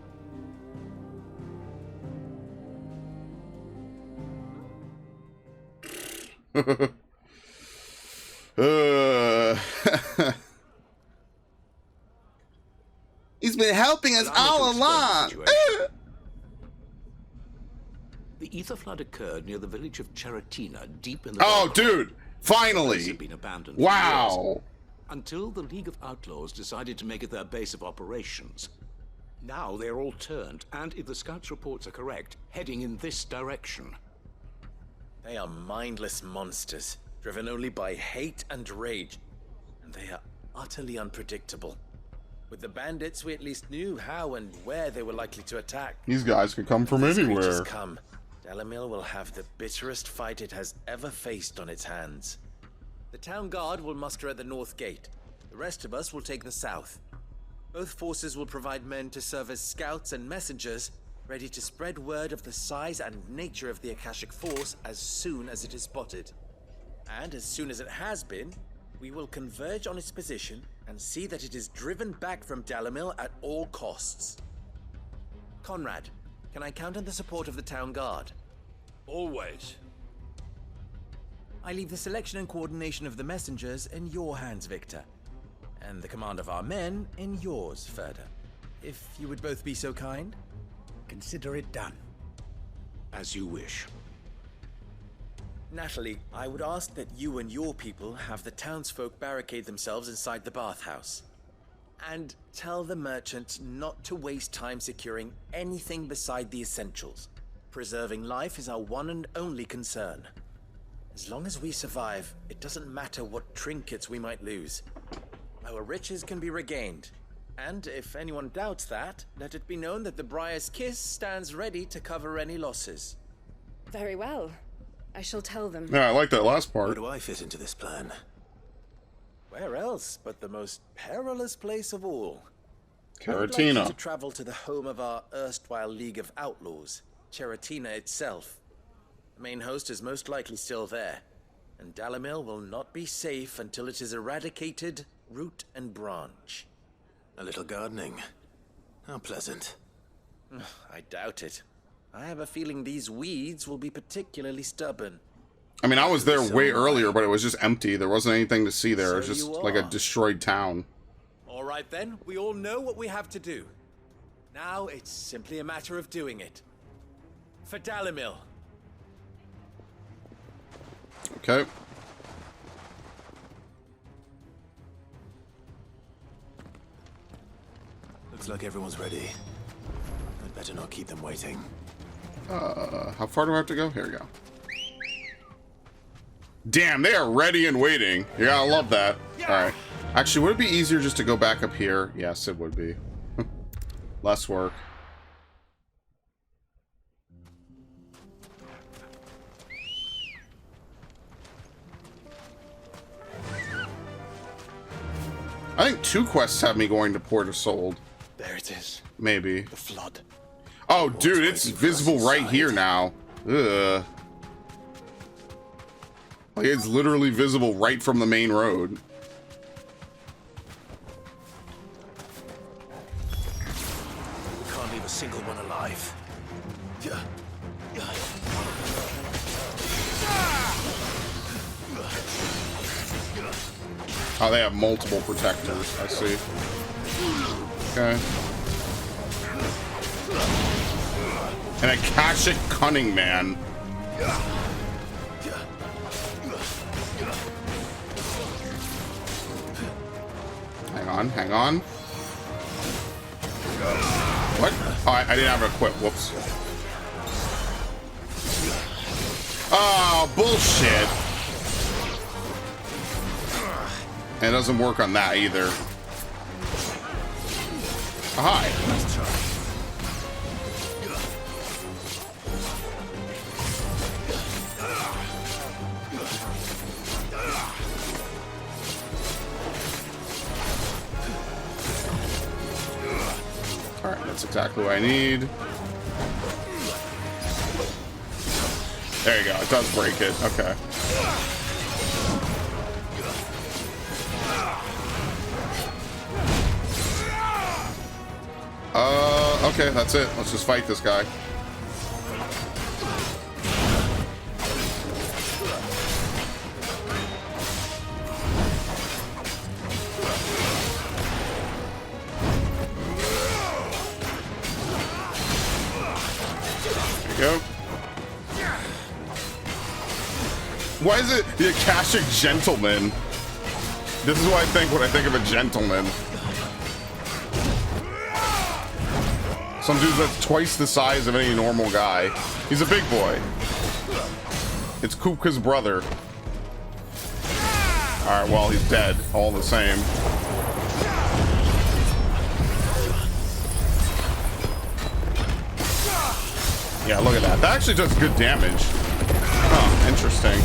[SPEAKER 1] He's been helping us all along.
[SPEAKER 2] The ether flood occurred near the village of Cheratina, deep in the...
[SPEAKER 1] Oh, dude! Finally!
[SPEAKER 2] Had been abandoned
[SPEAKER 1] wow!
[SPEAKER 2] for years, until the League of Outlaws decided to make it their base of operations. Now they're all turned, and if the scouts' reports are correct, heading in this direction.
[SPEAKER 8] They are mindless monsters, driven only by hate and rage. And they are utterly unpredictable. With the bandits, we at least knew how and where they were likely to attack.
[SPEAKER 1] These guys could come from anywhere.
[SPEAKER 8] Come, Dalamil will have the bitterest fight it has ever faced on its hands. The town guard will muster at the north gate. The rest of us will take the south. Both forces will provide men to serve as scouts and messengers, ready to spread word of the size and nature of the Akashic force as soon as it is spotted. And as soon as it has been, we will converge on its position and see that it is driven back from Dalamil at all costs. Conrad, can I count on the support of the town guard?
[SPEAKER 9] Always.
[SPEAKER 8] I leave the selection and coordination of the messengers in your hands, Victor. And the command of our men in yours, Ferda. If you would both be so kind.
[SPEAKER 15] Consider it done.
[SPEAKER 2] As you wish.
[SPEAKER 8] Natalie, I would ask that you and your people have the townsfolk barricade themselves inside the bathhouse. And tell the merchant not to waste time securing anything beside the essentials. Preserving life is our one and only concern. As long as we survive, it doesn't matter what trinkets we might lose. Our riches can be regained. And if anyone doubts that, let it be known that the Briar's Kiss stands ready to cover any losses.
[SPEAKER 11] Very well. I shall tell them.
[SPEAKER 1] Yeah, I like that last part.
[SPEAKER 3] Where do I fit into this plan?
[SPEAKER 8] Where else but the most perilous place of all? I would like
[SPEAKER 1] Cheratina.
[SPEAKER 8] you to travel to the home of our erstwhile League of Outlaws, Cheratina itself. The main host is most likely still there, and Dalamil will not be safe until it is eradicated root and branch.
[SPEAKER 3] A little gardening. How pleasant.
[SPEAKER 8] I doubt it. I have a feeling these weeds will be particularly stubborn.
[SPEAKER 1] I mean, I was there way earlier, but it was just empty. There wasn't anything to see there. It was
[SPEAKER 8] So
[SPEAKER 1] just
[SPEAKER 8] you
[SPEAKER 1] like a
[SPEAKER 8] are.
[SPEAKER 1] destroyed town.
[SPEAKER 8] All right then, we all know what we have to do. Now it's simply a matter of doing it. For Dalamil.
[SPEAKER 1] Okay.
[SPEAKER 3] Looks like everyone's ready. I'd better not keep them waiting.
[SPEAKER 1] How far do I have to go? Here we go. Damn, they are ready and waiting. You gotta love that. Alright. Actually, would it be easier just to go back up here? Yes, it would be. Less work. I think 2 quests have me going to Port of Sold.
[SPEAKER 10] There it is.
[SPEAKER 1] Maybe.
[SPEAKER 10] The flood.
[SPEAKER 1] Oh, dude, it's visible right here now. Ugh. Like, it's literally visible right from the main road.
[SPEAKER 3] We can't leave a single one alive.
[SPEAKER 1] Oh, they have multiple protectors. I see. Okay. An Akashic Cunning Man. Hang on, hang on. What? Oh, I didn't have it equipped. Whoops. Oh, Oh, bullshit. And it doesn't work on that either. Hi. Alright, that's exactly what I need. There you go, it does break it. Okay. Okay, that's it. Let's just fight this guy. There you go. Why is it the Akashic Gentleman? This is what I think when I think of a gentleman. Some dude that's twice the size of any normal guy. He's a big boy. It's Kupka's brother. Alright, well, he's dead. All the same. Yeah, look at that. That actually does good damage. Huh, interesting.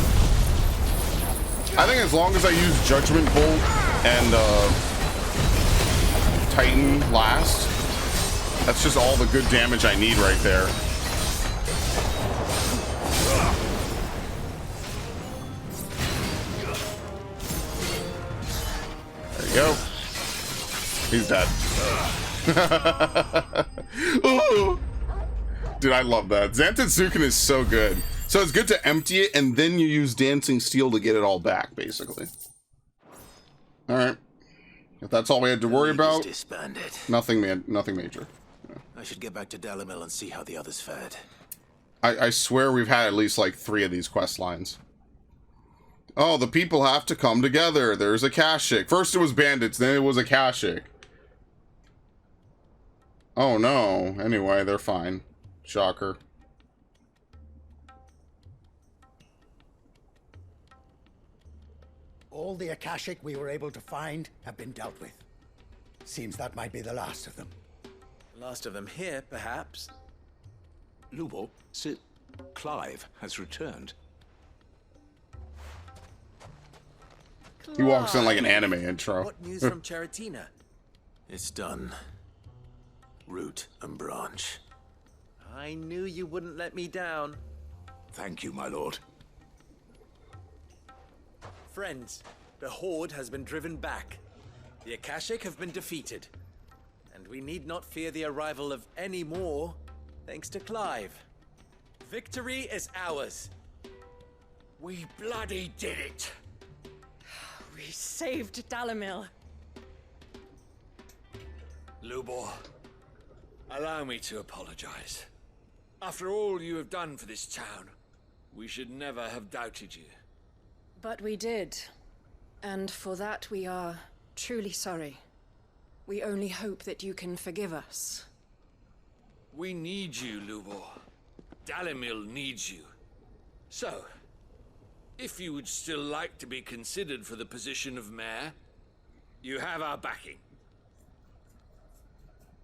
[SPEAKER 1] I think as long as I use Judgment Bolt and Titan last, that's just all the good damage I need right there. There you go. He's dead. Ooh. Dude, I love that. Zantetsuken is so good. So it's good to empty it, and then you use Dancing Steel to get it all back, basically. Alright. If that's all we had to worry about, nothing major. Yeah.
[SPEAKER 3] I should get back to Dalimil and see how the others fared.
[SPEAKER 1] I swear we've had at least like 3 of these quest lines. Oh, the people have to come together. There's Akashic. First it was bandits, then it was Akashic. Oh no. Anyway, they're fine. Shocker.
[SPEAKER 15] All the Akashic we were able to find have been dealt with. Seems that might be the last of them.
[SPEAKER 8] Last of them here, perhaps.
[SPEAKER 2] Lubor, Sir Clive has returned.
[SPEAKER 1] He walks in like an anime intro.
[SPEAKER 8] What news from Charatina?
[SPEAKER 3] It's done. Root and branch.
[SPEAKER 8] I knew you wouldn't let me down.
[SPEAKER 2] Thank you, my lord.
[SPEAKER 8] Friends, the Horde has been driven back. The Akashic have been defeated. And we need not fear the arrival of any more, thanks to Clive. Victory is ours.
[SPEAKER 19] We bloody did it.
[SPEAKER 6] We saved Dalimil.
[SPEAKER 9] Lubor, allow me to apologize. After all you have done for this town, we should never have doubted you.
[SPEAKER 11] But we did. And for that we are truly sorry. We only hope that you can forgive us.
[SPEAKER 9] We need you, Lubor. Dalimil needs you. So, if you would still like to be considered for the position of mayor, you have our backing.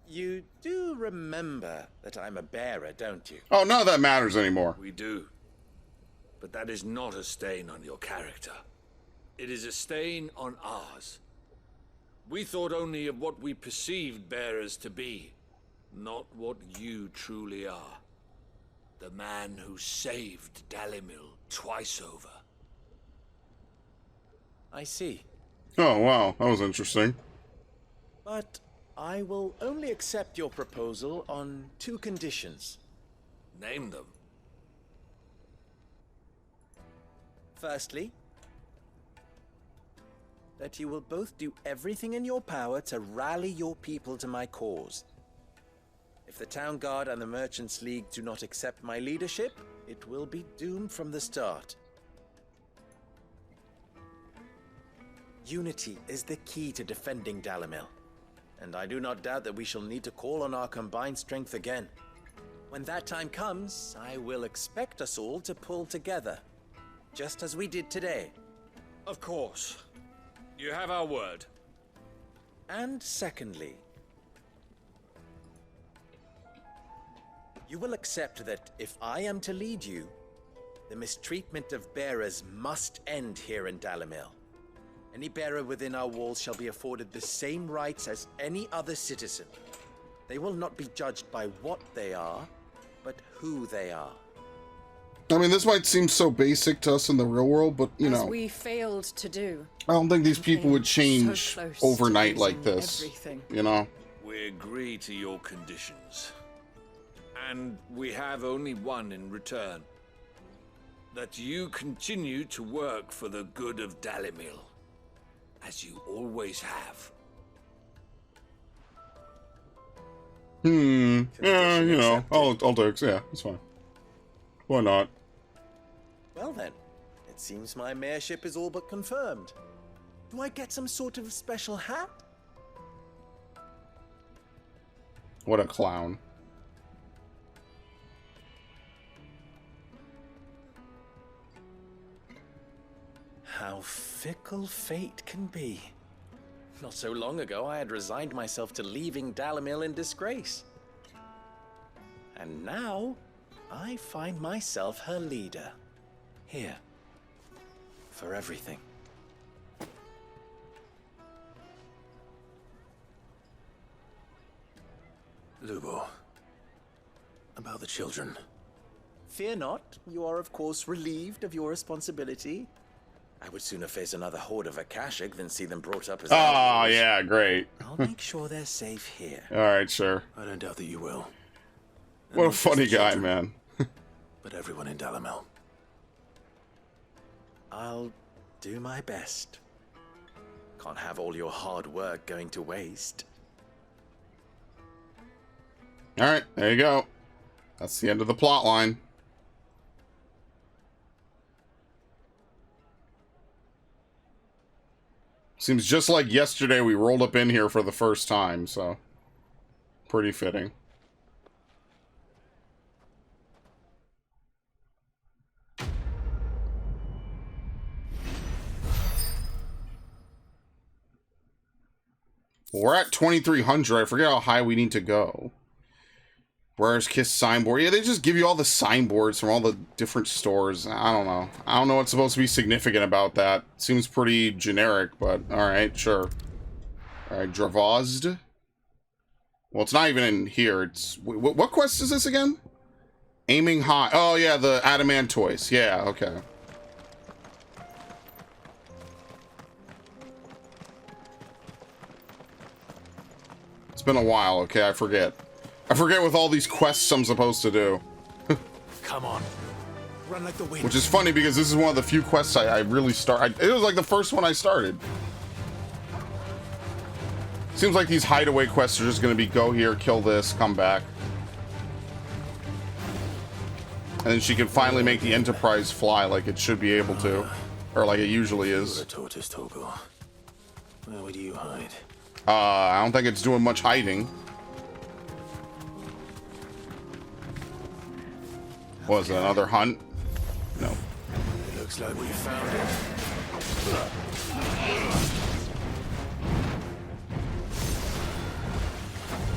[SPEAKER 8] You do remember that I'm a bearer, don't you?
[SPEAKER 1] Oh, none of that matters anymore.
[SPEAKER 9] We do. But that is not a stain on your character. It is a stain on ours. We thought only of what we perceived bearers to be, not what you truly are. The man who saved Dalimil twice over.
[SPEAKER 8] I see.
[SPEAKER 1] Oh, wow. That was interesting.
[SPEAKER 8] But I will only accept your proposal on 2 conditions.
[SPEAKER 9] Name them.
[SPEAKER 8] Firstly, that you will both do everything in your power to rally your people to my cause. If the Town Guard and the Merchants League do not accept my leadership, it will be doomed from the start. Unity is the key to defending Dalimil, and I do not doubt that we shall need to call on our combined strength again. When that time comes, I will expect us all to pull together. just as we did today.
[SPEAKER 9] Of course. You have our word.
[SPEAKER 8] And secondly, you will accept that if I am to lead you, the mistreatment of bearers must end here in Dalimil. Any bearer within our walls shall be afforded the same rights as any other citizen. They will not be judged by what they are, but who they are.
[SPEAKER 1] I mean, this might seem so basic to us in the real world, but, you
[SPEAKER 17] As
[SPEAKER 1] know,
[SPEAKER 17] we failed to do.
[SPEAKER 1] I don't think these people would change
[SPEAKER 17] so close to
[SPEAKER 1] overnight like
[SPEAKER 17] losing
[SPEAKER 1] this.
[SPEAKER 17] everything.
[SPEAKER 1] You know?
[SPEAKER 9] We agree to your conditions. And we have only one in return. That you continue to work for the good of Dalimil, as you always have.
[SPEAKER 1] Yeah, you know, I'll do it. Yeah, that's fine. Why not?
[SPEAKER 8] Well then, it seems my mayorship is all but confirmed. Do I get some sort of special hat?
[SPEAKER 1] What a clown.
[SPEAKER 8] How fickle fate can be. Not so long ago, I had resigned myself to leaving Dalimil in disgrace. And now, I find myself her leader. Here. For everything.
[SPEAKER 3] Lubo. About the children.
[SPEAKER 8] Fear not, you are of course relieved of your responsibility. I would sooner face another horde of Akashic than see them brought up as
[SPEAKER 1] Oh,
[SPEAKER 8] outlaws.
[SPEAKER 1] yeah, great.
[SPEAKER 8] I'll make sure they're safe here.
[SPEAKER 1] Alright, sure.
[SPEAKER 3] I don't doubt that you will.
[SPEAKER 1] What a
[SPEAKER 3] not just
[SPEAKER 1] funny
[SPEAKER 3] the
[SPEAKER 1] guy,
[SPEAKER 3] children,
[SPEAKER 1] man.
[SPEAKER 3] but everyone in Dalimil.
[SPEAKER 8] I'll do my best. Can't have all your hard work going to waste.
[SPEAKER 1] Alright, there you go. That's the end of the plot line. Seems just like yesterday we rolled up in here for the first time, so pretty fitting. Well, we're at 2,300. I forget how high we need to go. Briar's Kiss signboard. Yeah, they just give you all the signboards from all the different stores. I don't know. I don't know what's supposed to be significant about that. Seems pretty generic, but alright, sure. Alright, Dravozd. Well, it's not even in here. It's... What quest is this again? Aiming high. Oh, yeah, the Adamantoise. Yeah, okay. It's been a while, okay? I forget. I forget with all these quests I'm supposed to do.
[SPEAKER 3] Come on. Run like the wind.
[SPEAKER 1] Which is funny because this is one of the few quests I really it was like the first one I started. Seems like these hideaway quests are just going to be go here, kill this, come back. And then she can finally make the Enterprise fly like it should be able to. Or like it usually is.
[SPEAKER 3] Tortoise Togo. Where do you hide?
[SPEAKER 1] I don't think it's doing much hiding. What was it, another hunt? No.
[SPEAKER 3] Looks like we found it.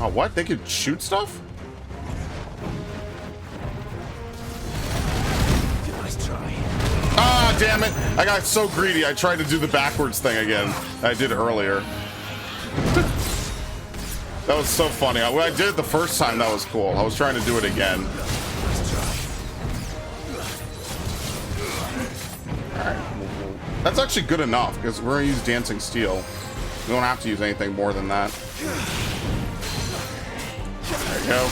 [SPEAKER 1] Oh, what? They could shoot stuff?
[SPEAKER 3] Nice try.
[SPEAKER 1] Ah, damn it! I got so greedy. I tried to do the backwards thing again. I did earlier. That was so funny. When I did it the first time, that was cool. I was trying to do it again. Alright. That's actually good enough, because we're going to use Dancing Steel. We don't have to use anything more than that. There you go.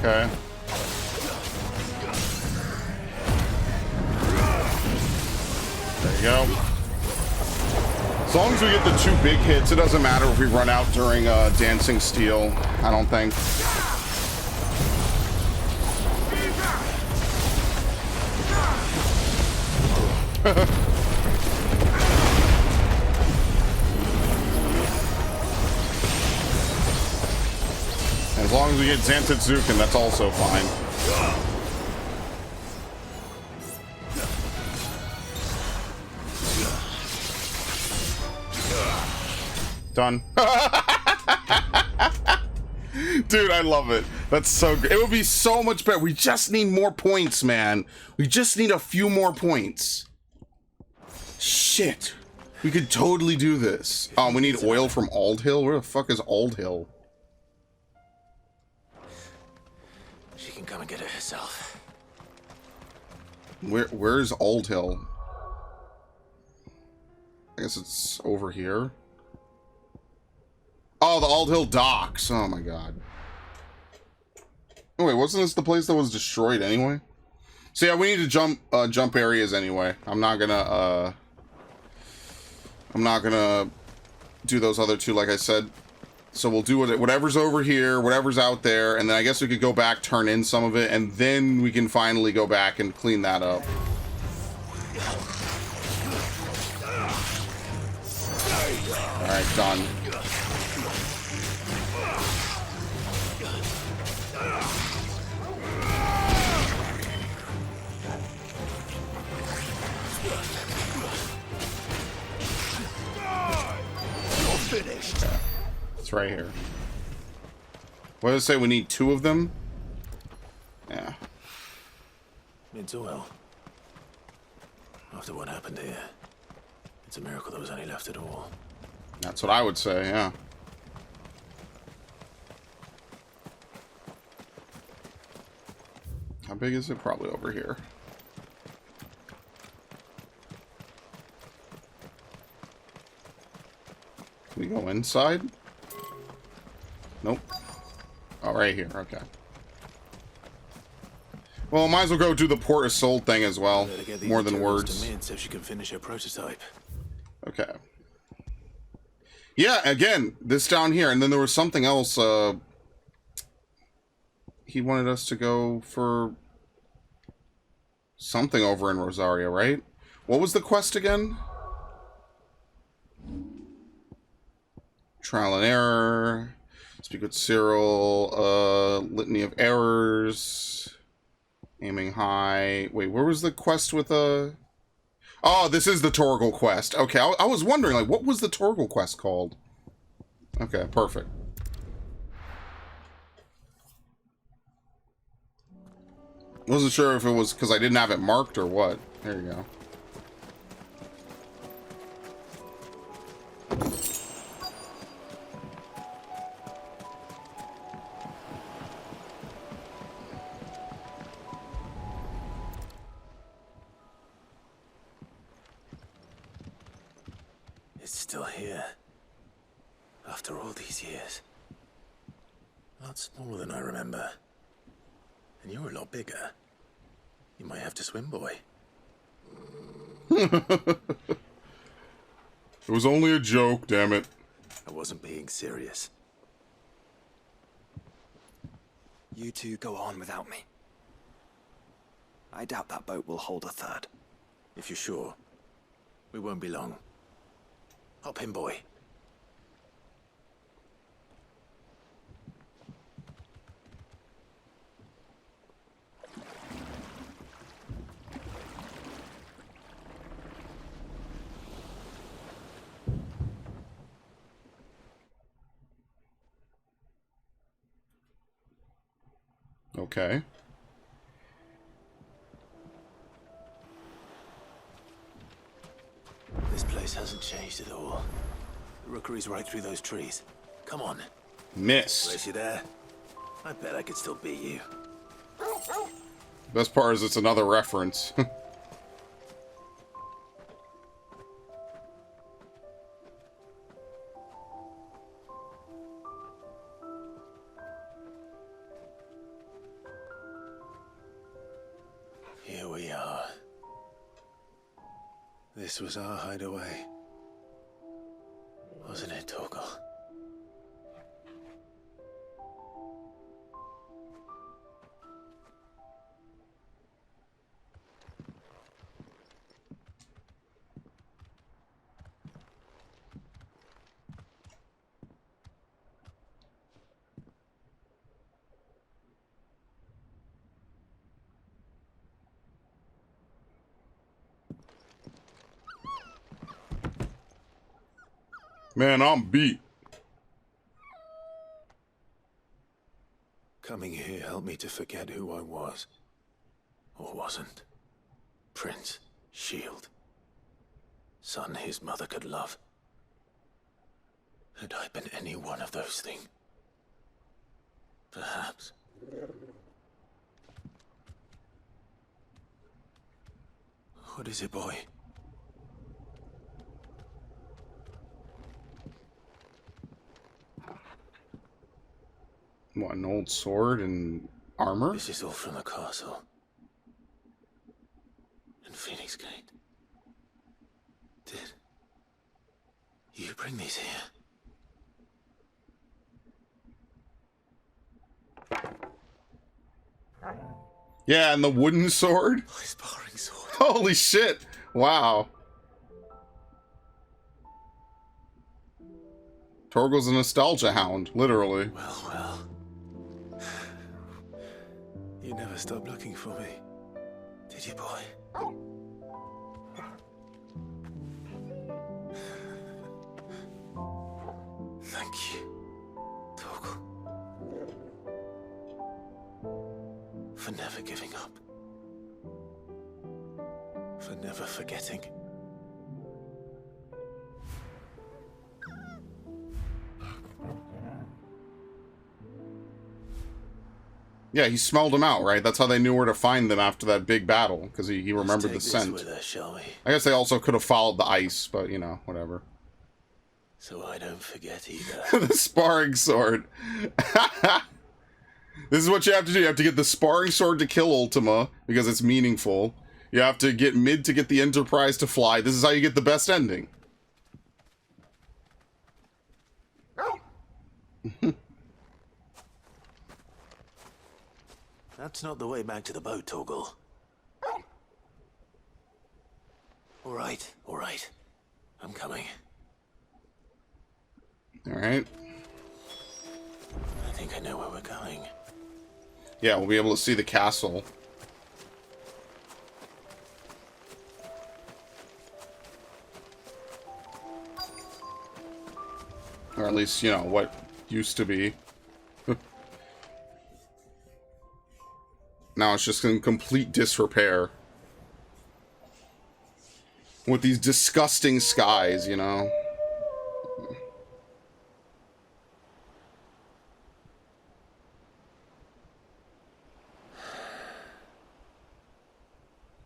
[SPEAKER 1] Okay. There you go. As long as we get the two big hits, it doesn't matter if we run out during Dancing Steel, I don't think. As long as we get Zantetsuken, that's also fine. Done. Dude, I love it. That's so good. It would be so much better. We just need more points, man. We just need a few more points. Shit. We could totally do this. We need oil from Aldhill. Where the fuck is Aldhill?
[SPEAKER 3] She can come and get it herself.
[SPEAKER 1] Where's Aldhill? I guess it's over here. Oh, the Aldhill docks. Oh my god. Oh wait, wasn't this the place that was destroyed anyway? So yeah, we need to jump areas anyway. I'm not gonna do those other two like I said. So we'll do whatever's over here, whatever's out there, and then I guess we could go back, turn in some of it, and then we can finally go back and clean that up. Alright, done.
[SPEAKER 3] Finished.
[SPEAKER 1] Okay. It's right here. What does it say? We need 2 of them? Yeah.
[SPEAKER 3] It's well. After what happened here, it's a miracle there was any left at all.
[SPEAKER 1] That's what I would say, yeah. How big is it? Probably over here. Can we go inside? Nope. Oh, right here. Okay. Well, might as well go do the Port of Soul thing as well. More than words.
[SPEAKER 3] So she can finish her prototype.
[SPEAKER 1] Okay. Yeah, again, this down here. And then there was something else. He wanted us to go for something over in Rosaria, right? What was the quest again? Trial and error. Speak with Cyril. Litany of errors. Aiming high. Wait, where was the quest with Oh, this is the Torgal quest. Okay, I was wondering, like, what was the Torgal quest called? Okay, perfect. Wasn't sure if it was because I didn't have it marked or what. There you go.
[SPEAKER 3] It's still here. After all these years. A lot smaller than I remember. And you're a lot bigger. You might have to swim, boy.
[SPEAKER 1] It was only a joke, damn it.
[SPEAKER 3] I wasn't being serious.
[SPEAKER 10] You two go on without me. I doubt that boat will hold a third.
[SPEAKER 3] If you're sure, we won't be long. Hop in, boy.
[SPEAKER 1] Okay.
[SPEAKER 3] This place hasn't changed at all. The rookery's right through those trees. Come on.
[SPEAKER 1] Missed.
[SPEAKER 3] Place you there. I bet I could still beat you.
[SPEAKER 1] Best part is it's another reference.
[SPEAKER 3] Here we are. This was our hideaway. Wasn't it, Torgal?
[SPEAKER 1] Man, I'm beat.
[SPEAKER 3] Coming here helped me to forget who I was. Or wasn't. Prince, shield. Son his mother could love. Had I been any one of those things? Perhaps. What is it, boy?
[SPEAKER 1] What, an old sword and armor?
[SPEAKER 3] This is all from the castle. And Phoenix Gate. Did you bring these here?
[SPEAKER 1] Yeah, and the wooden sword?
[SPEAKER 3] My sparring sword.
[SPEAKER 1] Holy shit. Wow. Torgal's a nostalgia hound, literally.
[SPEAKER 3] Well. You never stopped looking for me, did you, boy? Thank you, Torgal. For never giving up. For never forgetting.
[SPEAKER 1] Yeah, he smelled them out, right? That's how they knew where to find them after that big battle, because he remembered the scent.
[SPEAKER 3] With us, shall we?
[SPEAKER 1] I guess they also could have followed the ice, but, you know, whatever.
[SPEAKER 3] So I don't forget either.
[SPEAKER 1] The sparring sword. This is what you have to do. You have to get the sparring sword to kill Ultima, because it's meaningful. You have to get Mid to get the Enterprise to fly. This is how you get the best ending.
[SPEAKER 3] That's not the way back to the boat, Torgal. All right. I'm coming.
[SPEAKER 1] All right.
[SPEAKER 3] I think I know where we're going.
[SPEAKER 1] Yeah, we'll be able to see the castle. Or at least, you know, what used to be. Now it's just in complete disrepair. With these disgusting skies, you know.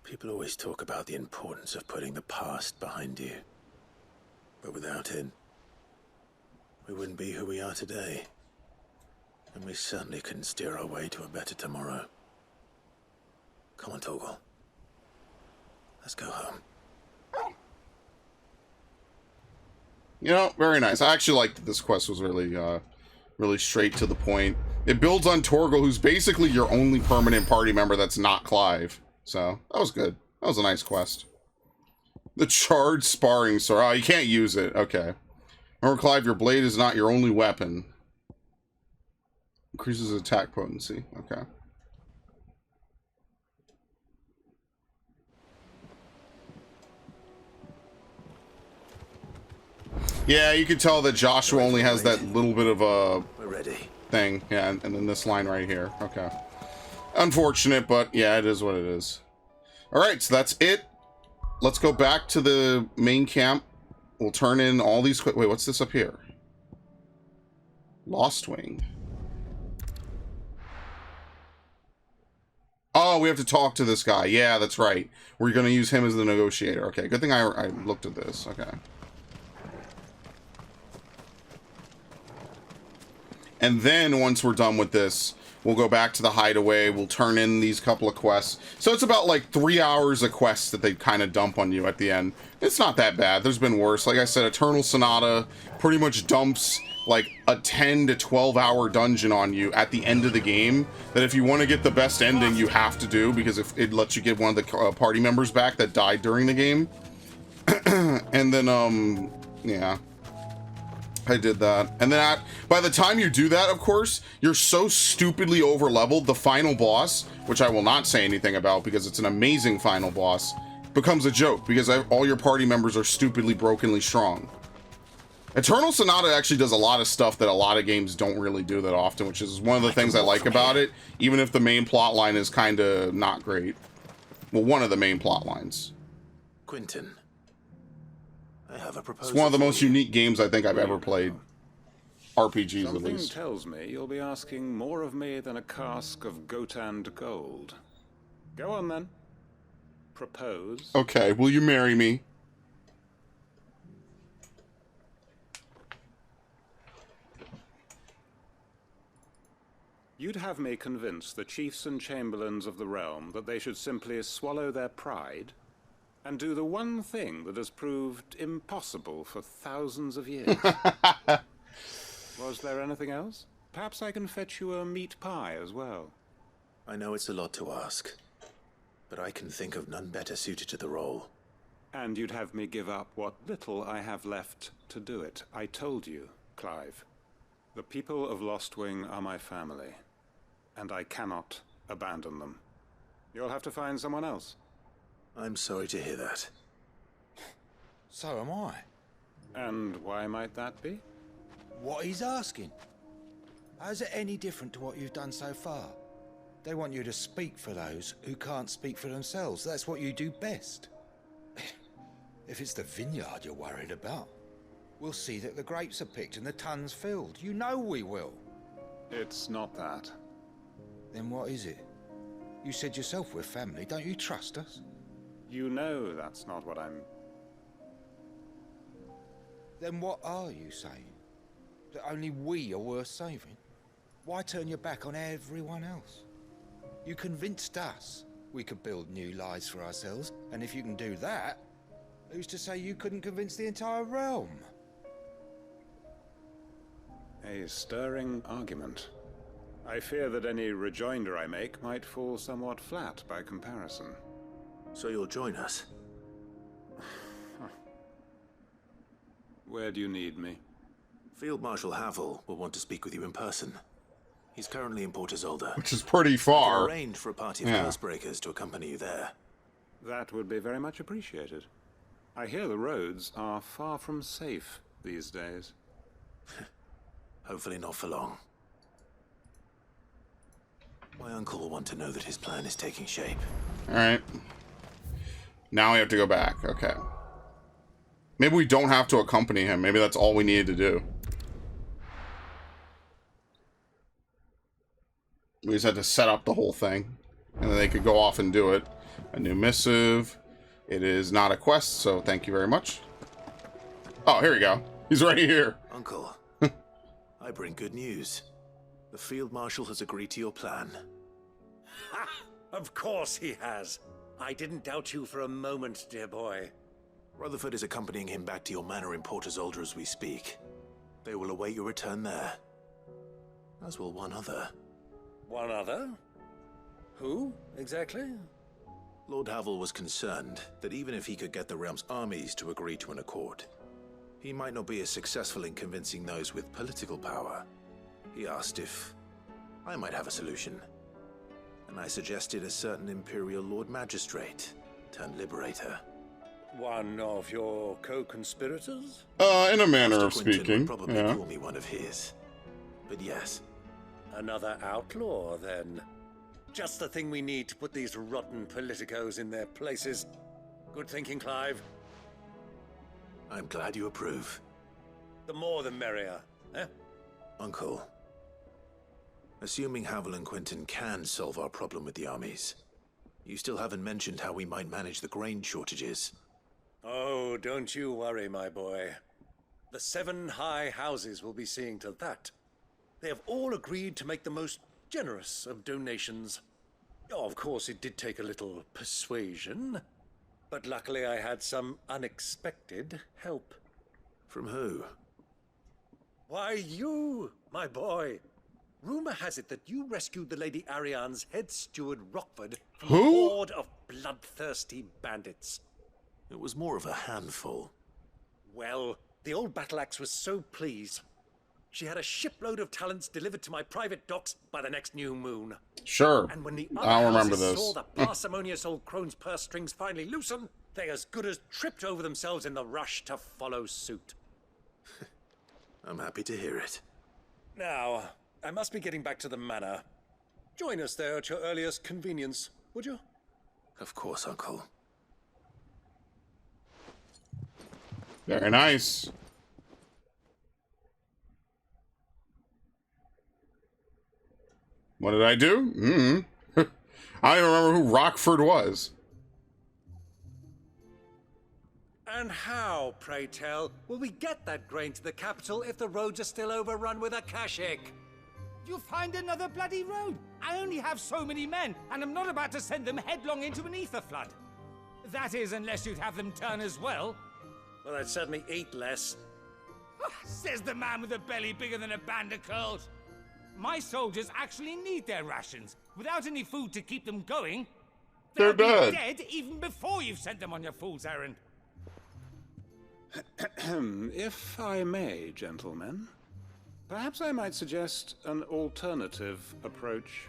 [SPEAKER 3] People always talk about the importance of putting the past behind you. But without it, we wouldn't be who we are today. And we certainly couldn't steer our way to a better tomorrow. Come on, Torgal. Let's go home.
[SPEAKER 1] You know, very nice. I actually liked that this quest was really, really straight to the point. It builds on Torgal, who's basically your only permanent party member that's not Clive. So, that was good. That was a nice quest. The charged sparring sword. Oh, you can't use it. Okay. Remember, Clive, your blade is not your only weapon. Increases attack potency. Okay. Yeah, you can tell that Joshua only has that little bit of a thing. Yeah, and then this line right here. Okay. Unfortunate, but yeah, it is what it is. Alright, so that's it. Let's go back to the main camp. We'll turn in all these... Wait, what's this up here? Lost Wing. Oh, we have to talk to this guy. Yeah, that's right. We're going to use him as the negotiator. Okay, good thing I looked at this. Okay. And then, once we're done with this, we'll go back to the hideaway. We'll turn in these couple of quests. So it's about like 3 hours of quests that they kind of dump on you at the end. It's not that bad. There's been worse. Like I said, Eternal Sonata pretty much dumps like a 10 to 12 hour dungeon on you at the end of the game. That if you want to get the best ending, you have to do. Because if it lets you get one of the party members back that died during the game. And then, yeah. I did that. And then by the time you do that, of course, you're so stupidly over-leveled, the final boss, which I will not say anything about because it's an amazing final boss, becomes a joke because all your party members are stupidly brokenly strong. Eternal Sonata actually does a lot of stuff that a lot of games don't really do that often, which is one of the things I like about it, even if the main plot line is kind of not great. Well, one of the main plot lines.
[SPEAKER 3] Quentin, I have a proposal.
[SPEAKER 1] It's one of the most unique games I think I've ever played. RPGs,
[SPEAKER 9] Something
[SPEAKER 1] at least.
[SPEAKER 9] tells me you'll be asking more of me than a cask of Gotand gold. Go on, then. Propose.
[SPEAKER 1] Okay, will you marry me?
[SPEAKER 9] You'd have me convince the chiefs and chamberlains of the realm that they should simply swallow their pride and do the one thing that has proved impossible for thousands of years. Was there anything else? Perhaps I can fetch you a meat pie as well.
[SPEAKER 3] I know it's a lot to ask, but I can think of none better suited to the role.
[SPEAKER 9] And you'd have me give up what little I have left to do it. I told you, Clive. The people of Lostwing are my family, and I cannot abandon them. You'll have to find someone else.
[SPEAKER 3] I'm sorry to hear that.
[SPEAKER 16] So am I.
[SPEAKER 9] And why might that be?
[SPEAKER 16] What he's asking. How's it any different to what you've done so far? They want you to speak for those who can't speak for themselves. That's what you do best. If it's the vineyard you're worried about, we'll see that the grapes are picked and the tons filled. You know we will.
[SPEAKER 9] It's not that.
[SPEAKER 16] Then what is it? You said yourself we're family. Don't you trust us?
[SPEAKER 9] You know that's not what I'm...
[SPEAKER 16] Then what are you saying? That only we are worth saving? Why turn your back on everyone else? You convinced us we could build new lives for ourselves, and if you can do that, who's to say you couldn't convince the entire realm?
[SPEAKER 9] A stirring argument. I fear that any rejoinder I make might fall somewhat flat by comparison.
[SPEAKER 3] So you'll join us?
[SPEAKER 9] Where do you need me?
[SPEAKER 3] Field Marshal Havel will want to speak with you in person. He's currently in Port Isolde.
[SPEAKER 1] Which is pretty far.
[SPEAKER 3] I've arranged for a party of Cursebreakers to accompany you there.
[SPEAKER 9] That would be very much appreciated. I hear the roads are far from safe these days.
[SPEAKER 3] Hopefully not for long. My uncle will want to know that his plan is taking shape.
[SPEAKER 1] Alright. Now we have to go back. Okay. Maybe we don't have to accompany him. Maybe that's all we needed to do. We just had to set up the whole thing. And then they could go off and do it. A new missive. It is not a quest, so thank you very much. Oh, here we go. He's right here.
[SPEAKER 3] Uncle, I bring good news. The Field Marshal has agreed to your plan.
[SPEAKER 19] Ha! Of course he has. I didn't doubt you for a moment, dear boy.
[SPEAKER 3] Rutherford is accompanying him back to your manor in Port Isolde as we speak. They will await your return there. As will one other.
[SPEAKER 19] One other? Who, exactly?
[SPEAKER 3] Lord Havel was concerned that even if he could get the realm's armies to agree to an accord, he might not be as successful in convincing those with political power. He asked if I might have a solution, and I suggested a certain Imperial Lord Magistrate turned Liberator.
[SPEAKER 19] One of your co-conspirators?
[SPEAKER 1] In a manner of
[SPEAKER 3] Mr. Quinton
[SPEAKER 1] speaking.
[SPEAKER 3] would probably
[SPEAKER 1] Yeah.
[SPEAKER 3] call me one of his. But yes.
[SPEAKER 19] Another outlaw, then. Just the thing we need to put these rotten politicos in their places. Good thinking, Clive.
[SPEAKER 3] I'm glad you approve.
[SPEAKER 19] The more the merrier, eh?
[SPEAKER 3] Uncle, assuming Havel and Quinton can solve our problem with the armies, you still haven't mentioned how we might manage the grain shortages.
[SPEAKER 19] Oh, don't you worry, my boy. The 7 high houses will be seeing to that. They have all agreed to make the most generous of donations. Oh, of course, it did take a little persuasion, but luckily I had some unexpected help.
[SPEAKER 3] From who?
[SPEAKER 19] Why, you, my boy. Rumor has it that you rescued the Lady Ariane's head steward Rockford from a horde of bloodthirsty bandits.
[SPEAKER 3] It was more of a handful.
[SPEAKER 19] Well, the old battle axe was so pleased. She had a shipload of talents delivered to my private docks by the next new moon.
[SPEAKER 1] Sure.
[SPEAKER 19] And when the
[SPEAKER 1] I'll
[SPEAKER 19] other
[SPEAKER 1] remember
[SPEAKER 19] houses
[SPEAKER 1] this.
[SPEAKER 19] saw the parsimonious old crone's purse strings finally loosen, they as good as tripped over themselves in the rush to follow suit.
[SPEAKER 3] I'm happy to hear it.
[SPEAKER 9] Now, I must be getting back to the manor. Join us there at your earliest convenience, would you?
[SPEAKER 3] Of course, Uncle.
[SPEAKER 1] Very nice. What did I do? I don't remember who Rockford was.
[SPEAKER 9] And how, pray tell, will we get that grain to the capital if the roads are still overrun with Akashic?
[SPEAKER 21] You'll find another bloody road. I only have so many men, and I'm not about to send them headlong into an ether flood. That is, unless you'd have them turn as well.
[SPEAKER 9] Well, I'd certainly eat less.
[SPEAKER 21] Says the man with a belly bigger than a band of curls. My soldiers actually need their rations. Without any food to keep them going,
[SPEAKER 1] they're
[SPEAKER 21] they'll be
[SPEAKER 1] dead.
[SPEAKER 21] dead even before you've sent them on your fool's errand.
[SPEAKER 5] If I may, gentlemen, perhaps I might suggest an alternative approach.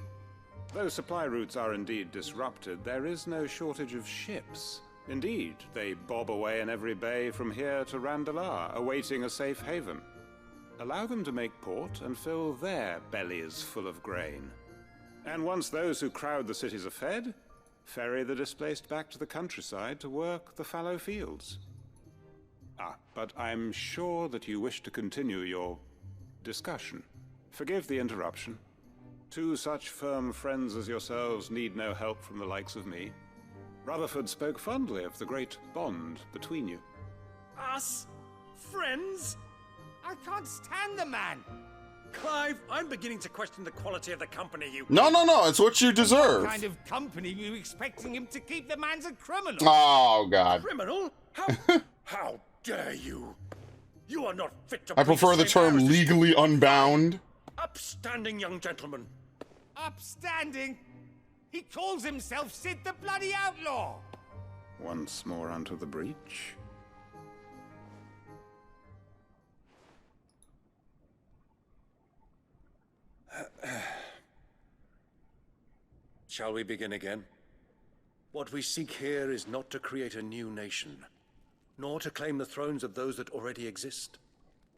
[SPEAKER 5] Though supply routes are indeed disrupted, there is no shortage of ships. Indeed, they bob away in every bay from here to Randalar, awaiting a safe haven. Allow them to make port and fill their bellies full of grain. And once those who crowd the cities are fed, ferry the displaced back to the countryside to work the fallow fields. But I'm sure that you wish to continue your discussion. Forgive the interruption. Two such firm friends as yourselves need no help from the likes of me. Rutherford spoke fondly of the great bond between you.
[SPEAKER 9] Us? Friends?
[SPEAKER 21] I can't stand the man.
[SPEAKER 9] Clive, I'm beginning to question the quality of the company you...
[SPEAKER 1] No, it's what you deserve.
[SPEAKER 21] What kind of company were you expecting him to keep? The man's a criminal.
[SPEAKER 1] Oh, God.
[SPEAKER 9] Criminal? How dare you? You are not fit to...
[SPEAKER 1] I prefer the term legally unbound.
[SPEAKER 9] Upstanding young gentleman.
[SPEAKER 21] Upstanding? He calls himself Sid the Bloody Outlaw.
[SPEAKER 5] Once more onto the breach.
[SPEAKER 9] Shall we begin again? What we seek here is not to create a new nation, nor to claim the thrones of those that already exist.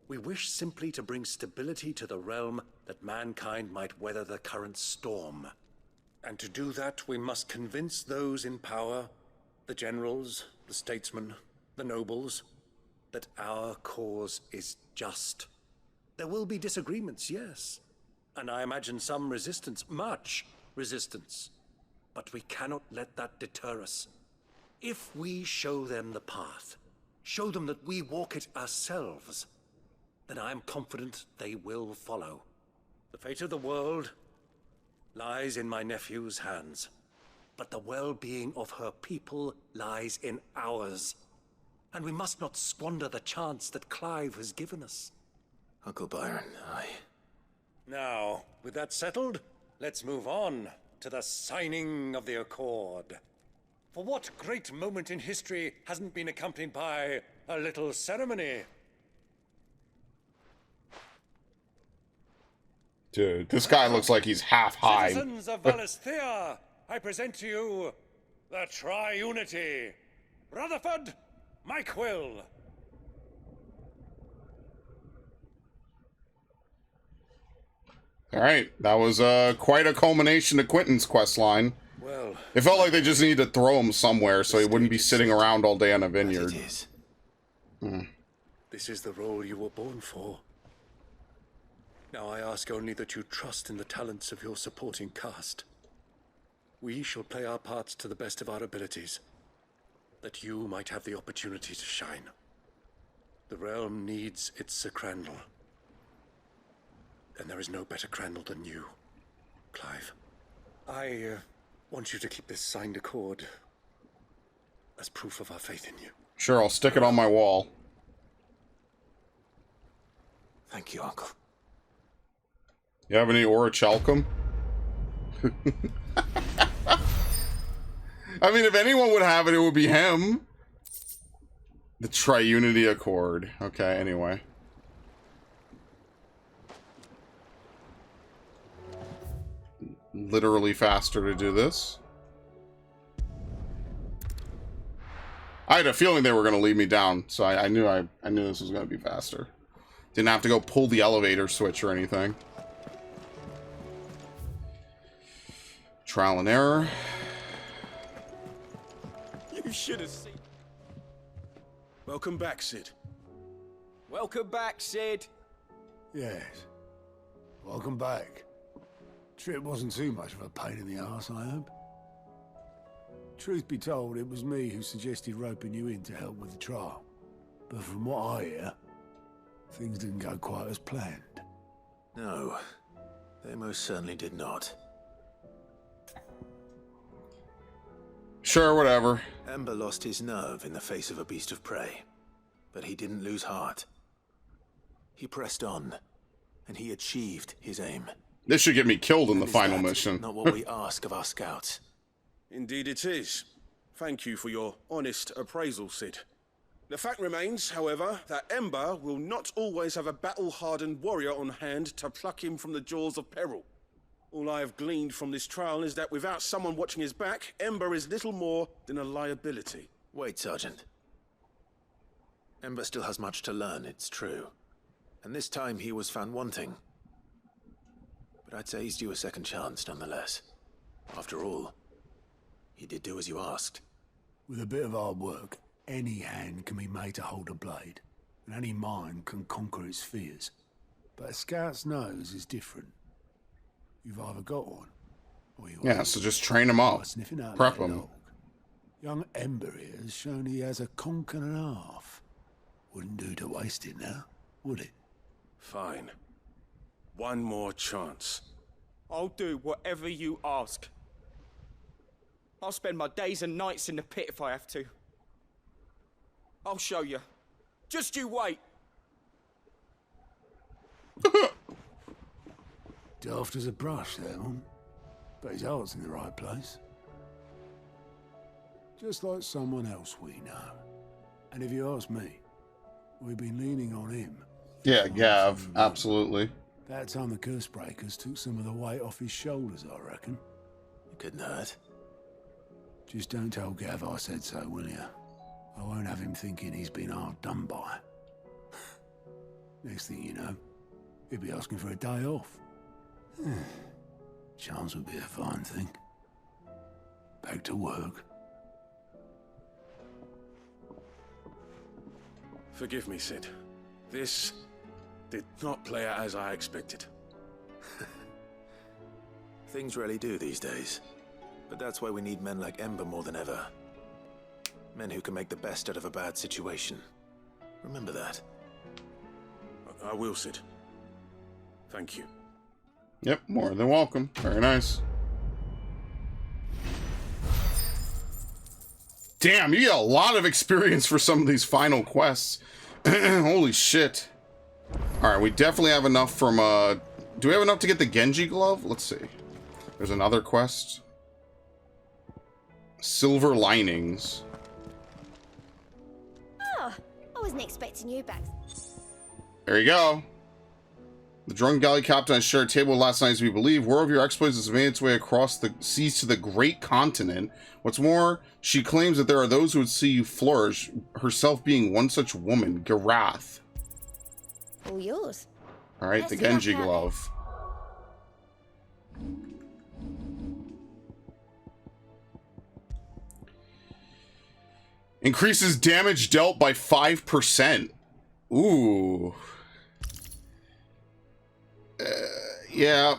[SPEAKER 9] We wish simply to bring stability to the realm that mankind might weather the current storm. And to do that, we must convince those in power, the generals, the statesmen, the nobles, that our cause is just. There will be disagreements, yes. And I imagine some resistance, much resistance. But we cannot let that deter us. If we show them the path, show them that we walk it ourselves, then I am confident they will follow. The fate of the world lies in my nephew's hands, but the well-being of her people lies in ours. And we must not squander the chance that Clive has given us.
[SPEAKER 3] Uncle Byron,
[SPEAKER 9] Now, with that settled, let's move on to the signing of the Accord. For what great moment in history hasn't been accompanied by a little ceremony?
[SPEAKER 1] Dude, this guy looks like he's half high.
[SPEAKER 9] Citizens of Valisthea, I present to you the Triunity. Rutherford, Mike Will.
[SPEAKER 1] All right, that was quite a culmination to Quentin's quest line.
[SPEAKER 9] Well,
[SPEAKER 1] it felt like they just needed to throw him somewhere so he wouldn't be sitting around all day in a vineyard.
[SPEAKER 9] This is the role you were born for. Now I ask only that you trust in the talents of your supporting cast. We shall play our parts to the best of our abilities, that you might have the opportunity to shine. The realm needs its Sir Crandall. And there is no better Crandall than you, Clive. I want you to keep this signed accord as proof of our faith in you.
[SPEAKER 1] Sure, I'll stick it on my wall.
[SPEAKER 3] Thank you, Uncle.
[SPEAKER 1] You have any orichalcum? I mean, if anyone would have it, it would be him. The Triunity Accord. Okay, anyway. Literally faster to do this. I had a feeling they were going to lead me down, so I knew this was going to be faster. Didn't have to go pull the elevator switch or anything. Trial and error.
[SPEAKER 12] You should have seen. Welcome back, Sid.
[SPEAKER 20] Welcome back, Sid.
[SPEAKER 22] Yes. Welcome back. Trip wasn't too much of a pain in the arse, I hope. Truth be told, it was me who suggested roping you in to help with the trial. But from what I hear, things didn't go quite as planned.
[SPEAKER 3] No, they most certainly did not.
[SPEAKER 1] Sure, whatever.
[SPEAKER 3] Ember lost his nerve in the face of a beast of prey, but he didn't lose heart. He pressed on, and he achieved his aim.
[SPEAKER 1] This should get me killed in the
[SPEAKER 3] Is
[SPEAKER 1] final
[SPEAKER 3] that
[SPEAKER 1] mission.
[SPEAKER 3] not what we ask of our scouts?
[SPEAKER 12] Indeed it is. Thank you for your honest appraisal, Sid. The fact remains, however, that Ember will not always have a battle-hardened warrior on hand to pluck him from the jaws of peril. All I have gleaned from this trial is that without someone watching his back, Ember is little more than a liability.
[SPEAKER 3] Wait, Sergeant. Ember still has much to learn, it's true. And this time he was found wanting. But I'd say he's due a second chance, nonetheless. After all, he did do as you asked.
[SPEAKER 22] With a bit of hard work, any hand can be made to hold a blade, and any mind can conquer its fears. But a scout's nose is different. You've either got one, or you
[SPEAKER 1] Yeah, so just train him up. Prep him.
[SPEAKER 22] Young Ember here has shown he has a conch and a half. Wouldn't do to waste it now, would it?
[SPEAKER 12] Fine. One more chance.
[SPEAKER 20] I'll do whatever you ask. I'll spend my days and nights in the pit if I have to. I'll show you. Just you wait.
[SPEAKER 22] Daft as a brush, that one. But his heart's in the right place. Just like someone else we know. And if you ask me, we've been leaning on him.
[SPEAKER 1] Yeah, Gav, absolutely.
[SPEAKER 22] That time the curse breakers took some of the weight off his shoulders, I reckon.
[SPEAKER 3] It couldn't hurt.
[SPEAKER 22] Just don't tell Gav I said so, will you? I won't have him thinking he's been hard done by. Next thing you know, he'll be asking for a day off. Chance would be a fine thing. Back to work.
[SPEAKER 12] Forgive me, Sid. This did not play out as I expected.
[SPEAKER 3] Things really do these days. But that's why we need men like Ember more than ever. Men who can make the best out of a bad situation. Remember that.
[SPEAKER 12] I will, Sid. Thank you.
[SPEAKER 1] Yep, more than welcome. Very nice. Damn, you get a lot of experience for some of these final quests. Holy shit. Alright, we definitely have enough from, do we have enough to get the Genji glove? Let's see. There's another quest. Silver linings.
[SPEAKER 4] Oh, I wasn't expecting you back.
[SPEAKER 1] There you go. The drunk galley captain has shared a table last night, as we believe. Word of your exploits has made its way across the seas to the great continent. What's more, she claims that there are those who would see you flourish, herself being one such woman, Garath.
[SPEAKER 4] All yours.
[SPEAKER 1] Alright, the Genji glove. Increases damage dealt by 5%. Ooh. Yeah,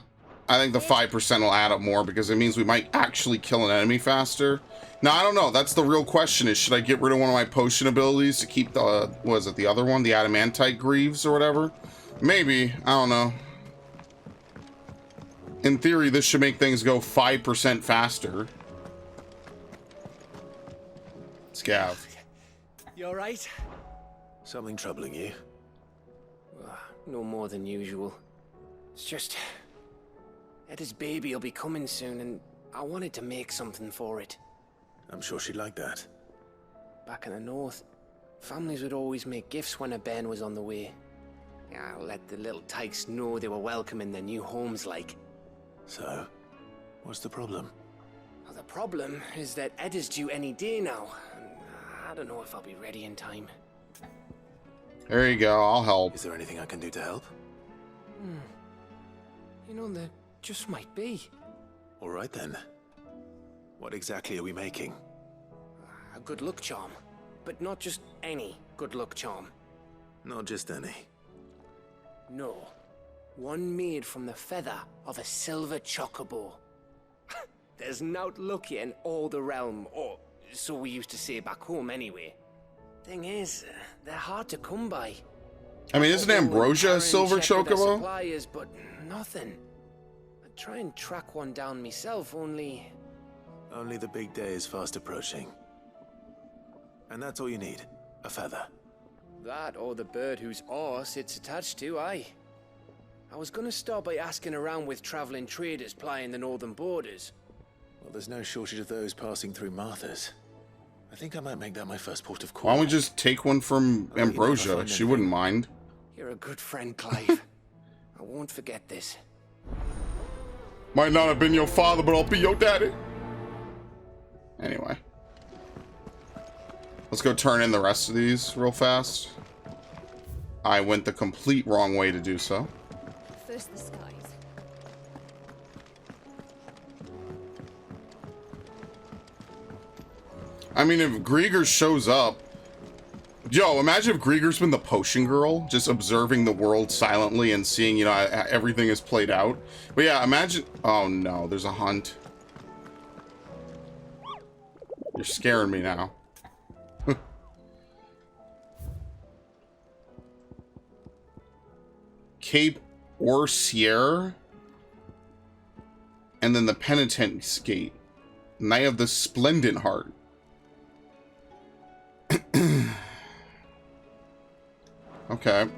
[SPEAKER 1] I think the 5% will add up more because it means we might actually kill an enemy faster. Now, I don't know. That's the real question is, should I get rid of one of my potion abilities to keep the, what is it, the other one? The adamantite greaves or whatever? Maybe. I don't know. In theory, this should make things go 5% faster. Scav.
[SPEAKER 20] You alright?
[SPEAKER 3] Something troubling you?
[SPEAKER 23] No more than usual. It's just... Eda's baby will be coming soon, and I wanted to make something for it.
[SPEAKER 3] I'm sure she'd like that.
[SPEAKER 23] Back in the north, families would always make gifts when a bairn was on the way. Yeah, let the little tykes know they were welcome in their new homes, like.
[SPEAKER 3] So, what's the problem?
[SPEAKER 23] Well, the problem is that Eda's due any day now. And I don't know if I'll be ready in time.
[SPEAKER 1] There you go, I'll help.
[SPEAKER 3] Is there anything I can do to help?
[SPEAKER 23] You know, there just might be.
[SPEAKER 3] All right then. What exactly are we making?
[SPEAKER 23] A good luck charm. But not just any good luck charm.
[SPEAKER 3] Not just any.
[SPEAKER 23] No. One made from the feather of a silver chocobo. There's naught lucky in all the realm, or so we used to say back home anyway. Thing is, they're hard to come by.
[SPEAKER 1] I mean, isn't Ambrosia a silver chocobo?
[SPEAKER 23] Suppliers, but nothing. I'd try and track one down myself, only...
[SPEAKER 3] Only the big day is fast approaching. And that's all you need, a feather.
[SPEAKER 23] That or the bird whose horse it's attached to, aye. I was gonna start by asking around with traveling traders plying the northern borders.
[SPEAKER 3] Well, there's no shortage of those passing through Martha's. I think I might make that my first port of call.
[SPEAKER 1] Why don't we just take one from Ambrosia? She wouldn't mind.
[SPEAKER 23] You're a good friend, Clive. I won't forget this.
[SPEAKER 1] Might not have been your father, but I'll be your daddy. Anyway. Let's go turn in the rest of these real fast. I went the complete wrong way to do so.
[SPEAKER 6] First the skies.
[SPEAKER 1] I mean, if Grieger shows up... Yo, imagine if Grieger's been the potion girl, just observing the world silently and seeing, you know, everything is played out. But yeah, imagine... Oh no, there's a hunt. You're scaring me now. Cape Orsier. And then the Penitent's Gate. Knight of the Splendent Heart. Okay.